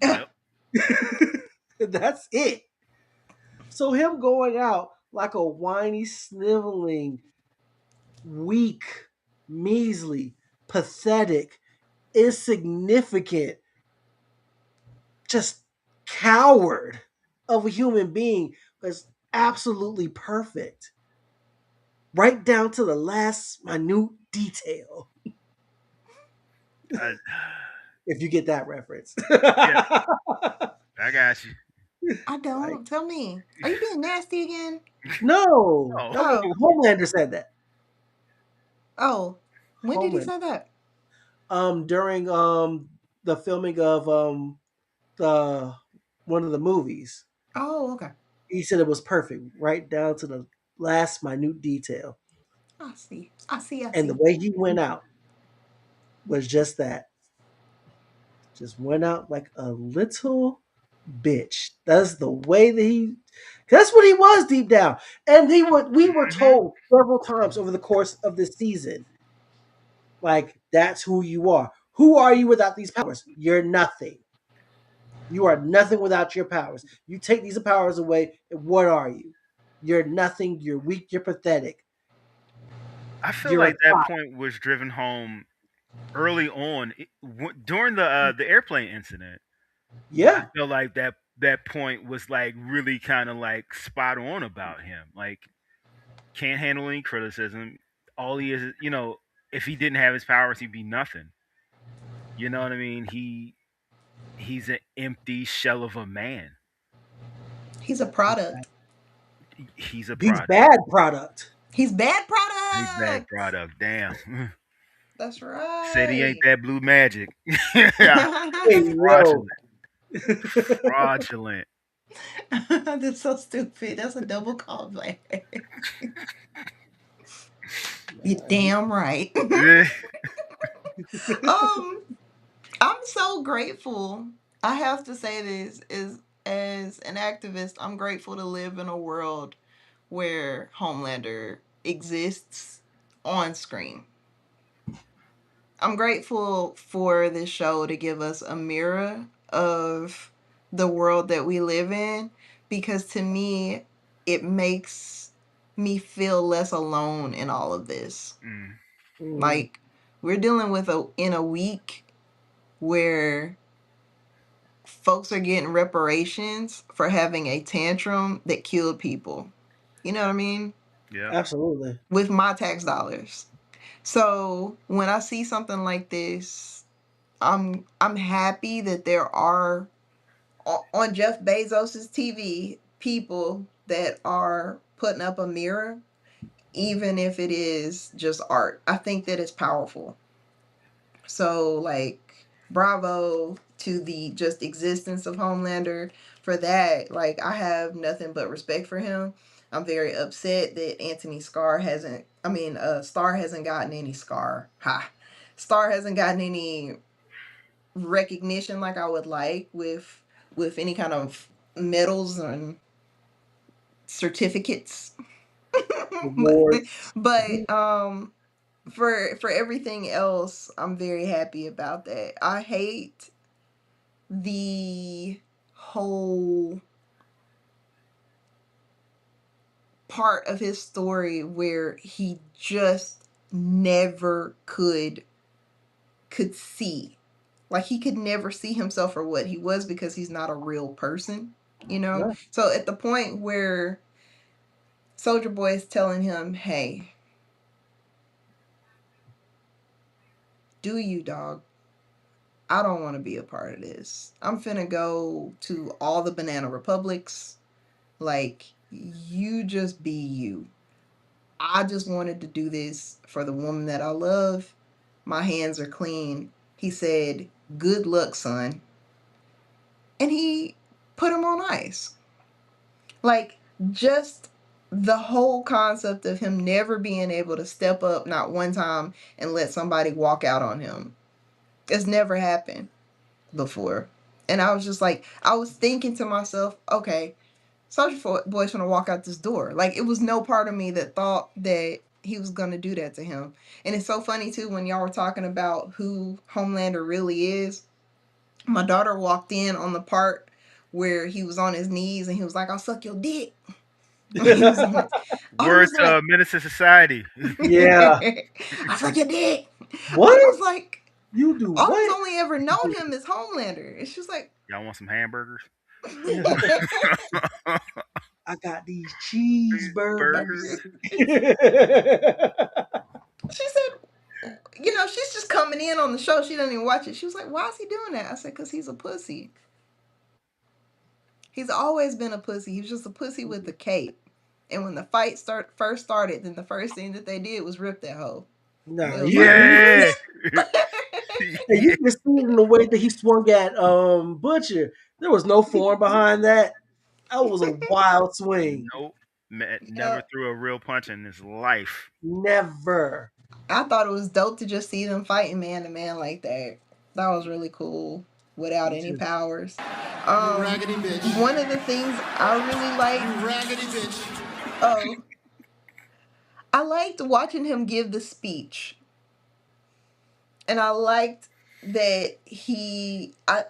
Yep. That's it. So him going out like a whiny, sniveling, weak, measly, pathetic, insignificant, just coward of a human being was absolutely perfect. Right down to the last minute detail. I, If you get that reference. yeah, I got you. I Like, don't. Tell me. Are you being nasty again? no, Oh, that was Oh. Homelander said that. Oh. When did he Homelander. say that? During the filming of the one of the movies. Oh, okay. He said it was perfect, right down to the last minute detail. I see. I see. I And the see. way he went out was just that. Just went out like a little bitch. That's the way that he. That's what he was deep down. And we were hmm told several times over the course of this season, like that's who you are. Who are you without these powers? You're nothing. You are nothing without your powers. You take these powers away, and what are you? You're nothing. You're weak. You're pathetic. I feel You're a like that tot. point was driven home early on during the airplane incident. I Yeah, feel like that point was like really kind of like spot on about him. Like can't handle any criticism. All he is, if he didn't have his powers, he'd be nothing. You know what I mean? he's an empty shell of a man. He's a product. He's a He's product. bad product. He's bad He's bad product. product. Damn. That's right. Said he ain't that blue magic. Hey, yo. Fraudulent. Fraudulent. That's so stupid. That's a double compliment. You're damn right. I'm so grateful. I have to say this is as an activist, I'm grateful to live in a world where Homelander exists on screen. I'm grateful for this show to give us a mirror of the world that we live in, because to me, it makes me feel less alone in all of this. Like, we're dealing with in a week where folks are getting reparations for having a tantrum that killed people. You know what I mean? Yeah. Absolutely. With my tax dollars. So when I see something like this, I'm happy that there are on Jeff Bezos's TV people that are putting up a mirror, even if it is just art. I think that it's powerful. So, like, bravo to the just existence of Homelander for that. Like, I have nothing but respect for him. I'm very upset that Starr hasn't gotten any Starr hasn't gotten any recognition like I would like with any kind of medals and certificates. Awards. but for everything else, I'm very happy about that. I hate the whole part of his story where he just never could see. Like, he could never see himself for what he was because he's not a real person, you know? Yeah. So at the point where Soldier Boy is telling him, hey, do you, dog? I don't want to be a part of this. I'm finna go to all the Banana Republics. Like, you just be you. I just wanted to do this for the woman that I love. My hands are clean. He said, good luck, son. And he put him on ice. Like, just the whole concept of him never being able to step up not one time and let somebody walk out on him. It's never happened before. And I was just like, I was thinking to myself, okay, Soldier Boy's gonna walk out this door. Like, it was no part of me that thought that he was gonna do that to him. And it's so funny too, when y'all were talking about who Homelander really is. My daughter walked in on the part where he was on his knees and he was like, I'll suck your dick. Word to Menace to Society. Yeah. I suck your dick. What? I was like, you do I've what? only ever known him as Homelander. It's just like, y'all want some hamburgers? I got these cheeseburgers. She said, you know, she's just coming in on the show. She doesn't even watch it. She was like, why is he doing that? I said, because he's a pussy. He's always been a pussy. He was just a pussy with a cape. And when the fight first started, then the first thing that they did was rip that hoe. Nah, yeah. You can see it in the way that he swung at Butcher. There was no form behind that. That was a wild swing. Nope. Never threw a real punch in his life. Never. I thought it was dope to just see them fighting man to man like that. That was really cool without any powers. Raggedy bitch. One of the things I really liked. Raggedy bitch. Oh. I liked watching him give the speech. And I liked that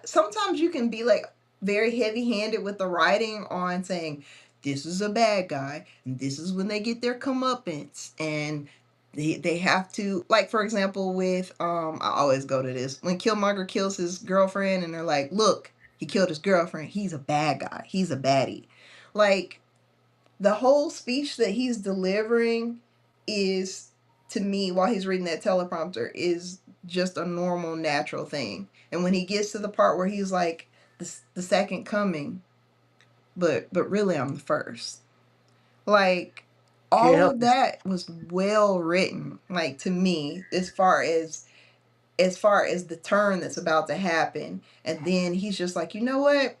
sometimes you can be like very heavy-handed with the writing on saying, this is a bad guy, and this is when they get their comeuppance, and they have to, like, for example, with I always go to this, when Killmonger kills his girlfriend and they're like, look, he killed his girlfriend, he's a bad guy, he's a baddie. Like, the whole speech that he's delivering is, to me, while he's reading that teleprompter, is just a normal, natural thing. And when he gets to the part where he's like, the second coming, but really I'm the first. Like, Can't all help of it. that was well written, like, to me, as far as the turn that's about to happen. And then he's just like, you know what?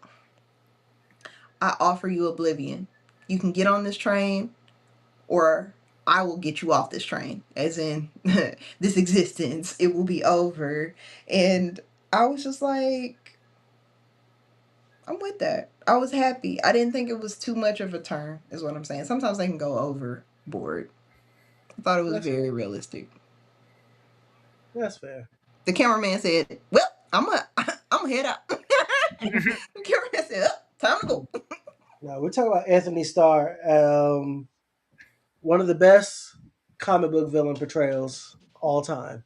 I offer you oblivion. You can get on this train, or I will get you off this train. As in, this existence, it will be over. And I was just like, I'm with that. I was happy. I didn't think it was too much of a turn, is what I'm saying. Sometimes they can go overboard. I thought it was That's, very realistic. that's fair. The cameraman said, "Well, I'm a head out." The cameraman said, oh, "Time to go." Now we're talking about Anthony Starr, one of the best comic book villain portrayals all time.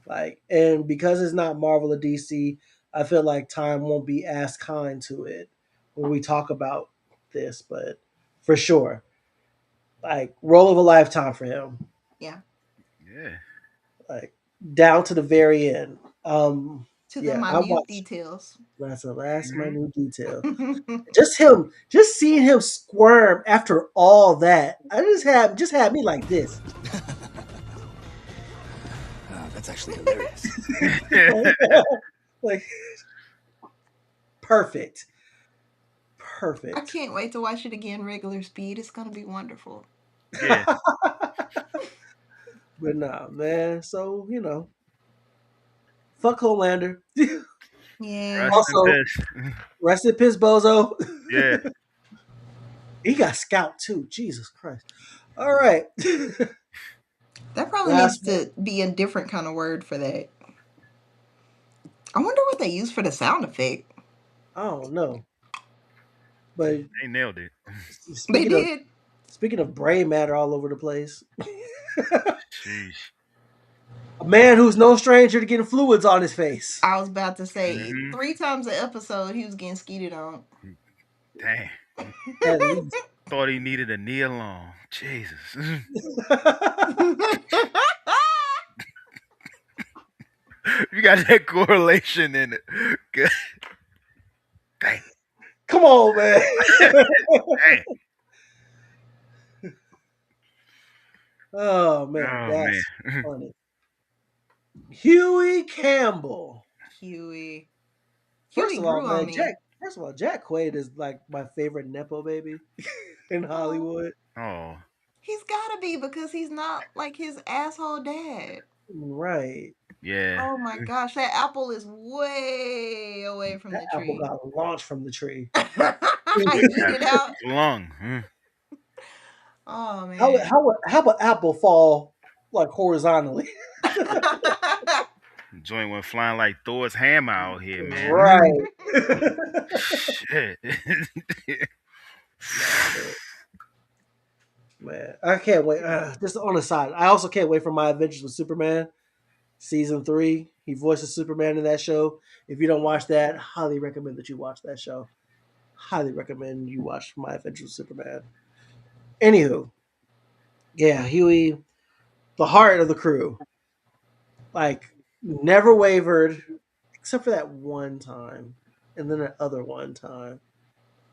Like, and because it's not Marvel or DC, I feel like time won't be as kind to it when we talk about this. But for sure, like role of a lifetime for him. Yeah. Yeah. Like down to the very end. To the Yeah, I minute watched. details. That's the last Mhm. minute detail. Just seeing him squirm after all that. I just had me like this. That's actually hilarious. Like perfect. I Perfect. can't wait to watch it again regular speed. It's gonna be wonderful. Yeah. But nah, man. So, fuck Homelander. Rest Yeah. in Also, peace. rest in piss, bozo. Yeah. He got scalped too. Jesus Christ. All right. That probably needs Last one. to be a different kind of word for that. I wonder what they use for the sound effect. I don't know. But They nailed it. They speaking of did. speaking of brain matter all over the place, Sheesh. a man who's no stranger to getting fluids on his face. I was about to say Mhm. 3 times an episode he was getting skeeted on. Dang. At least. Thought he needed a knee alone. Jesus. You got that correlation in it. Good. Dang. Come on, man. Dang. Oh man, Oh that's man. funny. Huey Campbell. Huey. First Huey of all, grew on man, me. Jack Quaid is like my favorite nepo baby in Hollywood. Oh. He's gotta be because he's not like his asshole dad. Right. Yeah. Oh my gosh, that apple is way away from That the apple tree. got launched from the tree. Eat it out. Lung. Mm. Oh How man. how about apple fall like horizontally? Joint went flying like Thor's hammer out here, man. Right. Shit. Man, I can't wait. Just on the side, I also can't wait for my adventures with Superman season 3. He voices Superman in that show. If you don't watch that, highly recommend that you watch that show. Highly recommend you watch My Adventures with Superman. Anywho, yeah, Huey, the heart of the crew, like never wavered, except for that one time, and then that other one time.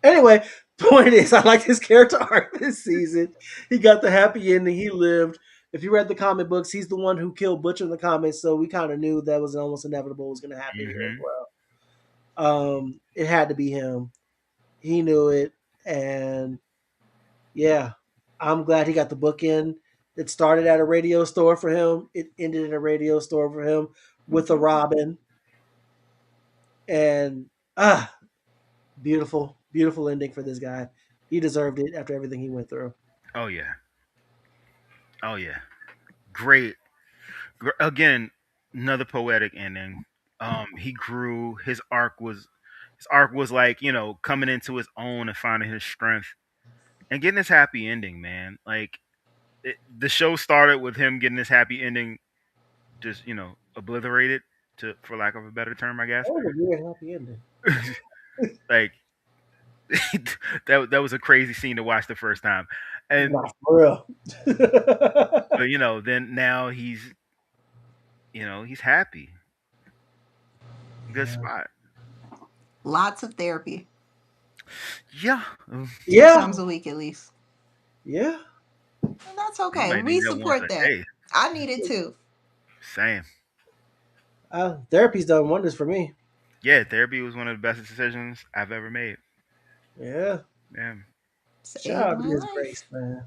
Anyway, point is, I like his character arc this season. He got the happy ending. He lived. If you read the comic books, he's the one who killed Butcher in the comics, so we kind of knew that was almost inevitable was going to happen here as Hmm. well. It had to be him. He knew it, and yeah, I'm glad he got the book in. It started at a radio store for him. It ended in a radio store for him with a Robin, and beautiful, beautiful ending for this guy. He deserved it after everything he went through. Oh yeah. Oh yeah. Great. Again, another poetic ending. He grew. His arc was like coming into his own and finding his strength and getting his happy ending. Man, like the show started with him getting his happy ending, just obliterated to, for lack of a better term, I guess. That was a weird happy ending. Like that was a crazy scene to watch the first time, and Not for real. but then now he's he's happy. Good Yeah. spot. Lots of therapy. Yeah. Two Yeah. times a week at least. Yeah. And that's You okay. might need We that once support a that. day. I need it too. Same. Therapy's done wonders for me. Yeah, therapy was one of the best decisions I've ever made. Yeah. Yeah. Shout Saved out to my Miss life. Grace, man.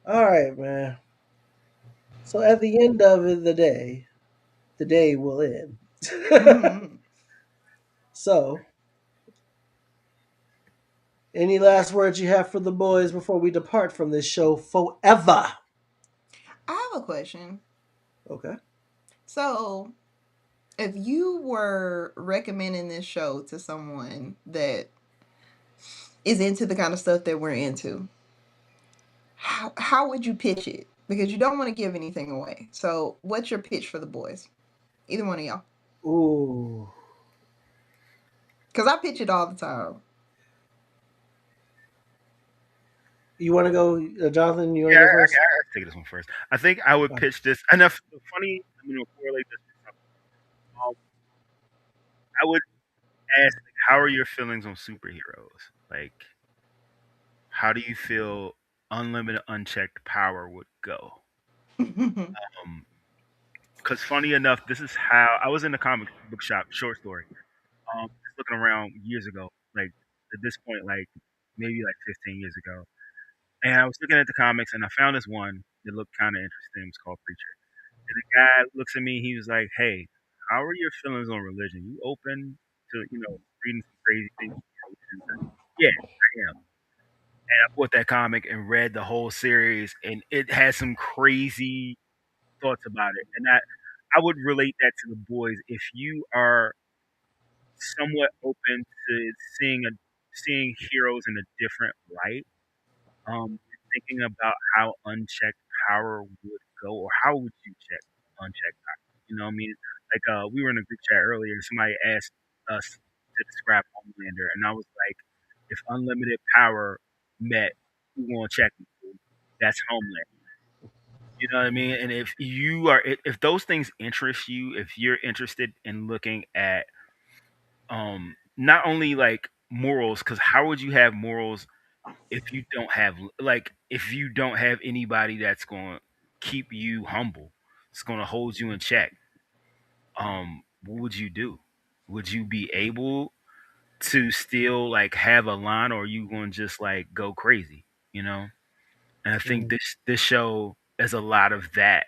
All right, man. So at the end of the day will end. Mhm. So, any last words you have for the boys before we depart from this show forever? I have a question. Okay. So, if you were recommending this show to someone that is into the kind of stuff that we're into, how would you pitch it? Because you don't want to give anything away. So, what's your pitch for the boys? Either one of y'all. Ooh. Because I pitch it all the time. You want to go, Jonathan? You want Yeah, to go first? I take this one first. I think I would pitch this. Enough funny. I'm going to correlate this with something. I would ask, like, how are your feelings on superheroes? Like, how do you feel unlimited, unchecked power would go? Because funny enough, this is how I was in the comic book shop, short story. Just looking around years ago, like at this point, like maybe like 15 years ago, and I was looking at the comics and I found this one that looked kind of interesting. It was called Preacher. And the guy looks at me. He was like, "Hey, how are your feelings on religion? You open to reading some crazy things?" Yeah, I am. And I bought that comic and read the whole series, and it has some crazy thoughts about it. And I would relate that to the boys. If you are somewhat open to seeing heroes in a different light, thinking about how unchecked power would go, or how would you check unchecked power? You know what I mean? Like we were in a group chat earlier, and somebody asked us to describe Homelander, and I was like, if unlimited power met who gonna check me, that's Homelander. You know what I mean? And if those things interest you, if you're interested in looking at not only like morals, because how would you have morals if you don't have anybody that's going to keep you humble, it's going to hold you in check. What would you do? Would you be able to still like have a line, or are you going to just like go crazy? You know? And I think Mm. this show is a lot of that.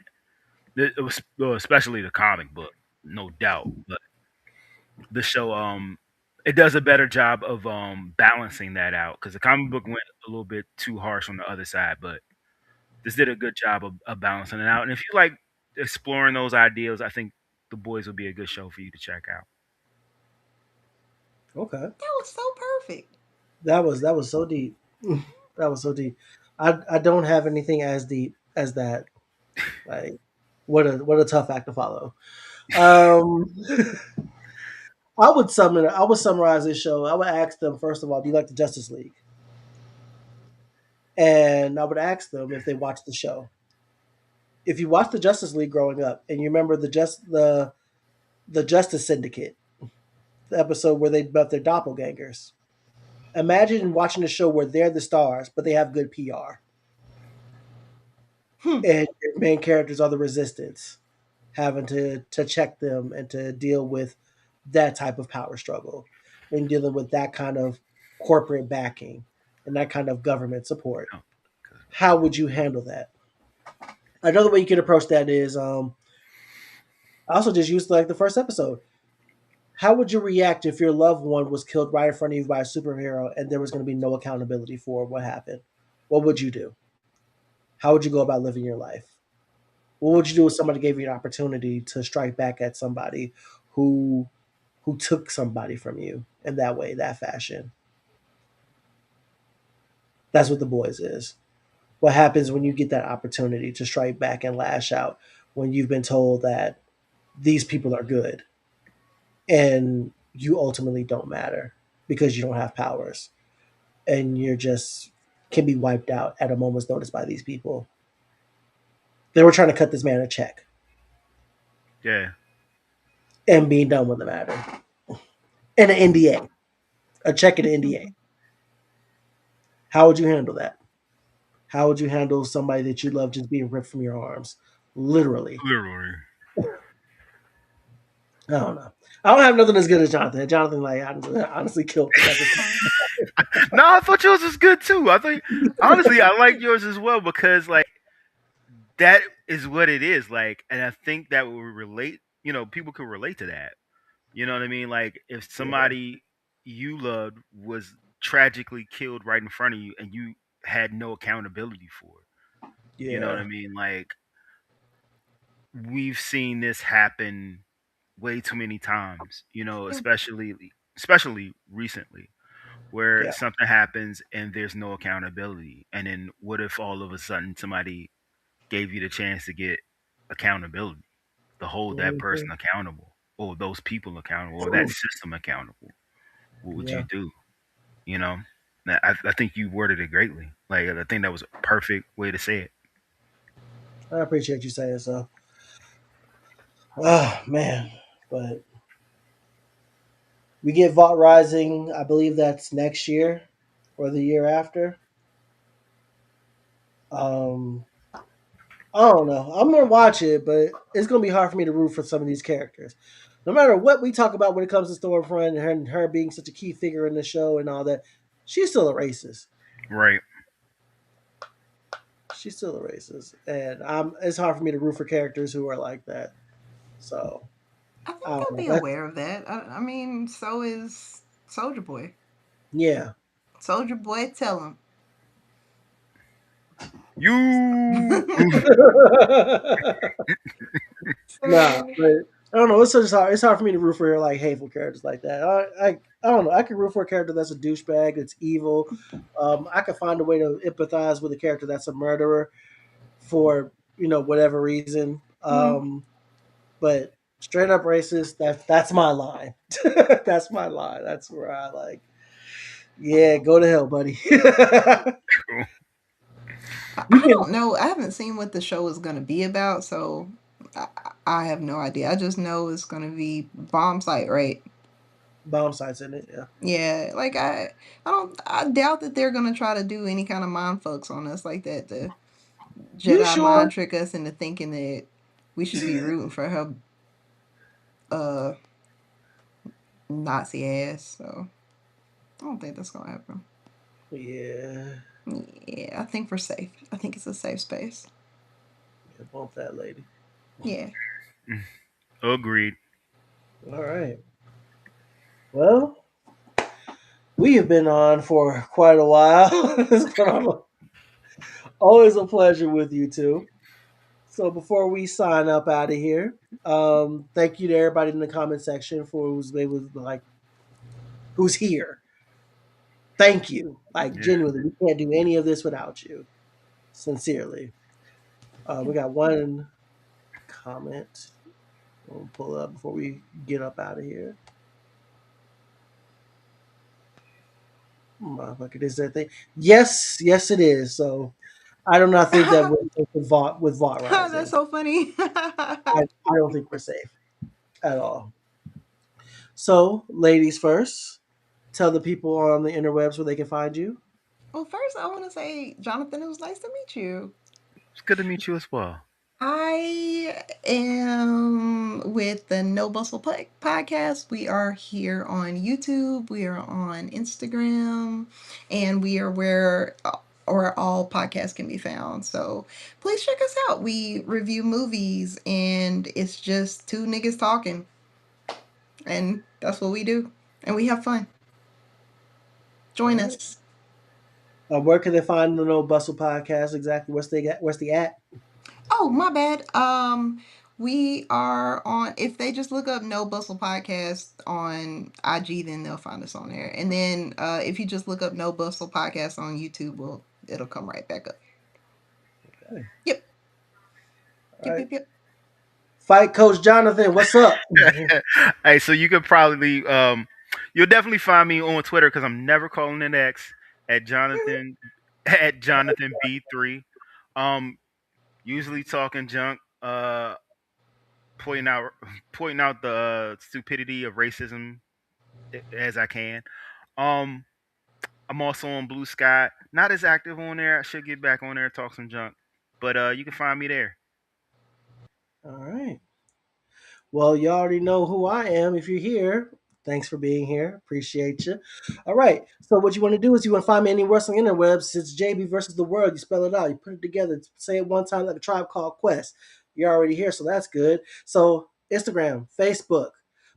It was, well, especially the comic book, no doubt. But the show, it does a better job of balancing that out, because the comic book went a little bit too harsh on the other side, but this did a good job of balancing it out. And if you like exploring those ideas, I think The Boys will be a good show for you to check out. Okay. That was so perfect. That was so deep. That was so deep. I don't have anything as deep as that. Like, what a tough act to follow. Um, I would summarize this show. I would ask them, first of all, do you like the Justice League? And I would ask them if they watched the show. If you watched the Justice League growing up, and you remember the Justice Syndicate, the episode where they met their doppelgangers. Imagine watching a show where they're the stars, but they have good PR, Hmm. and your main characters are the resistance, having to check them and to deal with that type of power struggle, and dealing with that kind of corporate backing and that kind of government support. Oh, How would you handle that? Another way you could approach that is, I also just used like the first episode. How would you react if your loved one was killed right in front of you by a superhero and there was going to be no accountability for what happened? What would you do? How would you go about living your life? What would you do if somebody gave you an opportunity to strike back at somebody who who took somebody from you in that way, that fashion? That's what The Boys is. What happens when you get that opportunity to strike back and lash out when you've been told that these people are good and you ultimately don't matter because you don't have powers and you're just can be wiped out at a moment's notice by these people. They were trying to cut this man a check Yeah. and being done with the matter. And an NDA. A check and an NDA. How would you handle that? How would you handle somebody that you love just being ripped from your arms? Literally. Literally. I don't know. I don't have nothing as good as Jonathan. Jonathan, like, honestly killed the second. No, I thought yours was good too. I think honestly, I like yours as well because like that is what it is. Like, and I think that will relate. People can relate to that. You know what I mean? Like, if somebody you loved was tragically killed right in front of you, and you had no accountability for it. You know what I Yeah. mean? Like, we've seen this happen way too many times. Especially recently, where Yeah. something happens and there's no accountability. And then what if all of a sudden somebody gave you the chance to get accountability, to hold that person Mhm. accountable, or those people accountable, or that system accountable? What would you Yeah. do? You know, I think you worded it greatly. Like, I think that was a perfect way to say it. I appreciate you saying so. Oh man. But we get Vought Rising, I believe that's next year or the year after. Um I don't know. I'm gonna watch it, but it's gonna be hard for me to root for some of these characters. No matter what we talk about when it comes to Stormfront and her being such a key figure in the show and all that, she's still a racist. Right. She's still a racist, and it's hard for me to root for characters who are like that. So I think I don't they'll know. be aware of that. I mean, so is Soldier Boy. Yeah. Soldier Boy, tell him. You. Nah, So, but I don't know. It's just hard. It's hard for me to root for like hateful characters like that. I don't know. I can root for a character that's a douchebag, that's evil. I can find a way to empathize with a character that's a murderer for whatever reason. But straight up racist. That's my line. That's my line. That's where I like. Yeah, go to hell, buddy. You I can don't know. I haven't seen what the show is going to be about, so I, I have no idea. I just know it's going to be bomb site, right? bomb sites in it. Yeah. Yeah, like I doubt that they're gonna try to do any kind of mind fucks on us like that to You Jedi mind sure? trick us into thinking that we should be rooting for her uh Nazi ass. So I don't think that's gonna happen. Yeah. Yeah, I think we're safe. I think it's a safe space. Yeah, bump that lady. Yeah. Agreed. All right. Well, we have been on for quite a while. It's been always a pleasure with you two. So before we sign up out of here, thank you to everybody in the comment section for who's able to, like who's here. Thank you. Like Yeah. genuinely, we can't do any of this without you. Sincerely. We got one comment. We'll pull up before we get up out of here. Motherfucker, is that thing? Yes, yes, it is. So I do not think that we're safe with Vought That's Rising. so funny. I don't think we're safe at all. So, ladies first, tell the people on the interwebs where they can find you. Well, first I want to say, Jonathan, it was nice to meet you. It's good to meet you as well. I am with the No Bustle podcast. We are here on YouTube. We are on Instagram, and we are where or all podcasts can be found. So please check us out. We review movies, and it's just two niggas talking, and that's what we do, and we have fun. Join All right. us. Where can they find the No Bustle podcast? Exactly. What's the at? Oh, my bad. We are on. If they just look up No Bustle Podcast on IG, then they'll find us on there. And then if you just look up No Bustle Podcast on YouTube, well, it'll come right back up. Okay. Yep. All Yep. right. Yep. Yep. Fight Coach Jonathan, what's up? Hey, so you could probably you'll definitely find me on Twitter because I'm never calling an X at Jonathan B3. Um, Usually talking junk, pointing out pointing out the stupidity of racism as I can. Um, I'm also on Blue Sky. Not as active on there. I should get back on there and talk some junk. But you can find me there. All right. Well, you already know who I am if you're here. Thanks for being here. Appreciate you. All right. So what you want to do is you want to find me anywhere on the interwebs. It's JB versus the world. You spell it out. You put it together. Say it one time like a Tribe Called Quest. You're already here, so that's good. So Instagram, Facebook.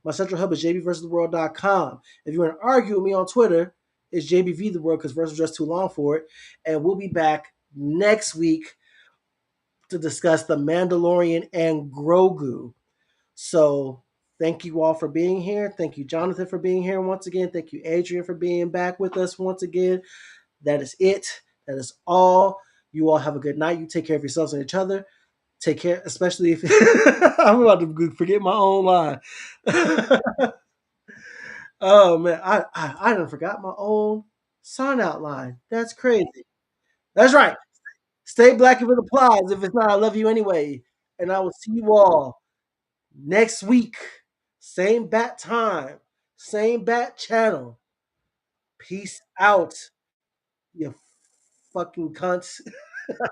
My central hub is jbversustheworld.com. If you want to argue with me on Twitter, it's JBVtheWorld because versus just too long for it. And we'll be back next week to discuss the Mandalorian and Grogu. So thank you all for being here. Thank you, Jonathan, for being here once again. Thank you, Adrienne, for being back with us once again. That is it. That is all. You all have a good night. You take care of yourselves and each other. Take care, especially if I'm about to forget my own line. Oh man, I done forgot my own sign out line. That's crazy. That's right. Stay black if it applies. If it's not, I love you anyway. And I will see you all next week. Same bat time, same bat channel. Peace out, you fucking cunts.